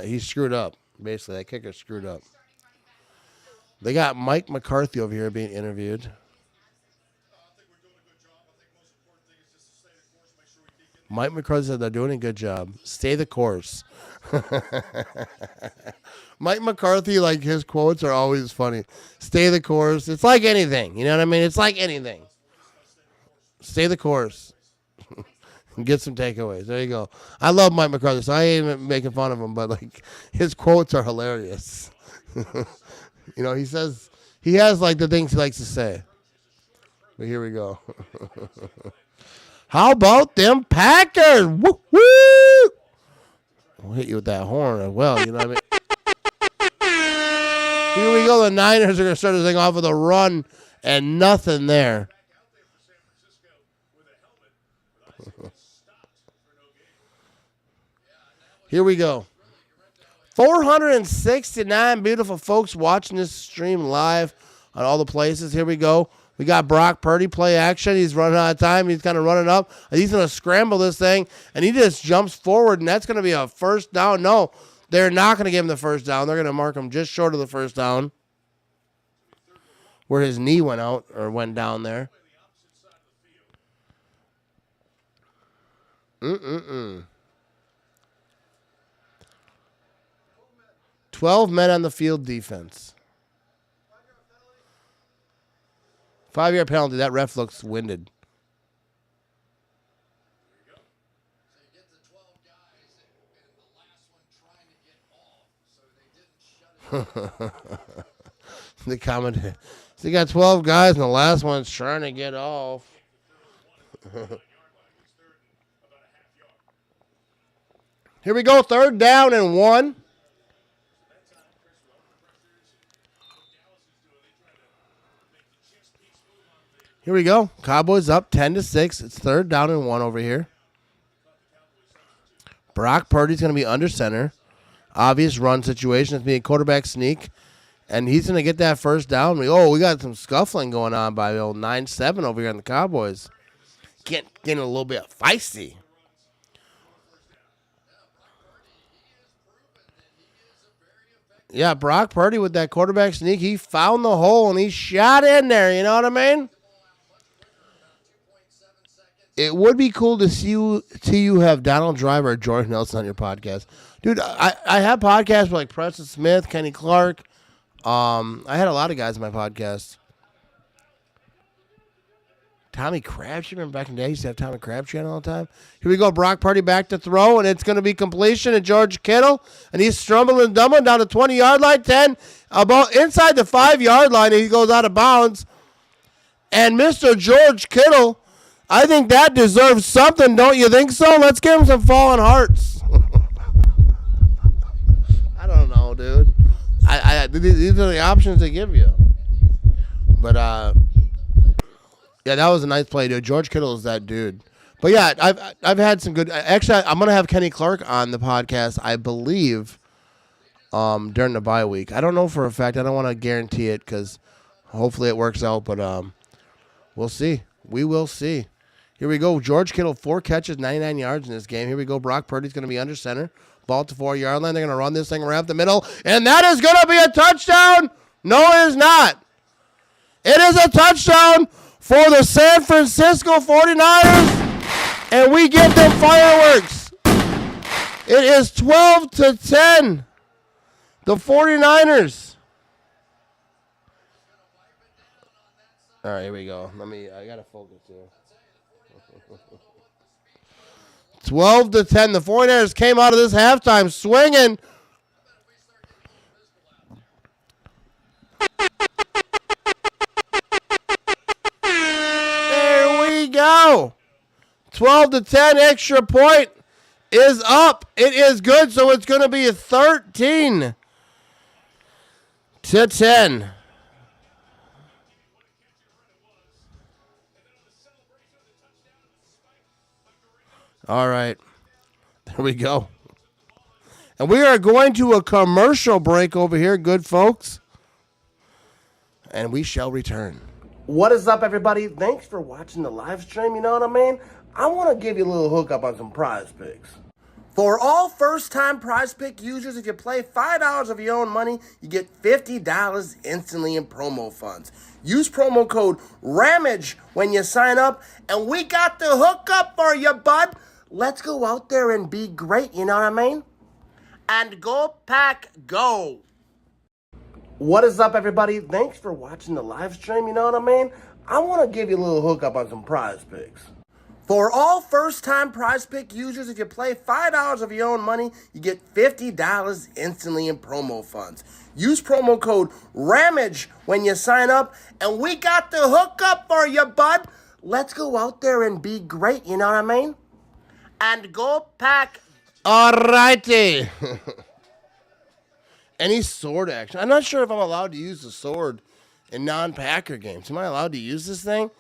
he screwed up. Basically, that kicker screwed up. They got Mike McCarthy over here being interviewed. Mike McCarthy said they're doing a good job. Stay the course. Mike McCarthy, like his quotes are always funny. Stay the course. It's like anything. You know what I mean? It's like anything. Stay the course. Get some takeaways. There you go. I love Mike McCarthy, so I ain't even making fun of him, but like his quotes are hilarious. He has like the things he likes to say. But here we go. How about them Packers? Woo woo! We'll hit you with that horn as well. You know what I mean? Here we go. The Niners are going to start this thing off with a run and nothing there. Here we go. 469 beautiful folks watching this stream live on all the places. Here we go. We got Brock Purdy play action. He's running out of time. He's kind of running up. And he's going to scramble this thing, and he just jumps forward, and that's going to be a first down. No, they're not going to give him the first down. They're going to mark him just short of the first down where his knee went out or went down there. 12 men on the field defense. 5-yard penalty. That ref looks winded. The commentator. So you got 12 guys, and the last one's trying to get off. Here we go. 3rd down and 1. Here we go. Cowboys up 10-6. It's 3rd down and 1 over here. Brock Purdy's going to be under center. Obvious run situation. It's being a quarterback sneak. And he's going to get that first down. We got some scuffling going on by the old 9-7 over here on the Cowboys. Getting a little bit feisty. Yeah, Brock Purdy with that quarterback sneak. He found the hole and he shot in there. You know what I mean? It would be cool to see you have Donald Driver or Jordan Nelson on your podcast. Dude, I have podcasts with like Preston Smith, Kenny Clark. I had a lot of guys on my podcast. Tommy Crabtree, remember back in the day, I used to have Tommy Crabtree on all the time. Here we go, Brock Purdy back to throw, and it's going to be completion to George Kittle, and he's stumbling and dumbling down the 20-yard line, 10, about inside the 5-yard line, and he goes out of bounds. And Mr. George Kittle, I think that deserves something, don't you think so? Let's give him some fallen hearts. I don't know, dude. These are the options they give you. But, yeah, that was a nice play, dude. George Kittle is that dude. But, yeah, I've had some good – actually, I'm going to have Kenny Clark on the podcast, I believe, during the bye week. I don't know for a fact. I don't want to guarantee it because hopefully it works out. But we'll see. We will see. Here we go. George Kittle, 4 catches, 99 yards in this game. Here we go. Brock Purdy's going to be under center. Ball to 4-yard line. They're going to run this thing around the middle. And that is going to be a touchdown. No, it is not. It is a touchdown for the San Francisco 49ers. And we get them fireworks. It is 12-10. The 49ers. All right, here we go. I got to focus here. 12-10. The 49ers came out of this halftime swinging. There we go. 12-10. Extra point is up. It is good, so it's going to be a 13-10. All right. There we go. And we are going to a commercial break over here, good folks. And we shall return. What is up, everybody? Thanks for watching the live stream, you know what I mean? I want to give you a little hookup on some prize picks. For all first-time prize pick users, if you play $5 of your own money, you get $50 instantly in promo funds. Use promo code RAMAGE when you sign up, and we got the hookup for you, bud. Let's go out there and be great, you know what I mean? And go Pack, go! What is up, everybody? Thanks for watching the live stream, you know what I mean? I want to give you a little hookup on some prize picks. For all first-time Prize Pick users, if you play $5 of your own money, you get $50 instantly in promo funds. Use promo code RAMAGE when you sign up, and we got the hookup for you, bud. Let's go out there and be great, you know what I mean? And go Pack. All righty. Any sword action? I'm not sure if I'm allowed to use the sword in non-Packer games. Am I allowed to use this thing?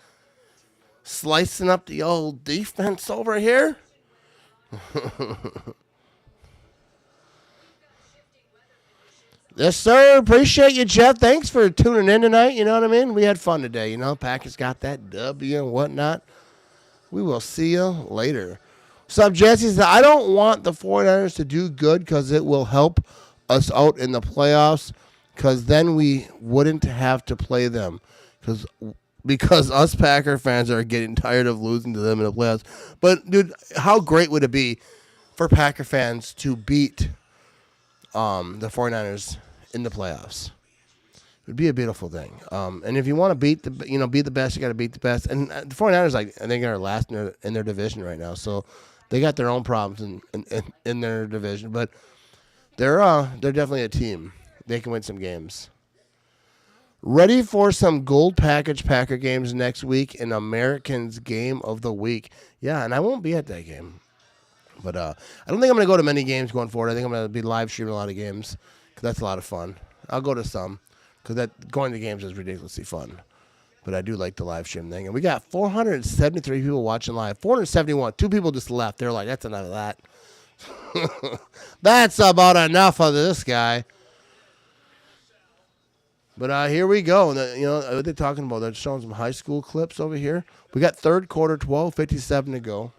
Slicing up the old defense over here. Yes, sir. Appreciate you, Jeff. Thanks for tuning in tonight. You know what I mean? We had fun today. You know, Packers got that W and whatnot. We will see you later. What's up, Jesse? Said, I don't want the 49ers to do good because it will help us out in the playoffs because then we wouldn't have to play them because us Packer fans are getting tired of losing to them in the playoffs. But, dude, how great would it be for Packer fans to beat the 49ers in the playoffs? It would be a beautiful thing. And if you want to be the best, you got to beat the best. And the 49ers, I think, are last in their division right now. So they got their own problems in their division. But they're definitely a team. They can win some games. Ready for some gold package Packer games next week in Americans Game of the Week. Yeah, and I won't be at that game. But I don't think I'm going to go to many games going forward. I think I'm going to be live streaming a lot of games because that's a lot of fun. I'll go to some because going to games is ridiculously fun. But I do like the live stream thing. And we got 473 people watching live. 471. 2 people just left. They're like, that's enough of that. That's about enough of this guy. But here we go. What they're talking about, they're showing some high school clips over here. We got third quarter, 12:57 to go.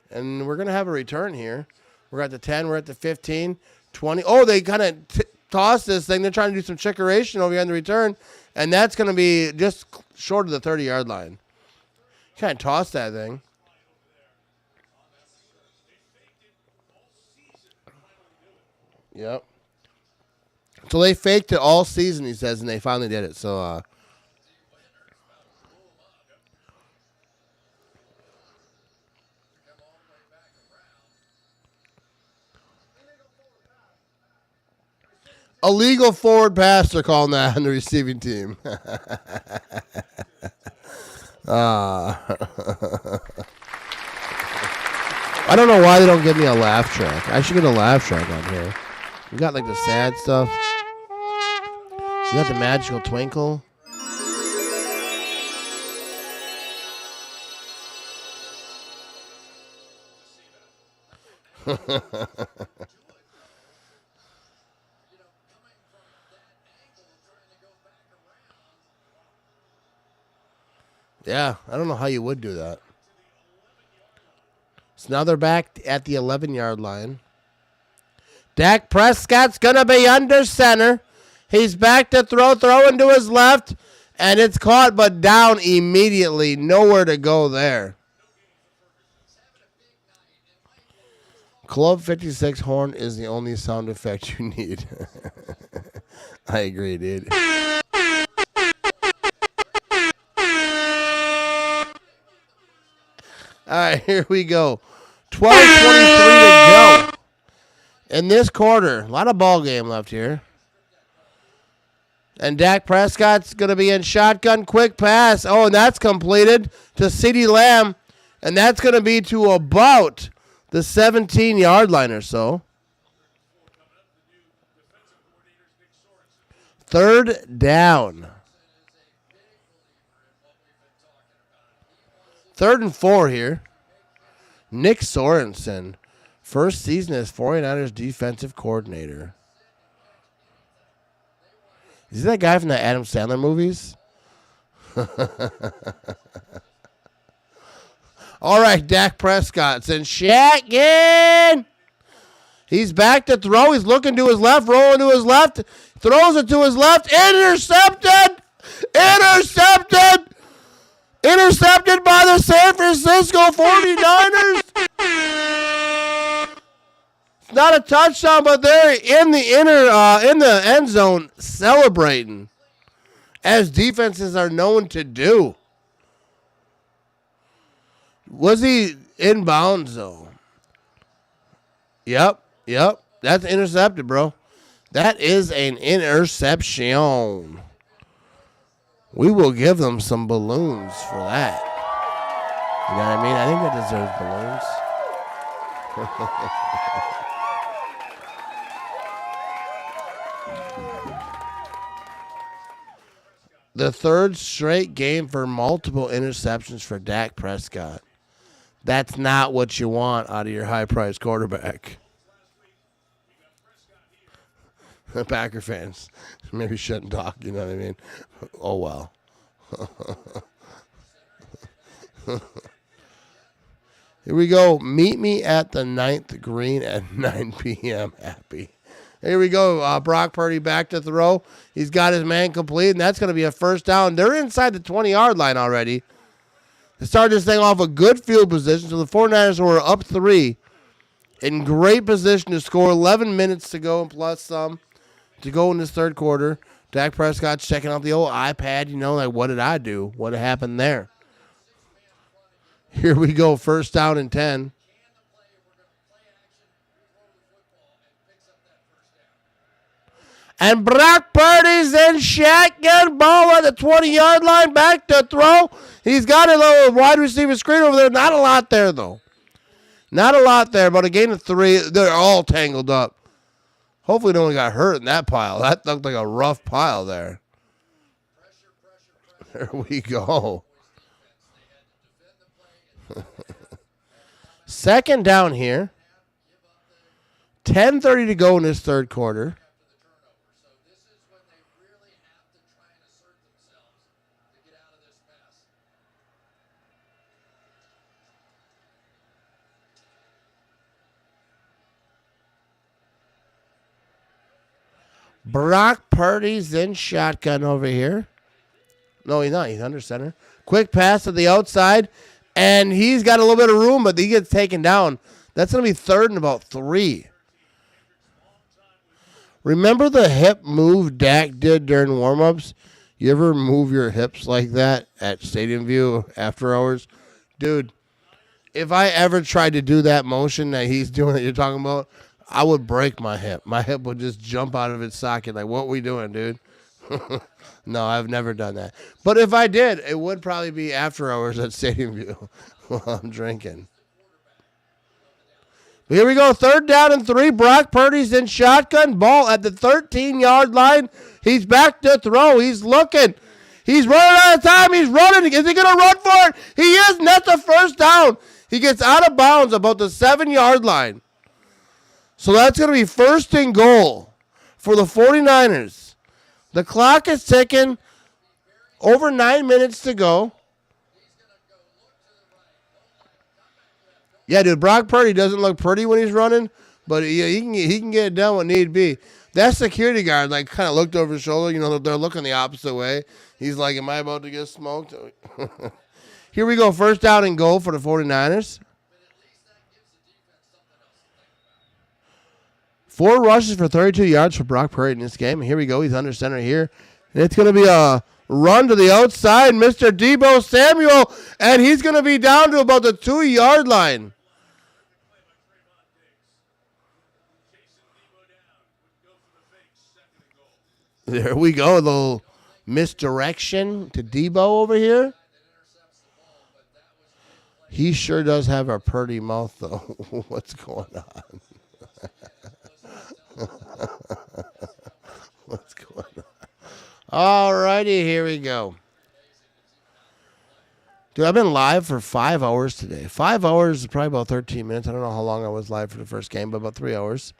And we're going to have a return here. We're at the 10. We're at the 15, 20. Oh, they kind of tossed this thing. They're trying to do some checkeration over here on the return. And that's going to be just short of the 30-yard line. Kind of tossed that thing. Yep. So they faked it all season, he says, and they finally did it. So, illegal forward pass, they're calling that on the receiving team. I don't know why they don't give me a laugh track. I should get a laugh track on here. We got like the sad stuff. We got the magical twinkle. Yeah, I don't know how you would do that. So now they're back at the 11-yard line. Dak Prescott's going to be under center. He's back to throwing to his left, and it's caught but down immediately. Nowhere to go there. Club 56 horn is the only sound effect you need. I agree, dude. All right, here we go. 12:23 to go in this quarter. A lot of ball game left here. And Dak Prescott's going to be in shotgun quick pass. Oh, and that's completed to CeeDee Lamb. And that's going to be to about the 17-yard line or so. Third down. 3rd and 4 here. Nick Sorensen, first season as 49ers defensive coordinator. Is he that guy from the Adam Sandler movies? All right, Dak Prescott's in shotgun. He's back to throw. He's looking to his left, rolling to his left. Throws it to his left. Intercepted! Intercepted! Intercepted by the San Francisco 49ers. It's not a touchdown, but they're in the end zone celebrating, as defenses are known to do. Was he inbounds, though? Yep. That's intercepted, bro. That is an interception. We will give them some balloons for that. You know what I mean? I think that deserves balloons. The third straight game for multiple interceptions for Dak Prescott. That's not what you want out of your high-priced quarterback. Packer fans maybe shouldn't talk, you know what I mean? Oh, well. Here we go. Meet me at the 9th green at 9 p.m. Happy. Here we go. Brock Purdy back to throw. He's got his man complete, and that's going to be a first down. They're inside the 20-yard line already. They started this thing off a good field position, so the 49ers were up 3. In great position to score. 11 minutes to go and plus some to go in this third quarter. Dak Prescott's checking out the old iPad, like, what did I do? What happened there? Here we go, first down and 10. And Brock Purdy's in shotgun ball at the 20-yard line, back to throw. He's got a little wide receiver screen over there. Not a lot there, though. Not a lot there, but a gain of 3. They're all tangled up. Hopefully no one got hurt in that pile. That looked like a rough pile there. There we go. Second down here. 10:30 to go in this third quarter. Brock Purdy's in shotgun over here. No, he's not. He's under center. Quick pass to the outside, and he's got a little bit of room, but he gets taken down. That's going to be third and about 3. Remember the hip move Dak did during warmups? You ever move your hips like that at Stadium View after hours? Dude, if I ever tried to do that motion that he's doing that you're talking about, I would break my hip. My hip would just jump out of its socket. Like, what we doing, dude? No, I've never done that. But if I did, it would probably be after hours at Stadium View while I'm drinking. But here we go. Third down and 3. Brock Purdy's in shotgun. Ball at the 13-yard line. He's back to throw. He's looking. He's running out of time. He's running. Is he going to run for it? He is. And that's a first down. He gets out of bounds about the 7-yard line. So that's going to be first and goal for the 49ers. The clock is ticking. Over 9 minutes to go. Yeah, dude, Brock Purdy doesn't look pretty when he's running, but he can get it done when need be. That security guard kind of looked over his shoulder. They're looking the opposite way. He's like, am I about to get smoked? Here we go, first down and goal for the 49ers. 4 rushes for 32 yards for Brock Purdy in this game. And here we go. He's under center here. And it's going to be a run to the outside. Mr. Deebo Samuel. And he's going to be down to about the 2-yard line. There we go. A little misdirection to Deebo over here. He sure does have a pretty mouth, though. What's going on? What's going on? All righty, here we go. Dude, I've been live for 5 hours today. 5 hours is probably about 13 minutes. I don't know how long I was live for the first game, but about 3 hours.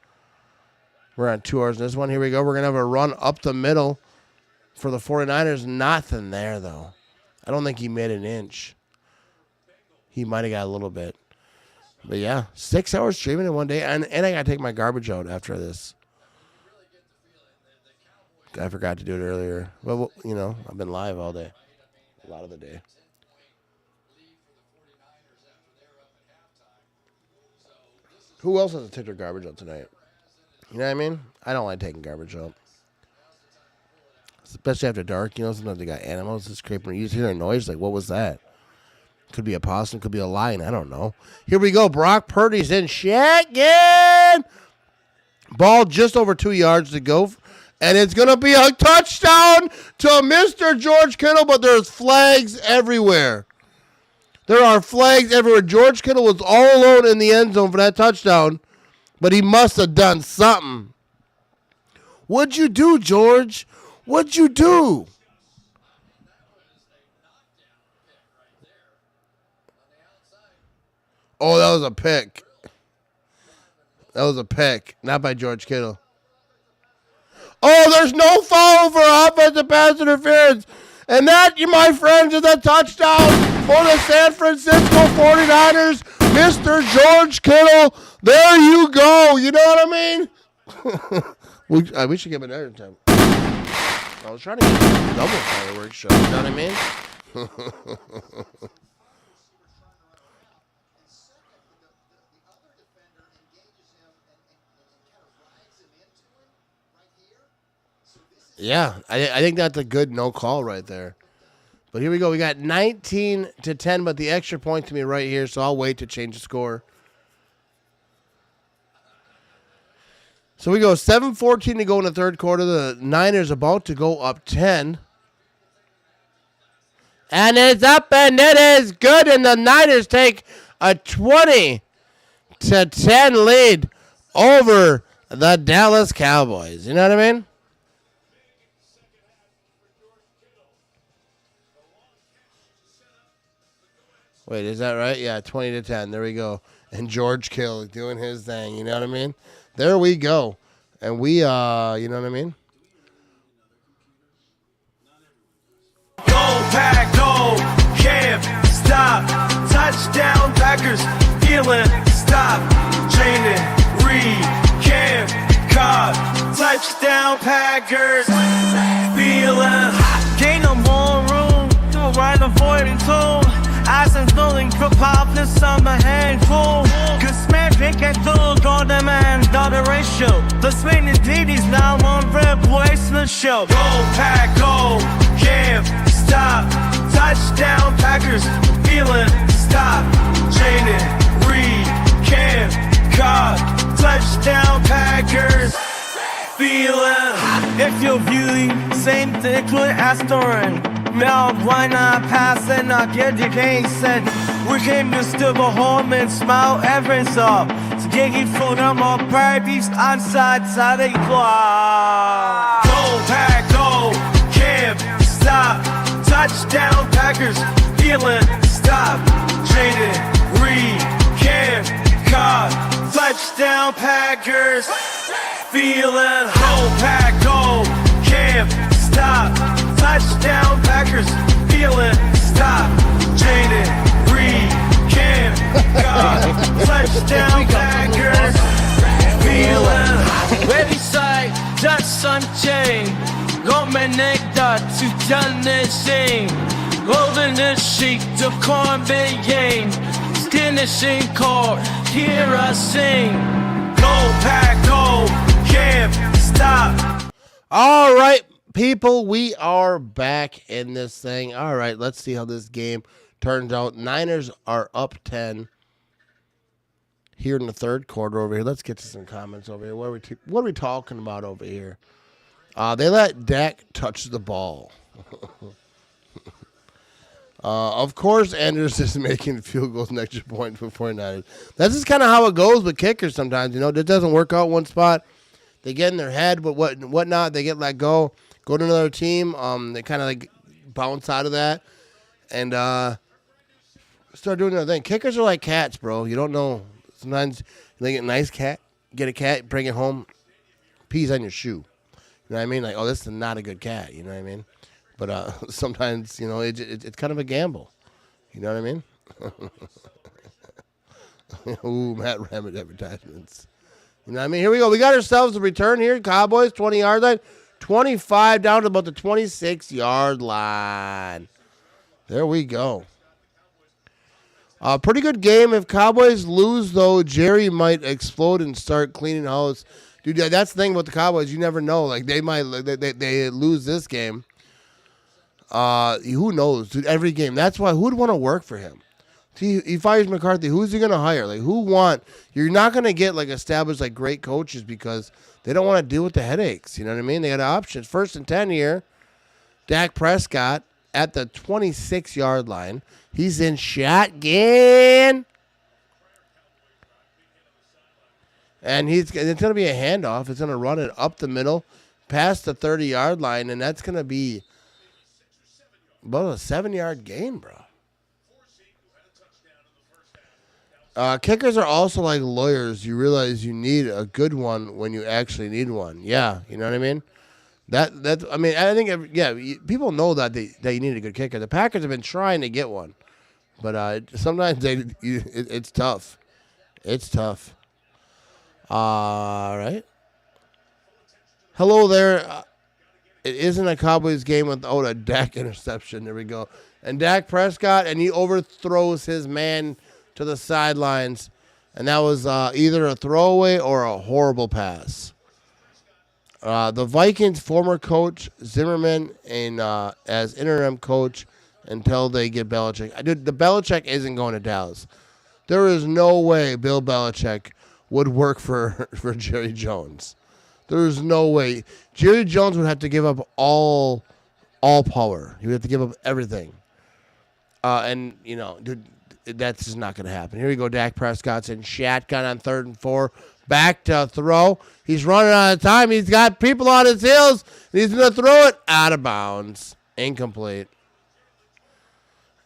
We're on 2 hours in this one. Here we go. We're going to have a run up the middle for the 49ers. Nothing there, though. I don't think he made an inch. He might have got a little bit. But, yeah, 6 hours streaming in one day. And I got to take my garbage out after this. I forgot to do it earlier. Well, I've been live all day. A lot of the day. Who else has to take their garbage out tonight? You know what I mean? I don't like taking garbage out. Especially after dark. Sometimes they got animals just creeping. You just hear a noise. Like, what was that? Could be a possum, could be a lion. I don't know. Here we go. Brock Purdy's in shotgun. Ball just over 2 yards to go. And it's going to be a touchdown to Mr. George Kittle, but there's flags everywhere. There are flags everywhere. George Kittle was all alone in the end zone for that touchdown, but he must have done something. What'd you do, George? What'd you do? Oh, that was a pick. That was a pick, not by George Kittle. Oh, there's no foul for offensive pass interference. And that, my friends, is a touchdown for the San Francisco 49ers. Mr. George Kittle, there you go. You know what I mean? we should give him another time. I was trying to get a double fireworks show. You know what I mean? Yeah, I think that's a good no call right there. But here we go. We got 19-10, but the extra point to me right here, so I'll wait to change the score. So we go 7:14 to go in the third quarter. The Niners about to go up 10. And it's up and it is good, and the Niners take a 20-10 lead over the Dallas Cowboys. You know what I mean? Wait, is that right? Yeah, 20-10. There we go. And George Kittle doing his thing. You know what I mean? There we go. And we, you know what I mean? Go, Pack, go, can't stop. Touchdown, Packers, feeling, stop. Chaining, read, can't caught. Touchdown, Packers, feeling hot. Gain no more room, do a right avoiding tune. Eyes and feeling for popness on my handful. Cause man, pick and tool, go demand, dollar ratio. The Spain indeed is now on replacement show. Go, Pack, go, can't stop. Touchdown, Packers, feeling, stop. Chaining, read, can't caught. Touchdown, Packers, feeling hot. If you're viewing, same thing with Astorin. Now, why not pass and not get the case said? We came to still go home and smile everyone's up. So get it for them all parties on side the clock. Go, Pack, go, can't stop. Touchdown, Packers, feeling, stop. Jaded, read, can't caught. Touchdown, Packers, feeling. Go, Pack, go, can't stop. Touchdown, Packers, feeling, stop. Jaded, read, can't caught. Touchdown, Packers, feeling. Baby side, just unchained. Gomenekta to Janishing. Golden the sheep to Cornbit Yang. Skinishing court, hear us sing. Go, Pack, go, can't stop. All right, people, we are back in this thing. All right, let's see how this game turns out. Niners are up 10 here in the third quarter over here. Let's get to some comments over here. What are we talking about over here? They let Dak touch the ball. Of course, Andrews is making field goals and extra points for 49ers. That's just kind of how it goes with kickers sometimes. You know, it doesn't work out one spot. They get in their head, but whatnot. They get let go to another team. They kind of like bounce out of that and start doing their thing. Kickers are like cats, bro. You don't know. Sometimes they get a nice cat, get a cat, bring it home, pees on your shoe. You know what I mean? Like, oh, this is not a good cat. You know what I mean? But sometimes, you know, it's kind of a gamble. You know what I mean? Ooh, Matt Ramett advertisements. You know what I mean? Here we go. We got ourselves a return here. Cowboys, 20-yard line. 25 down to about the 26-yard line. There we go. Pretty good game. If Cowboys lose, though, Jerry might explode and start cleaning house. Dude, that's the thing about the Cowboys. You never know. Like, they might they lose this game. Who knows? Dude, every game. That's why who'd want to work for him? He fires McCarthy. Who's he gonna hire? Like You're not gonna get like established like great coaches because they don't want to deal with the headaches. You know what I mean? They got options. 1st and 10 here. Dak Prescott at the 26-yard line. He's in shotgun. And it's going to be a handoff. It's going to run it up the middle, past the 30-yard line, and that's going to be about a 7-yard gain, bro. Kickers are also like lawyers. You realize you need a good one when you actually need one. Yeah, you know what I mean? I think people know that you need a good kicker. The Packers have been trying to get one, but sometimes it's tough. It's tough. All right. Hello there. It isn't a Cowboys game without a Dak interception. There we go. And Dak Prescott, and he overthrows his man to the sidelines, and that was either a throwaway or a horrible pass. The Vikings' former coach Zimmerman as interim coach until they get Belichick. Dude, the Belichick isn't going to Dallas. There is no way Bill Belichick would work for Jerry Jones. There is no way. Jerry Jones would have to give up all power. He would have to give up everything. Dude, that's just not going to happen. Here we go. Dak Prescott's in shotgun on 3rd and 4. Back to throw. He's running out of time. He's got people on his heels. And he's going to throw it out of bounds. Incomplete.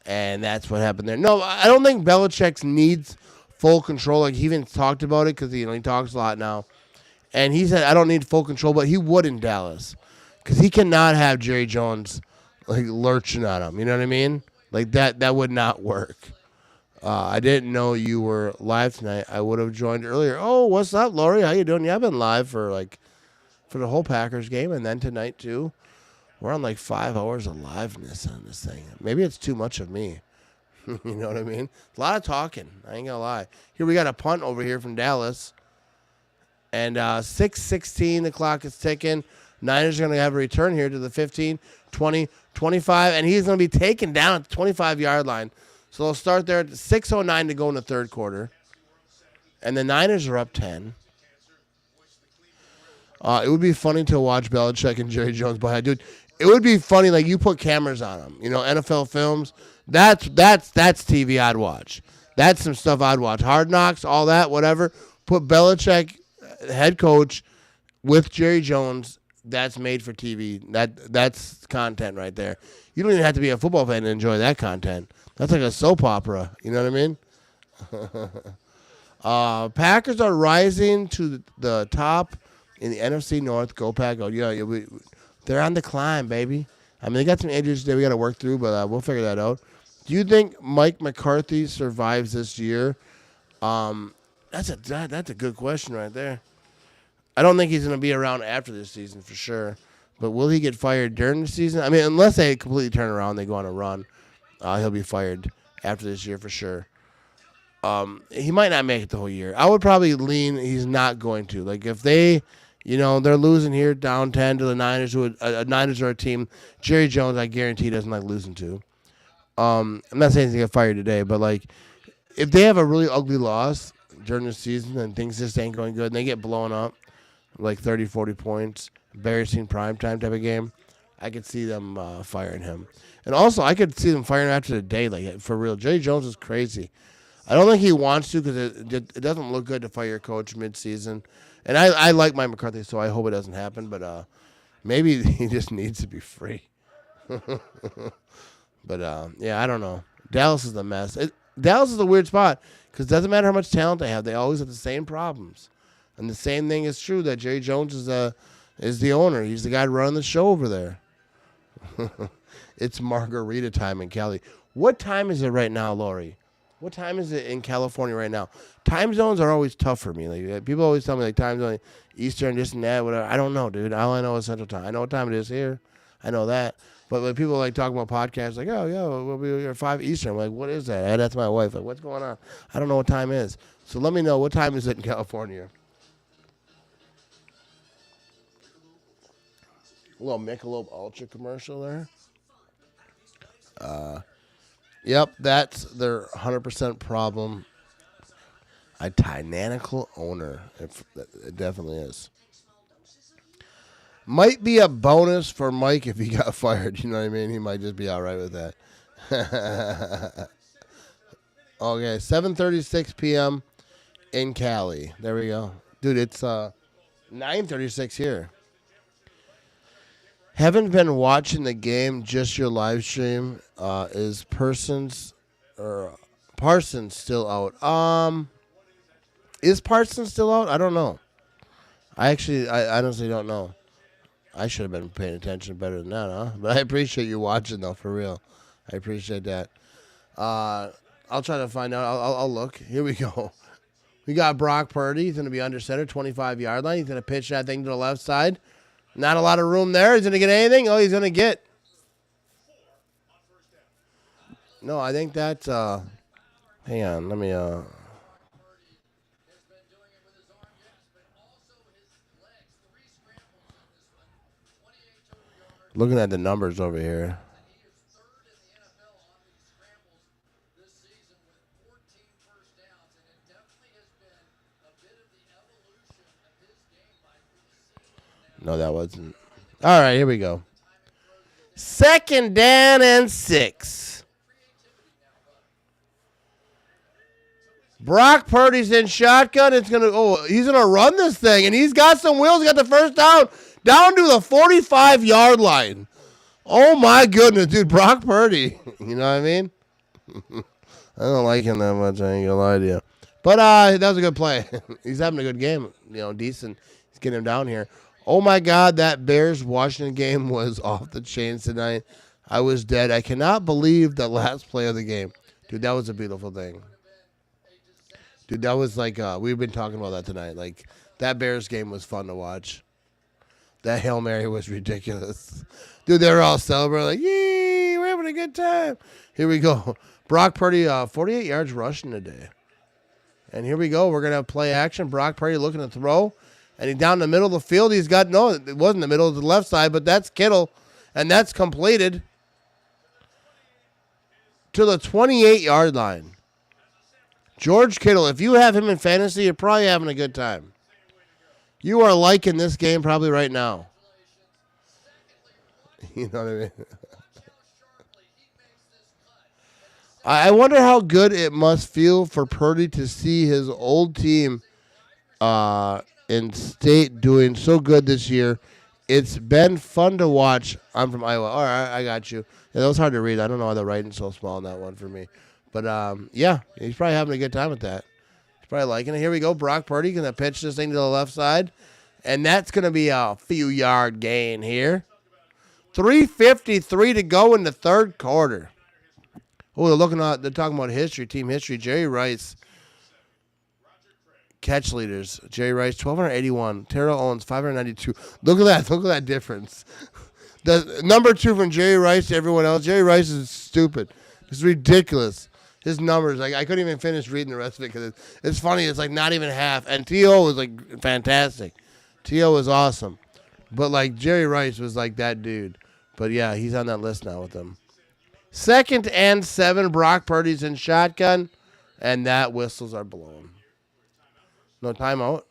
And that's what happened there. No, I don't think Belichick needs full control. Like, he even talked about it because he talks a lot now. And he said, I don't need full control, but he would in Dallas. Because he cannot have Jerry Jones, lurching on him. You know what I mean? Like, that would not work. I didn't know you were live tonight. I would have joined earlier. Oh, what's up, Lori? How you doing? Yeah, I've been live for the whole Packers game, and then tonight, too. We're on 5 hours of liveness on this thing. Maybe it's too much of me. You know what I mean? A lot of talking. I ain't going to lie. Here we got a punt over here from Dallas. And 6:16, the clock is ticking. Niners are going to have a return here to the 15, 20, 25. And he's going to be taken down at the 25-yard line. So they'll start there at 6:09 to go in the third quarter. And the Niners are up 10. It would be funny to watch Belichick and Jerry Jones behind. Dude, it would be funny, you put cameras on them. NFL films. That's TV I'd watch. That's some stuff I'd watch. Hard Knocks, all that, whatever. Put Belichick, head coach, with Jerry Jones. That's made for TV. That's content right there. You don't even have to be a football fan to enjoy that content. That's like a soap opera. You know what I mean? Packers are rising to the top in the NFC North. Go Pack. Go. Yeah, they're on the climb, baby. I mean, they got some injuries that we got to work through, but we'll figure that out. Do you think Mike McCarthy survives this year? That's a good question right there. I don't think he's going to be around after this season for sure. But will he get fired during the season? I mean, unless they completely turn around, they go on a run, he'll be fired after this year for sure. He might not make it the whole year. I would probably lean he's not going to. If they, they're losing here down 10 to the Niners, who Niners are a team Jerry Jones, I guarantee, doesn't like losing to. I'm not saying he's going to get fired today, but if they have a really ugly loss during the season and things just ain't going good and they get blown up 30, 40 points, embarrassing primetime type of game, I could see them firing him. And also, I could see them firing him after the day, for real. Jerry Jones is crazy. I don't think he wants to because it doesn't look good to fire your coach mid-season. And I like Mike McCarthy, so I hope it doesn't happen. But maybe he just needs to be free. But, yeah, I don't know. Dallas is a mess. Dallas is a weird spot because it doesn't matter how much talent they have. They always have the same problems. And the same thing is true that Jerry Jones is the owner. He's the guy running the show over there. It's margarita time in Cali. What time is it right now, Lori? What time is it in California right now? Time zones are always tough for me. People always tell me time zone, Eastern, this and that, whatever. I don't know, dude. All I know is Central Time. I know what time it is here. I know that. But when people talk about podcasts, oh, yeah, we'll be here 5 Eastern. I'm like, what is that? That's my wife. What's going on? I don't know what time is. So let me know, what time is it in California? A little Michelob Ultra commercial there. Yep, that's their 100% problem. A tyrannical owner. It definitely is. Might be a bonus for Mike if he got fired. You know what I mean? He might just be all right with that. Okay, 7:36 p.m. in Cali. There we go. Dude, it's 9:36 here. Haven't been watching the game, just your live stream. Is Parsons still out? Is Parsons still out? I don't know. I honestly don't know. I should have been paying attention better than that, huh? But I appreciate you watching, though, for real. I appreciate that. I'll try to find out. I'll look. Here we go. We got Brock Purdy. He's going to be under center, 25-yard line. He's going to pitch that thing to the left side. Not a lot of room there. He's going to get anything? Oh, he's going to get. No, I think that's. Hang on. Let me. Looking at the numbers over here. No, that wasn't. All right, here we go. 2nd down and 6. Brock Purdy's in shotgun. He's gonna run this thing, and he's got some wheels. He got the first down to the 45-yard line. Oh my goodness, dude, Brock Purdy. You know what I mean? I don't like him that much. I ain't gonna lie to you. But that was a good play. He's having a good game. Decent. He's getting him down here. Oh, my God, that Bears-Washington game was off the chains tonight. I was dead. I cannot believe the last play of the game. Dude, that was a beautiful thing. Dude, that was like, we've been talking about that tonight. Like, that Bears game was fun to watch. That Hail Mary was ridiculous. Dude, they were all celebrating, like, yee, we're having a good time. Here we go. Brock Purdy, 48 yards rushing today. And here we go. We're going to have play action. Brock Purdy looking to throw. And he's down the middle of the field. It wasn't the middle of the left side, but that's Kittle. And that's completed to the 28-yard line. George Kittle, if you have him in fantasy, you're probably having a good time. You are liking this game probably right now. You know what I mean? I wonder how good it must feel for Purdy to see his old team in state doing so good this year. It's been fun to watch. I'm from Iowa. All right, I got you. Yeah, that was hard to read. I don't know why the writing's so small in that one for me. But, yeah, he's probably having a good time with that. He's probably liking it. Here we go. Brock Purdy going to pitch this thing to the left side. And that's going to be a few-yard gain here. 3:53 to go in the third quarter. Oh, they're talking about history, team history. Jerry Rice, catch leaders. Jerry Rice, 1,281. Terrell Owens, 592. Look at that difference. The number 2 from Jerry Rice to everyone else. Jerry Rice is stupid. It's ridiculous. His numbers, like I couldn't even finish reading the rest of it because it's funny. It's like not even half. And T.O. was like fantastic. T.O. was awesome. But like Jerry Rice was like that dude. But yeah, he's on that list now with them. 2nd and 7. Brock Purdy's in shotgun. And that whistles are blowing. No timeout.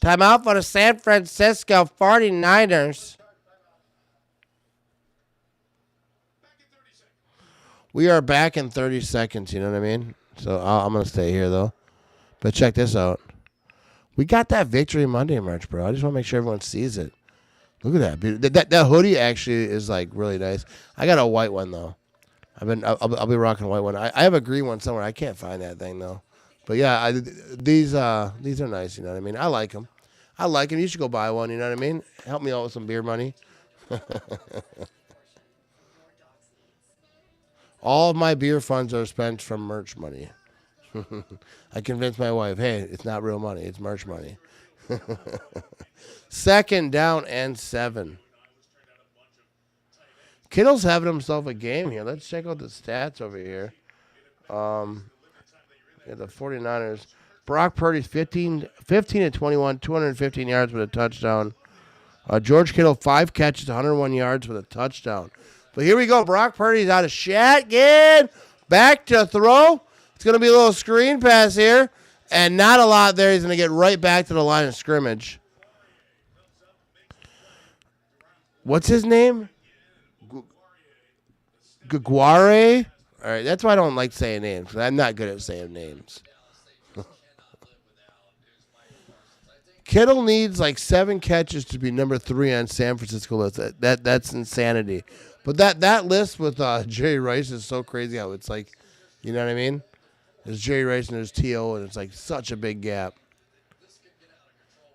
Timeout for the San Francisco 49ers. We are back in 30 seconds, you know what I mean? So I'm going to stay here, though. But check this out. We got that Victory Monday merch, bro. I just want to make sure everyone sees it. Look at that. That hoodie actually is, like, really nice. I got a white one, though. I'll be rocking a white one. I have a green one somewhere. I can't find that thing, though. But, yeah, these are nice, you know what I mean? I like them. You should go buy one, you know what I mean? Help me out with some beer money. All of my beer funds are spent from merch money. I convinced my wife, hey, it's not real money. It's merch money. 2nd down and 7. Kittle's having himself a game here. Let's check out the stats over here. The 49ers. Brock Purdy's 15 to 21, 215 yards with a touchdown. George Kittle, 5 catches, 101 yards with a touchdown. But here we go. Brock Purdy's out of shotgun. Back to throw. It's going to be a little screen pass here. And not a lot there. He's going to get right back to the line of scrimmage. What's his name? Guguare? All right, that's why I don't like saying names. I'm not good at saying names. Kittle needs like 7 catches to be number 3 on San Francisco list. That's insanity. But that list with Jerry Rice is so crazy how it's like, you know what I mean? There's Jerry Rice and there's T.O., and it's like such a big gap.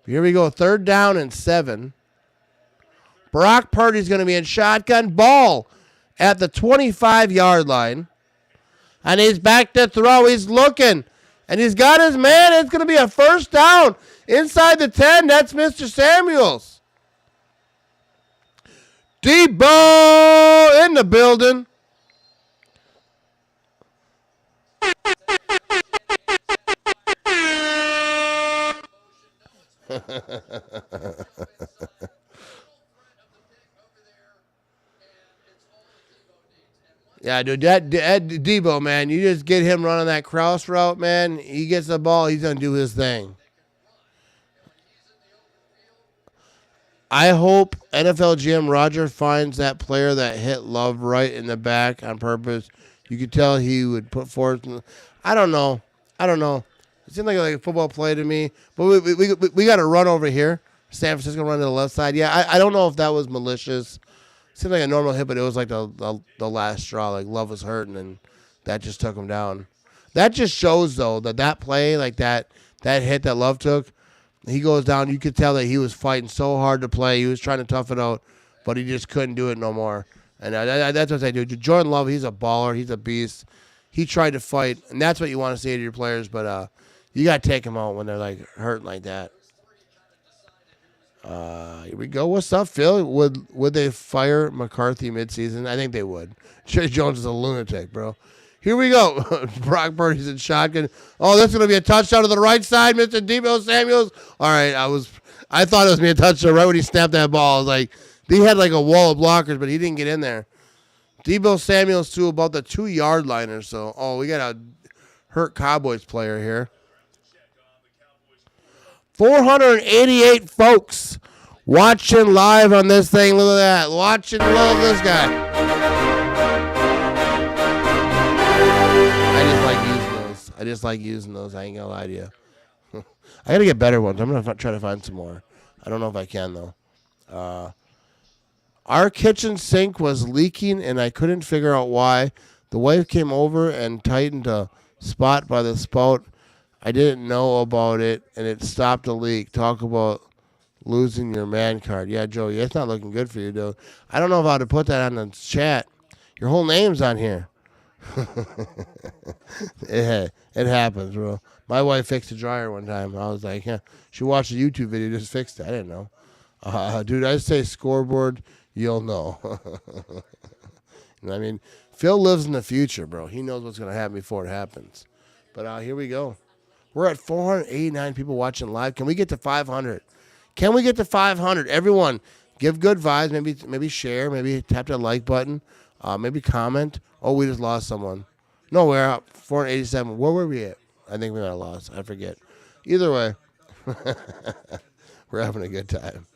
Here we go, 3rd down and 7. Brock Purdy's going to be in shotgun ball at the 25-yard line. And he's back to throw. He's looking. And he's got his man. It's going to be a 1st down inside the 10. That's Mr. Samuels. Debo in the building. Yeah, dude, that Debo, man, you just get him running that cross route, man. He gets the ball, he's going to do his thing. I hope NFL GM Roger finds that player that hit Love right in the back on purpose. You could tell he would put forth. I don't know. It seemed like a football play to me. But we got to run over here. San Francisco run to the left side. Yeah, I don't know if that was malicious. Seemed like a normal hit, but it was like the last straw. Like Love was hurting, and that just took him down. That just shows, though, that play, like that hit that Love took, he goes down. You could tell that he was fighting so hard to play. He was trying to tough it out, but he just couldn't do it no more. And that's what I do. Jordan Love, he's a baller. He's a beast. He tried to fight, and that's what you want to say to your players, but you got to take them out when they're like hurting like that. Here we go. What's up, Phil? Would they fire McCarthy midseason? I think they would. Jerry Jones is a lunatic, bro. Here we go. Brock Purdy's in shotgun. Oh, that's going to be a touchdown to the right side, Mr. Debo Samuels. All right, I thought it was going to be a touchdown right when he snapped that ball. I was like, he had like a wall of blockers, but he didn't get in there. Debo Samuels to about the 2-yard line or so. Oh, we got a hurt Cowboys player here. 488 folks watching live on this thing. Look at that. Watching, love this guy. I just like using those. I ain't going to lie to you. I got to get better ones. I'm going to try to find some more. I don't know if I can, though. Our kitchen sink was leaking, and I couldn't figure out why. The wife came over and tightened a spot by the spout. I didn't know about it, and it stopped the leak. Talk about losing your man card. Yeah, Joey, it's not looking good for you, dude. I don't know how to put that on the chat. Your whole name's on here. It happens, bro. My wife fixed a dryer one time. I was like, yeah. She watched a YouTube video, just fixed it. I didn't know. Dude, I say scoreboard, you'll know. You know what I mean? Phil lives in the future, bro. He knows what's going to happen before it happens. But here we go. We're at 489 people watching live. Can we get to 500? Can we get to 500? Everyone, give good vibes. Maybe share. Maybe tap that like button. Maybe comment. Oh, we just lost someone. No, we're up 487. Where were we at? I think we might have lost. I forget. Either way, we're having a good time.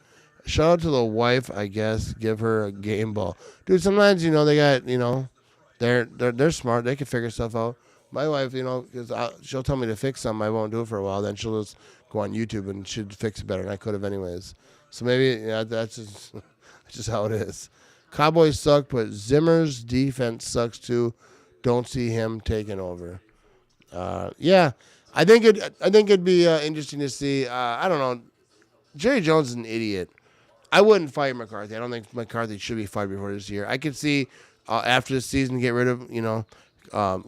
Shout out to the wife, I guess. Give her a game ball. Dude, sometimes, they got, they're smart. They can figure stuff out. My wife, because she'll tell me to fix something, I won't do it for a while. Then she'll just go on YouTube and she'd fix it better than I could have anyways. So maybe that's just how it is. Cowboys suck, but Zimmer's defense sucks too. Don't see him taking over. Yeah, I think it'd be interesting to see. I don't know. Jerry Jones is an idiot. I wouldn't fire McCarthy. I don't think McCarthy should be fired before this year. I could see after this season get rid of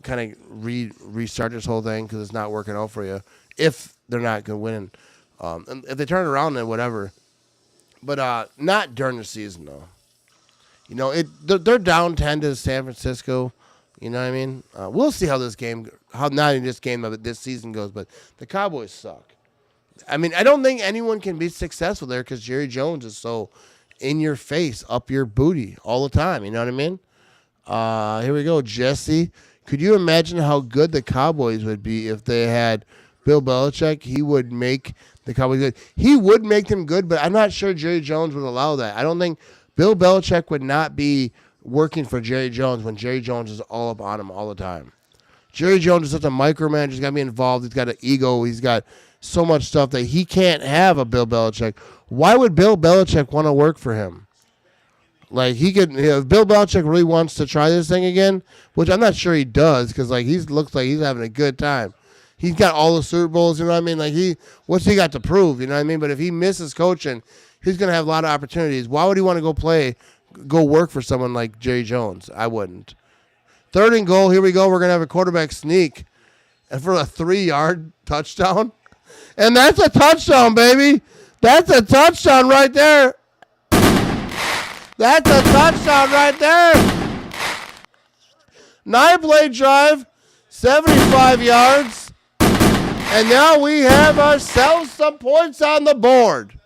kind of restart this whole thing because it's not working out for you if they're not going to win. And if they turn it around, then whatever. But not during the season, though. They're down 10 to San Francisco. You know what I mean? We'll see how not in this game, but this season goes. But the Cowboys suck. I mean, I don't think anyone can be successful there because Jerry Jones is so in your face, up your booty all the time. You know what I mean? Here we go, Jesse. Could you imagine how good the Cowboys would be if they had Bill Belichick? He would make the Cowboys good. He would make them good, but I'm not sure Jerry Jones would allow that. I don't think Bill Belichick would not be working for Jerry Jones when Jerry Jones is all up on him all the time. Jerry Jones is such a micromanager. He's got to be involved. He's got an ego. He's got so much stuff that he can't have a Bill Belichick. Why would Bill Belichick want to work for him? Like, he could, if Bill Belichick really wants to try this thing again, which I'm not sure he does, because like he looks like he's having a good time. He's got all the Super Bowls, you know what I mean? Like, what's he got to prove, you know what I mean? But if he misses coaching, he's going to have a lot of opportunities. Why would he want to go work for someone like Jerry Jones? I wouldn't. 3rd and goal, here we go. We're going to have a quarterback sneak. And for a 3-yard touchdown. And that's a touchdown, baby. That's a touchdown right there. That's a touchdown right there. 9-play drive, 75 yards. And now we have ourselves some points on the board.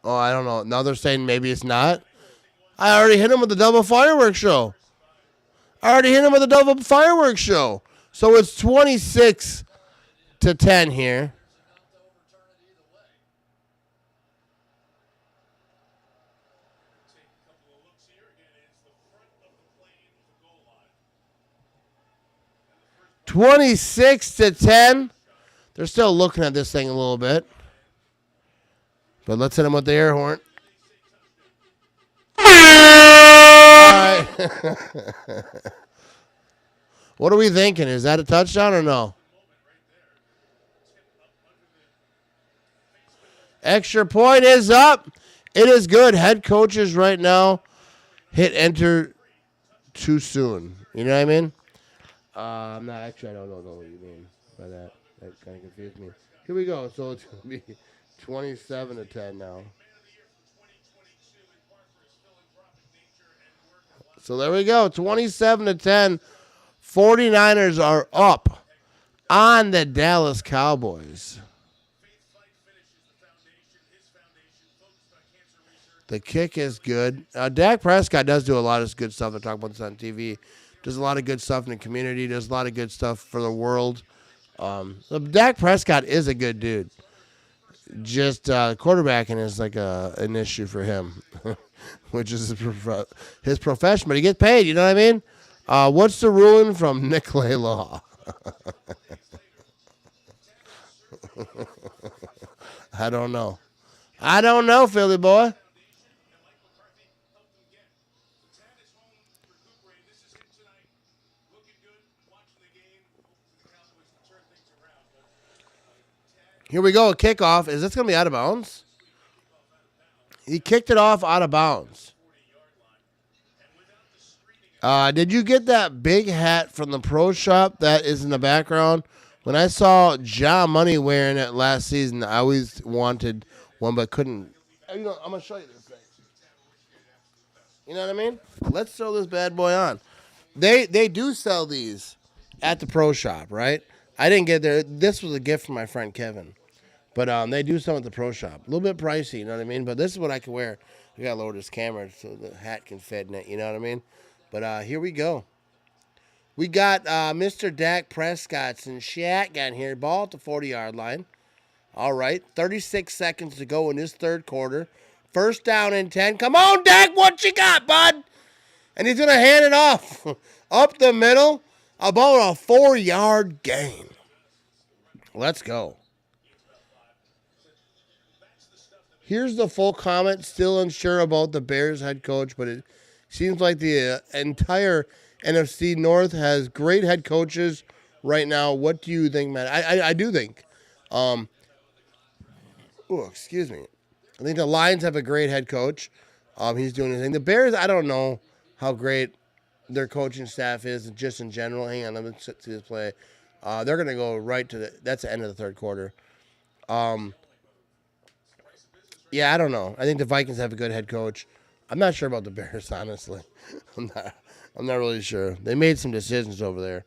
Oh, I don't know. Now they're saying maybe it's not. I already hit him with the double fireworks show. So it's 26-10 here. $26-10. They're still looking at this thing a little bit. But let's hit them with the air horn. All right. What are we thinking? Is that a touchdown or no? Extra point is up. It is good. Head coaches right now hit enter too soon. You know what I mean? I'm not actually. I don't know what you mean by that. That kind of confused me. Here we go. So it's going to be 27-10 now. So there we go. 27-10. 49ers are up on the Dallas Cowboys. The kick is good. Dak Prescott does do a lot of good stuff. I talk about this on TV. Does a lot of good stuff in the community. Does a lot of good stuff for the world. So Dak Prescott is a good dude. Just quarterbacking is like an issue for him, which is his profession. But he gets paid. You know what I mean? What's the ruling from Nick Law? I don't know. Philly boy. Here we go, a kickoff. Is this going to be out of bounds? He kicked it off out of bounds. Did you get that big hat from the pro shop that is in the background? When I saw Ja Money wearing it last season, I always wanted one but couldn't. I'm going to show you this thing. You know what I mean? Let's throw this bad boy on. They do sell these at the pro shop, right? I didn't get there. This was a gift from my friend Kevin. But they do some at the pro shop. A little bit pricey, you know what I mean? But this is what I can wear. I got to lower this camera so the hat can fit in it, you know what I mean? But here we go. We got Mr. Dak Prescott and shotgun here. Ball at the 40-yard line. All right. 36 seconds to go in this third quarter. First down and 10. Come on, Dak. What you got, bud? And he's going to hand it off up the middle. About a 4-yard gain. Let's go. Here's the full comment. Still unsure about the Bears head coach, but it seems like the entire NFC North has great head coaches right now. What do you think, man? I do think. Excuse me. I think the Lions have a great head coach. He's doing his thing. The Bears, I don't know how great their coaching staff is just in general. Hang on, let me see this play. They're going to go right to that's the end of the third quarter. Yeah, I don't know. I think the Vikings have a good head coach. I'm not sure about the Bears, honestly. I'm not really sure. They made some decisions over there,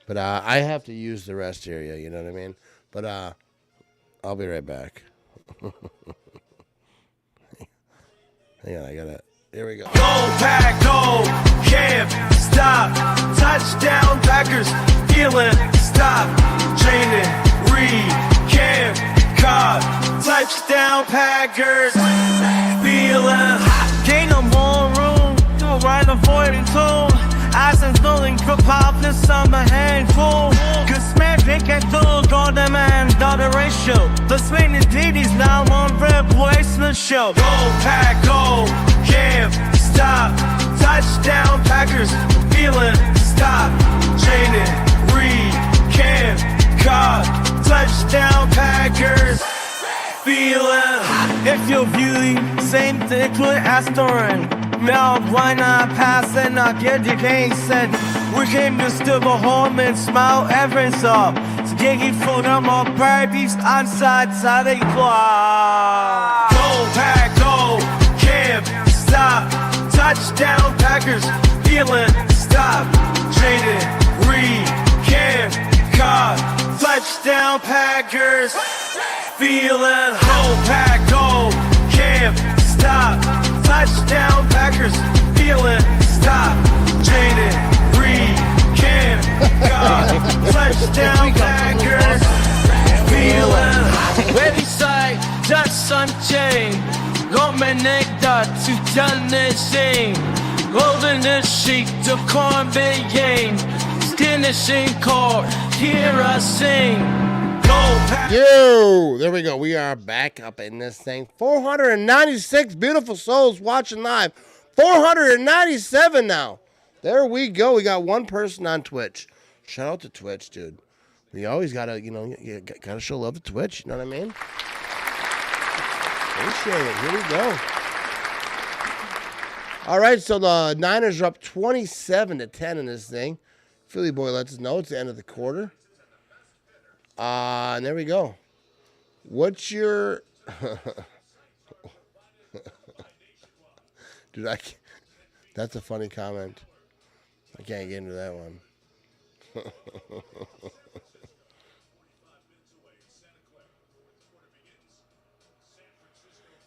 but I have to use the rest area. You know what I mean? But I'll be right back. Hang on, I gotta Here we go. Go Pack, go, can't stop. Touchdown Packers, feeling stop. Training, read, can't caught. Touchdown Packers, feeling hot. Gain no more room, do a right of 42. Eyes snurring, propolis on my handful. Cause man, pick and do, go the man, dollar ratio. The Spain indeed is now on replacement show. Go Pack, go, can't stop. Touchdown Packers, feeling stop. Training, read, can't caught. Touchdown Packers, feeling hot. If you're viewing, same thing with Astorin. Now why not pass and not get the game set? We came to steal the home and smile everyone's up. So get it for them all babies on side the clock. Go Pack, go, can't stop. Touchdown Packers, feeling stop. Traded, read, can't caught. Touchdown Packers, feeling go Pack, go, can't stop. Touchdown Packers, feeling stop. Jaded, read, can't go. Touchdown Packers, feeling ready side, just unchained. Gomenekta to done this thing. Golden the sheep to corn game. Finishing chord, hear us sing. Yo, there we go. We are back up in this thing. 496 beautiful souls watching live. 497 now. There we go. We got one person on Twitch. Shout out to Twitch, dude. We always gotta, you gotta show love to Twitch. You know what I mean? Appreciate it. Here we go. All right, so the Niners are up 27-10 in this thing. Philly boy lets us know it's the end of the quarter. And there we go. What's your... Dude, that's a funny comment. I can't get into that one.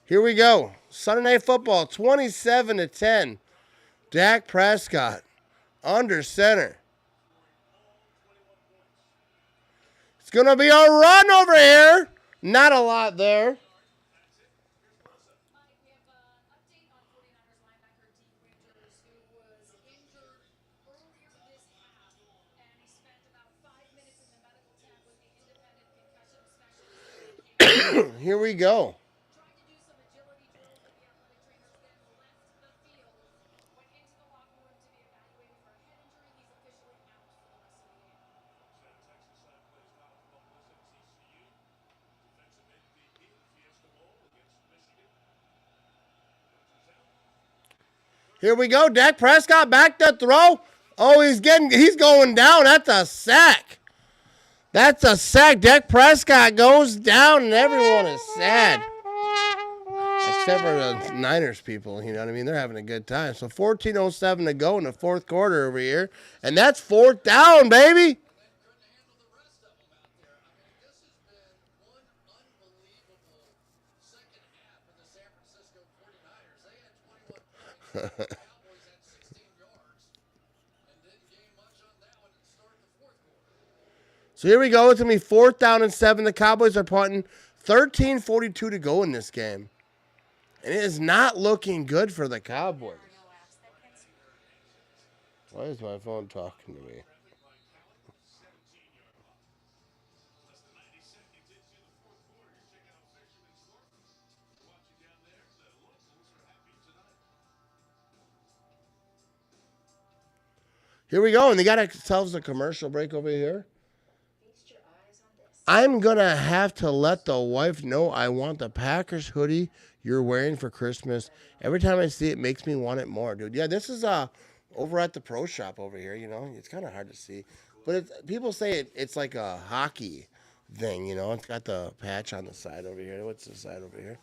Here we go. Sunday Night Football, 27-10. Dak Prescott, under center. It's going to be a run over here. Not a lot there. Here we go. Here we go. Dak Prescott back to throw. Oh, he's going down. That's a sack. That's a sack. Dak Prescott goes down, and everyone is sad. Except for the Niners people, you know what I mean? They're having a good time. So 14:07 to go in the fourth quarter over here. And that's fourth down, baby. So here we go. It's going to be 4th down and 7. The Cowboys are punting. 13:42 to go in this game. And it is not looking good for the Cowboys. Why is my phone talking to me? Here we go. And they got themselves a commercial break over here. I'm going to have to let the wife know I want the Packers hoodie you're wearing for Christmas. Every time I see it, it makes me want it more, dude. Yeah, this is over at the pro shop over here, you know. It's kind of hard to see. But people say it's like a hockey thing, you know. It's got the patch on the side over here. What's the side over here?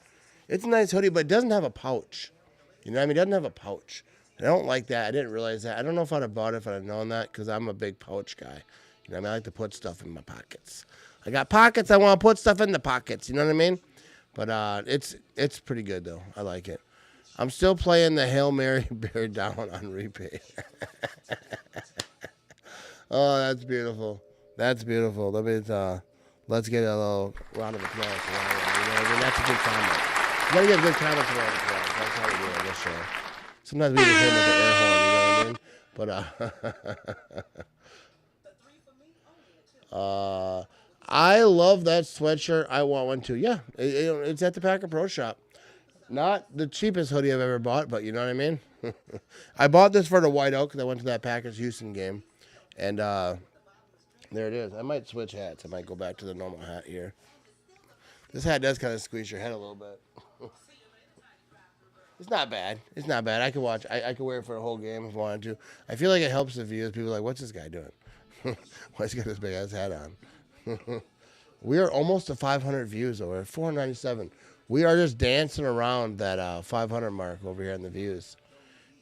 It's a nice hoodie, but it doesn't have a pouch. You know what I mean? It doesn't have a pouch. I don't like that. I didn't realize that. I don't know if I'd have bought it if I'd have known that because I'm a big pouch guy. You know what I mean? I like to put stuff in my pockets. I got pockets. I want to put stuff in the pockets. You know what I mean? But it's pretty good, though. I like it. I'm still playing the Hail Mary bear down on repeat. Oh, that's beautiful. That's beautiful. Let's get a little round of applause for that one. You know what I mean? That's a good comment. You gotta get good comments for round of applause. That's how we do it on this show. Sometimes we even hit with the air horn, you know what I mean? But I love that sweatshirt. I want one too. Yeah, it's at the Packer Pro Shop. Not the cheapest hoodie I've ever bought, but you know what I mean? I bought this for the whiteout because I went to that Packers Houston game. And there it is. I might switch hats. I might go back to the normal hat here. This hat does kind of squeeze your head a little bit. It's not bad. It's not bad. I could watch. I could wear it for a whole game if I wanted to. I feel like it helps the views. People are like, what's this guy doing? Why's he got this big ass hat on? We are almost to 500 views over at 497. We are just dancing around that 500 mark over here in the views.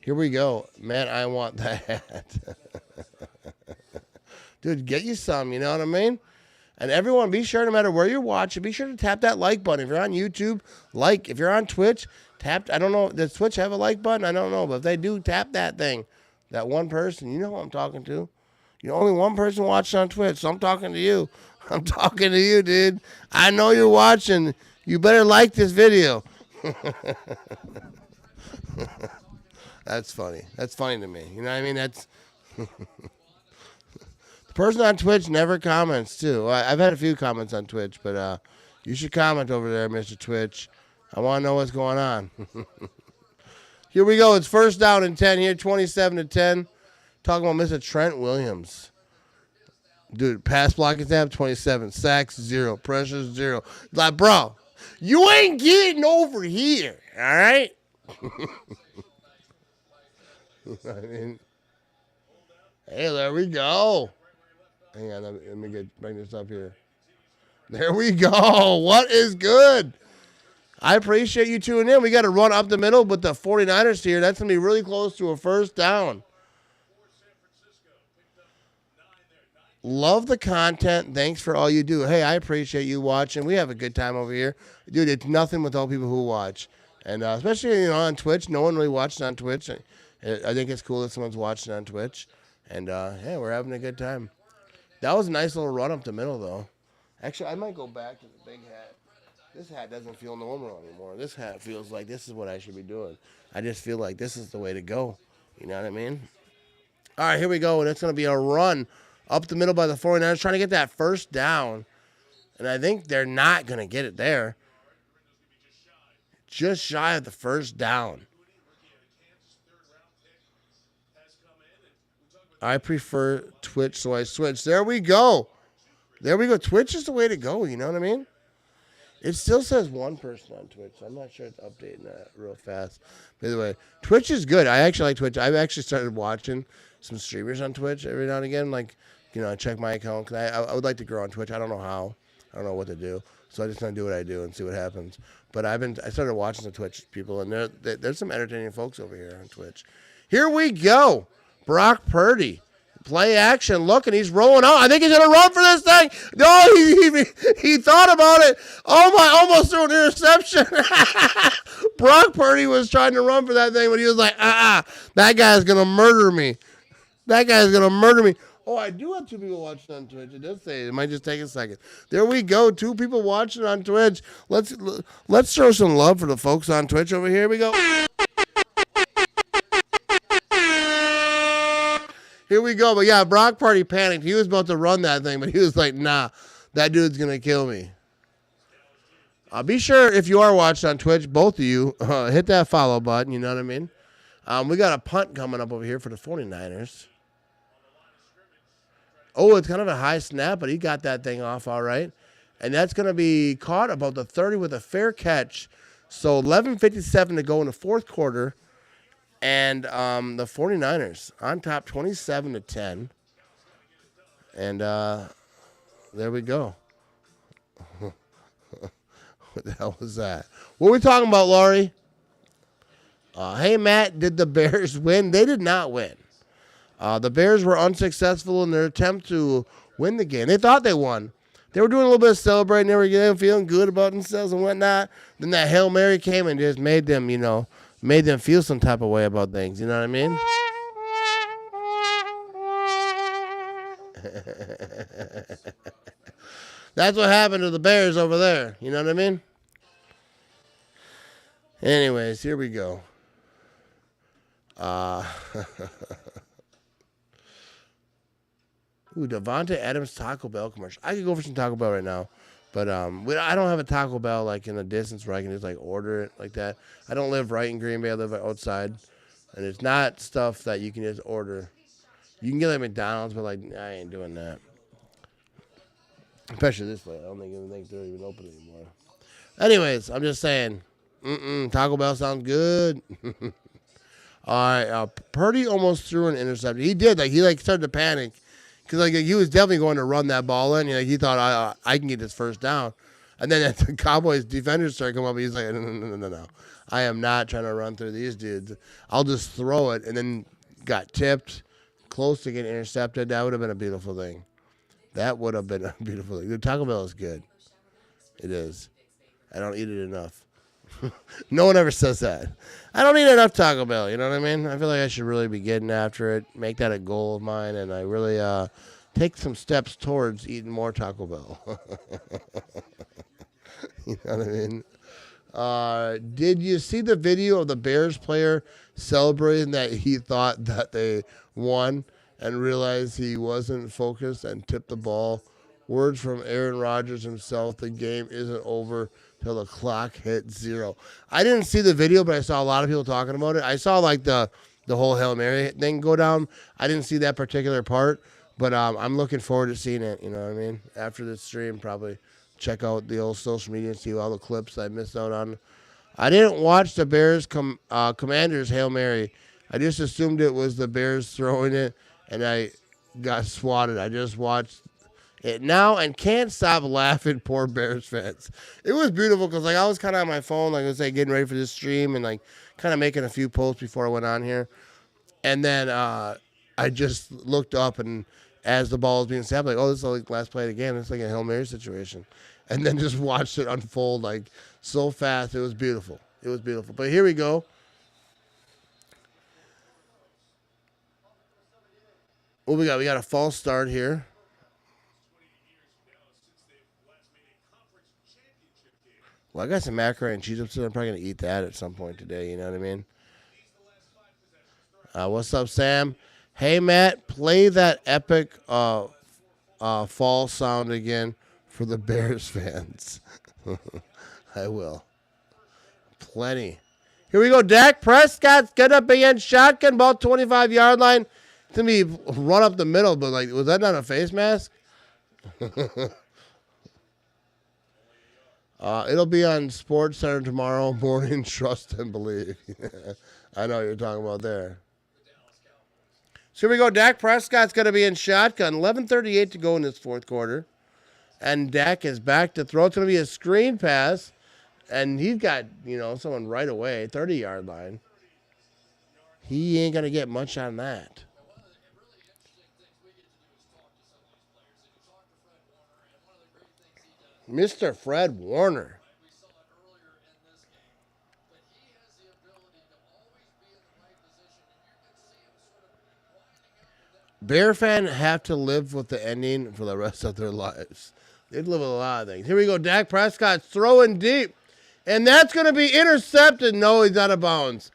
Here we go. Man, I want that hat. Dude, get you some, you know what I mean? And everyone, be sure, no matter where you're watching, be sure to tap that like button. If you're on YouTube, like. If you're on Twitch, tap. I don't know. Does Twitch have a like button? I don't know. But if they do, tap that thing. That one person. You know who I'm talking to. You're only one person watching on Twitch, so I'm talking to you. I'm talking to you, dude. I know you're watching. You better like this video. That's funny. That's funny to me. You know what I mean? That's... The person on Twitch never comments, too. I've had a few comments on Twitch, but you should comment over there, Mr. Twitch. I want to know what's going on. Here we go. It's first down and 10 here, 27-10. Talking about Mr. Trent Williams. Dude, pass blocking snap, 27. Sacks, 0. Pressure, 0. Like, bro, you ain't getting over here, all right? I mean, hey, there we go. Hang on, let me bring this up here. There we go. What is good? I appreciate you tuning in. We got to run up the middle with the 49ers here. That's going to be really close to a first down. Love the content. Thanks for all you do. Hey, I appreciate you watching. We have a good time over here. Dude, it's nothing without people who watch. And especially, on Twitch. No one really watches on Twitch. I think it's cool that someone's watching on Twitch. And, yeah, we're having a good time. That was a nice little run up the middle, though. Actually, I might go back to the big hat. This hat doesn't feel normal anymore. This hat feels like this is what I should be doing. I just feel like this is the way to go. You know what I mean? All right, here we go. And it's going to be a run up the middle by the 49ers, trying to get that first down. And I think they're not going to get it there. Just shy of the first down. I prefer Twitch, so I switch. There we go. There we go. Twitch is the way to go, you know what I mean? It still says one person on Twitch. So I'm not sure it's updating that real fast. By the way, Twitch is good. I actually like Twitch. I've actually started watching some streamers on Twitch every now and again. Like, I check my account. Cause I would like to grow on Twitch. I don't know how. I don't know what to do. So I just going to do what I do and see what happens. But I started watching some Twitch people, and there's some entertaining folks over here on Twitch. Here we go. Brock Purdy. Play action. Look, and he's rolling out. I think he's going to run for this thing. No, he thought about it. Oh, my, almost threw an interception. Brock Purdy was trying to run for that thing, but he was like, that guy's going to murder me. That guy's going to murder me. Oh, I do have 2 people watching on Twitch. It does say it might just take a second. There we go. 2 people watching on Twitch. Let's throw some love for the folks on Twitch over here. Here we go. Here we go. But yeah, Brock Purdy panicked. He was about to run that thing, but he was like, nah, that dude's going to kill me. Be sure, if you are watching on Twitch, both of you, hit that follow button. You know what I mean? We got a punt coming up over here for the 49ers. Oh, it's kind of a high snap, but he got that thing off all right. And that's going to be caught about the 30 with a fair catch. So 11:57 to go in the fourth quarter. And the 49ers on top 27-10. And there we go. What the hell was that? What are we talking about, Laurie? Hey, Matt, did the Bears win? They did not win. The Bears were unsuccessful in their attempt to win the game. They thought they won. They were doing a little bit of celebrating. They were feeling good about themselves and whatnot. Then that Hail Mary came and just made them, made them feel some type of way about things. You know what I mean? That's what happened to the Bears over there. You know what I mean? Anyways, here we go. Ooh, Devontae Adams Taco Bell commercial. I could go for some Taco Bell right now, but I don't have a Taco Bell like in the distance where I can just like order it like that. I don't live right in Green Bay. I live outside, and it's not stuff that you can just order. You can get like McDonald's, but like I ain't doing that. Especially this way. I don't think they're even open anymore. Anyways, I'm just saying. Taco Bell sounds good. All right, Purdy almost threw an interception. He did. He started to panic because he was definitely going to run that ball in. He thought I can get this first down, and then the Cowboys defenders started coming up. He's like, no. I am not trying to run through these dudes. I'll just throw it, and then got tipped, close to getting intercepted. That would have been a beautiful thing. That would have been a beautiful thing. The Taco Bell is good. It is. I don't eat it enough. No one ever says that. I don't eat enough Taco Bell. You know what I mean? I feel like I should really be getting after it, make that a goal of mine, and I really take some steps towards eating more Taco Bell. You know what I mean? Did you see the video of the Bears player celebrating that he thought that they won and realized he wasn't focused and tipped the ball? Words from Aaron Rodgers himself, the game isn't over till the clock hits 0. I didn't see the video, but I saw a lot of people talking about it. I saw the whole Hail Mary thing go down. I didn't see that particular part, but I'm looking forward to seeing it. You know what I mean? After this stream, probably check out the old social media and see all the clips I missed out on. I didn't watch the Bears Commanders Hail Mary. I just assumed it was the Bears throwing it, and I got swatted. I just watched it now and can't stop laughing. Poor Bears fans. It was beautiful because I was kind of on my phone, getting ready for this stream and kind of making a few posts before I went on here. And then I just looked up, and as the ball was being snapped, this is the last play of the game. It's like a Hail Mary situation. And then just watched it unfold so fast. It was beautiful. It was beautiful. But here we go. What we got? We got a false start here. Well, I got some macaroni and cheese upstairs. I'm probably going to eat that at some point today. You know what I mean? What's up, Sam? Hey, Matt, play that epic fall sound again for the Bears fans. I will. Plenty. Here we go. Dak Prescott's going to be in shotgun, ball 25-yard line. It's going to be run up the middle, but was that not a face mask? It'll be on Sports Center tomorrow morning. Trust and believe. I know what you're talking about there. So here we go. Dak Prescott's going to be in shotgun. 11:38 to go in this fourth quarter. And Dak is back to throw. It's going to be a screen pass. And he's got, someone right away. 30-yard line. He ain't going to get much on that. Mr. Fred Warner. Bear fan have to live with the ending for the rest of their lives. They'd live with a lot of things. Here we go. Dak Prescott throwing deep. And that's going to be intercepted. No, he's out of bounds.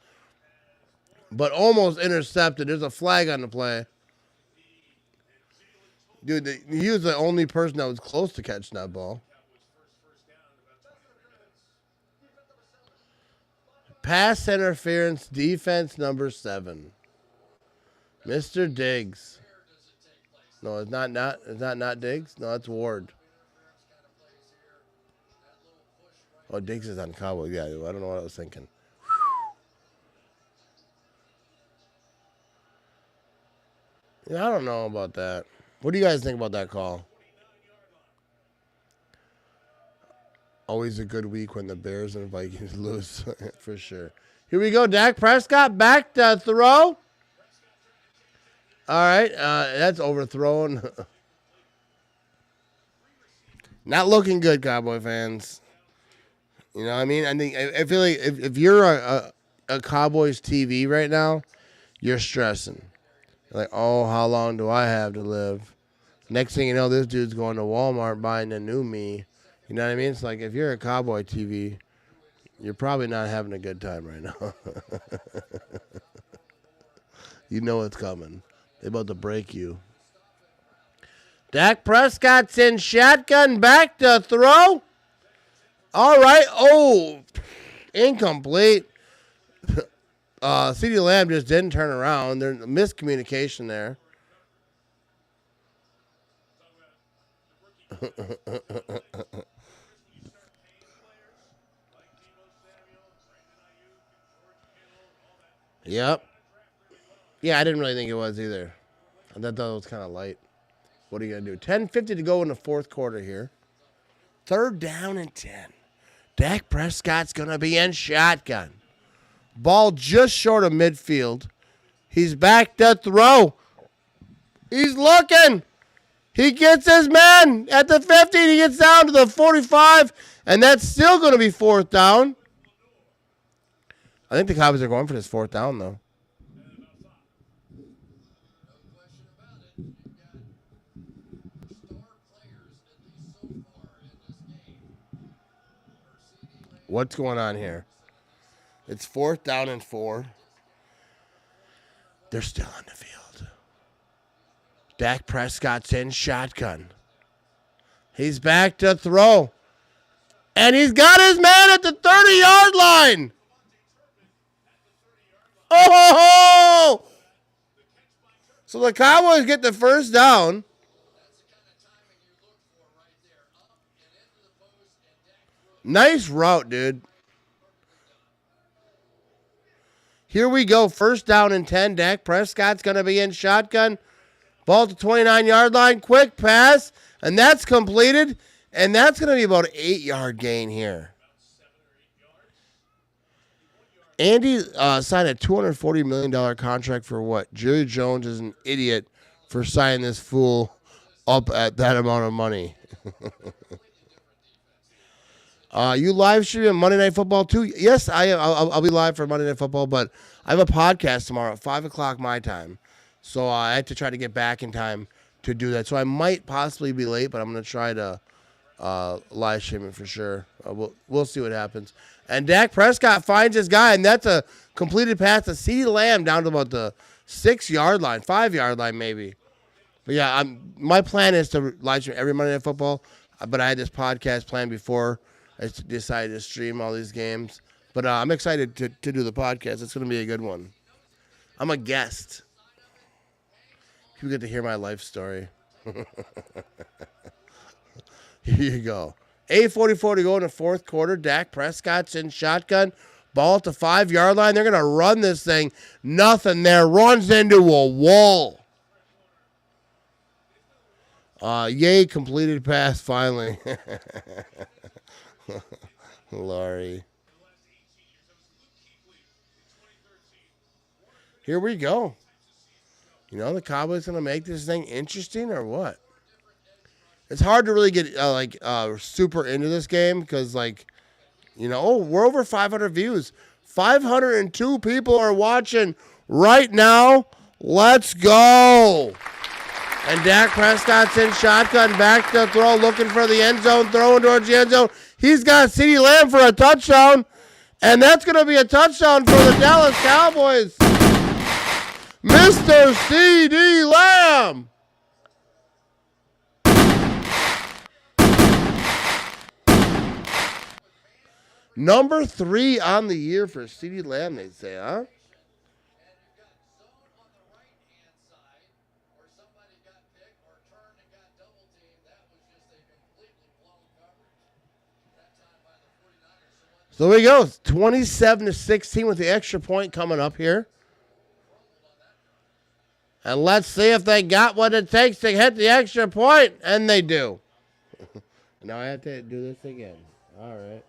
But almost intercepted. There's a flag on the play. Dude, he was the only person that was close to catching that ball. Pass interference, defense number 7. Mr. Diggs. No, it's not Diggs. No, it's Ward. Oh, Diggs is on Cowboys. Yeah, I don't know what I was thinking. Yeah, I don't know about that. What do you guys think about that call? Always a good week when the Bears and Vikings lose, for sure. Here we go. Dak Prescott back to throw. All right, that's overthrown. Not looking good, Cowboy fans. You know what I mean? I feel like if you're a Cowboys TV right now, you're stressing. You're like, oh, how long do I have to live? Next thing you know, this dude's going to Walmart buying a new me. You know what I mean? It's like if you're a Cowboy TV, you're probably not having a good time right now. You know it's coming. They're about to break you. Dak Prescott's in shotgun, back to throw. All right. Oh, incomplete. CeeDee Lamb just didn't turn around. There's a miscommunication there. Yep. Yeah, I didn't really think it was either. I thought it was kind of light. What are you going to do? 10:50 to go in the fourth quarter here. 3rd down and 10. Dak Prescott's going to be in shotgun. Ball just short of midfield. He's back to throw. He's looking. He gets his man at the 50. He gets down to the 45, and that's still going to be 4th down. I think the Cowboys are going for this 4th down, though. What's going on here? It's 4th down and 4. They're still on the field. Dak Prescott's in shotgun. He's back to throw. And he's got his man at the 30-yard line. Oh! So the Cowboys get the 1st down. Nice route, dude. Here we go. 1st down and 10. Dak Prescott's going to be in shotgun. Ball to 29-yard line. Quick pass. And that's completed. And that's going to be about an 8-yard gain here. Andy signed a $240 million contract for what? Jerry Jones is an idiot for signing this fool up at that amount of money. You live streaming Monday Night Football too? Yes, I'll be live for Monday Night Football, but I have a podcast tomorrow at 5 o'clock my time. So I have to try to get back in time to do that. So I might possibly be late, but I'm going to try to live stream it for sure. We'll see what happens. And Dak Prescott finds his guy, and that's a completed pass to CeeDee Lamb down to about the 6-yard line, 5-yard line maybe. But yeah, my plan is to live stream every Monday Night Football, but I had this podcast planned before I decided to stream all these games. But I'm excited to do the podcast. It's going to be a good one. I'm a guest. People get to hear my life story. Here you go. 8:44 to go in the fourth quarter. Dak Prescott's in shotgun. Ball at the 5-yard line. They're going to run this thing. Nothing there. Runs into a wall. Yay, completed pass finally. Laurie. Here we go. You know, the Cowboys going to make this thing interesting or what? It's hard to really get super into this game because, we're over 500 views. 502 people are watching right now. Let's go. And Dak Prescott's in shotgun, back to throw, looking for the end zone, throwing towards the end zone. He's got CeeDee Lamb for a touchdown, and that's going to be a touchdown for the Dallas Cowboys. Mr. CeeDee Lamb. Number 3 on the year for CeeDee Lamb, they say, huh? So here we go. 27-16 with the extra point coming up here. And let's see if they got what it takes to hit the extra point. And they do. Now I have to do this again. All right.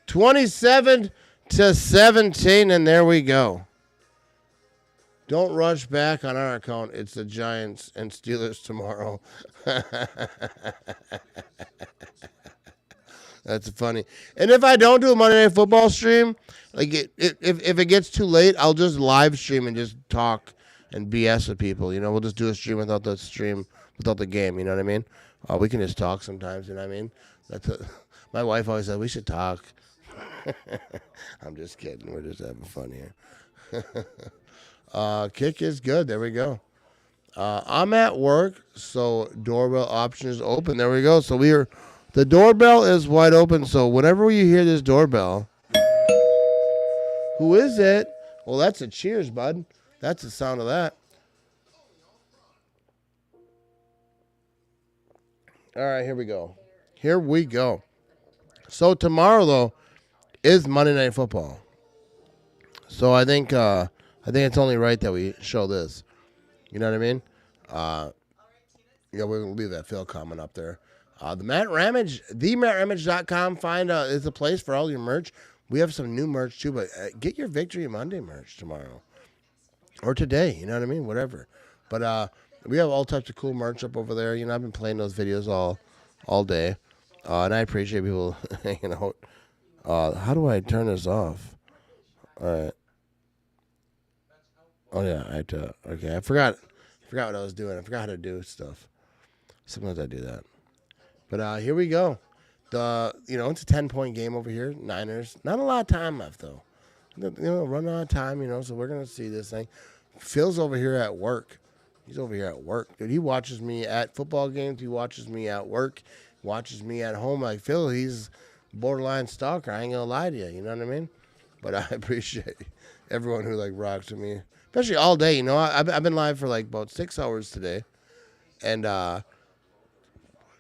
(27-17), and there we go. Don't rush back on our account. It's the Giants and Steelers tomorrow. That's funny. And if I don't do a Monday Night Football stream, like if it gets too late, I'll just live stream and just talk and BS with people. We'll just do a stream without the game. You know what I mean? We can just talk sometimes. You know what I mean? My wife always said we should talk. I'm just kidding. We're just having fun here. Kick is good. There we go. I'm at work, so doorbell option is open. There we go. So the doorbell is wide open. So whenever you hear this doorbell, who is it? Well, that's a cheers, bud. That's the sound of that. All right, here we go. Here we go. So tomorrow, though, is Monday Night Football. So I think it's only right that we show this. You know what I mean? We're going to leave that Phil comment up there. The Matt Ramage, theMattRamage.com, is a place for all your merch. We have some new merch, too, but get your Victory Monday merch tomorrow. Or today, you know what I mean? Whatever. But we have all types of cool merch up over there. I've been playing those videos all day. And I appreciate people hanging out. How do I turn this off? All right. Oh, yeah. Okay, I forgot what I was doing. I forgot how to do stuff. Sometimes I do that. But here we go. It's a 10-point game over here. Niners. Not a lot of time left, though. Running out of time, so we're going to see this thing. Phil's over here at work. He's over here at work. Dude, he watches me at football games. He watches me at work. Watches me at home. Like, Phil, he's borderline stalker. I ain't going to lie to you. You know what I mean? But I appreciate everyone who, rocks with me. Especially all day, I've been live for, about 6 hours today. And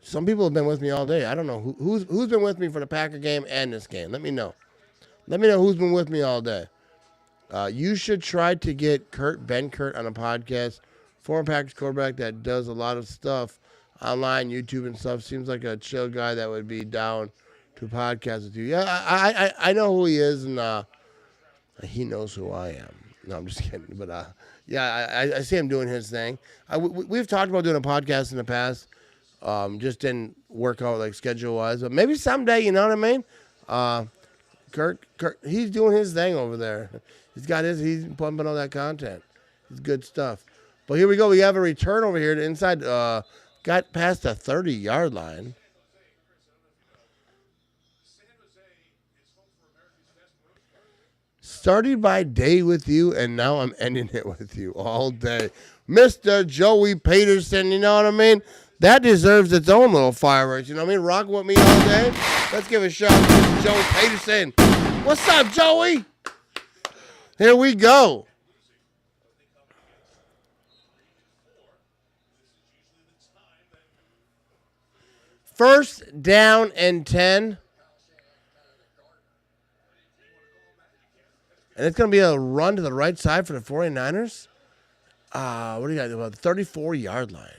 some people have been with me all day. I don't know who's been with me for the Packer game and this game. Let me know. Let me know who's been with me all day. You should try to get Ben Kurt on a podcast. Former Packers quarterback that does a lot of stuff online, YouTube and stuff. Seems like a chill guy that would be down to podcast with you. Yeah, I know who he is, and he knows who I am. No, I'm just kidding. But, I see him doing his thing. We've talked about doing a podcast in the past. Just didn't work out, schedule-wise. But maybe someday, you know what I mean? Kirk, he's doing his thing over there. He's pumping all that content. It's good stuff. But here we go. We have a return over here to inside. Got past the 30-yard line. Started my day with you, and now I'm ending it with you all day. Mr. Joey Peterson, you know what I mean? That deserves its own little fireworks, you know what I mean? Rocking with me all day. Let's give a shout out to Mr. Joey Peterson. What's up, Joey? Here we go. First down and 10. And it's going to be a run to the right side for the 49ers. What do you got? About the 34-yard line.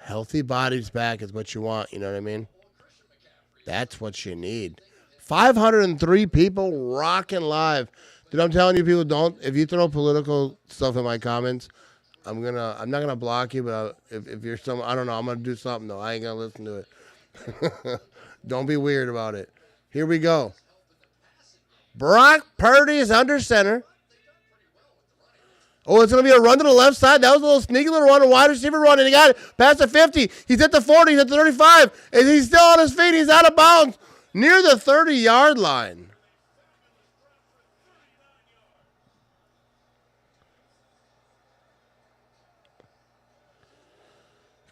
Healthy bodies back is what you want. You know what I mean? That's what you need. 503 people rocking live. Dude, I'm telling you, people don't. If you throw political stuff in my comments, I'm not gonna block you. But if you're I don't know. I'm gonna do something though. I ain't gonna listen to it. Don't be weird about it. Here we go. Brock Purdy is under center. Oh, it's going to be a run to the left side. That was a little sneaky little run, a wide receiver run, and he got it past the 50. He's at the 40. He's at the 35. And he's still on his feet. He's out of bounds near the 30-yard line.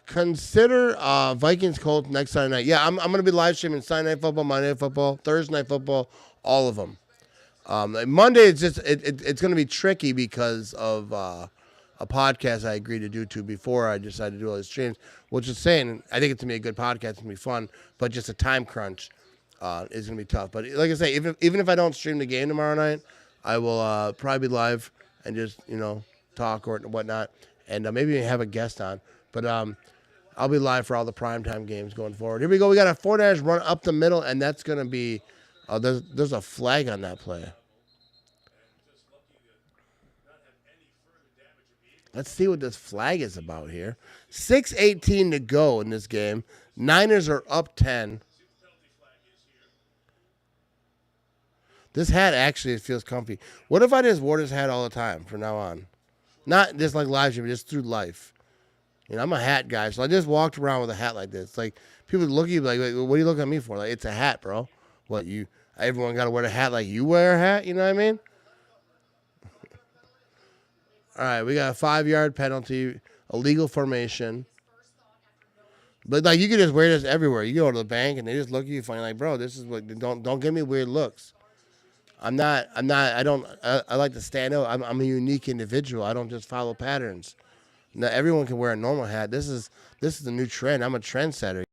Consider Vikings Colts next Sunday night. Yeah, I'm going to be live streaming Sunday Night Football, Monday Night Football, Thursday Night Football, all of them. Monday, it's just it's going to be tricky because of a podcast I agreed to do before I decided to do all these streams, which is saying I think it's going to be a good podcast. It's going to be fun, but just a time crunch is going to be tough. But like I say, even if I don't stream the game tomorrow night, I will probably be live and just, talk or whatnot, and maybe have a guest on. But I'll be live for all the primetime games going forward. Here we go. We got a 49ers run up the middle, and that's going to be Oh, there's a flag on that play. Let's see what this flag is about here. 6:18 to go in this game. Niners are up 10. This hat actually feels comfy. What if I just wore this hat all the time from now on? Not just like live stream, but just through life. You know, I'm a hat guy, so I just walked around with a hat like this. Like people look at you like, "What are you looking at me for?" Like it's a hat, bro. What you? Everyone got to wear a hat like you wear a hat. You know what I mean? All right, we got a 5-yard penalty, illegal formation. But like you could just wear this everywhere. You go to the bank and they just look at you funny, like, bro, this is what. Don't give me weird looks. I like to stand out. I'm a unique individual. I don't just follow patterns. Now everyone can wear a normal hat. This is a new trend. I'm a trendsetter.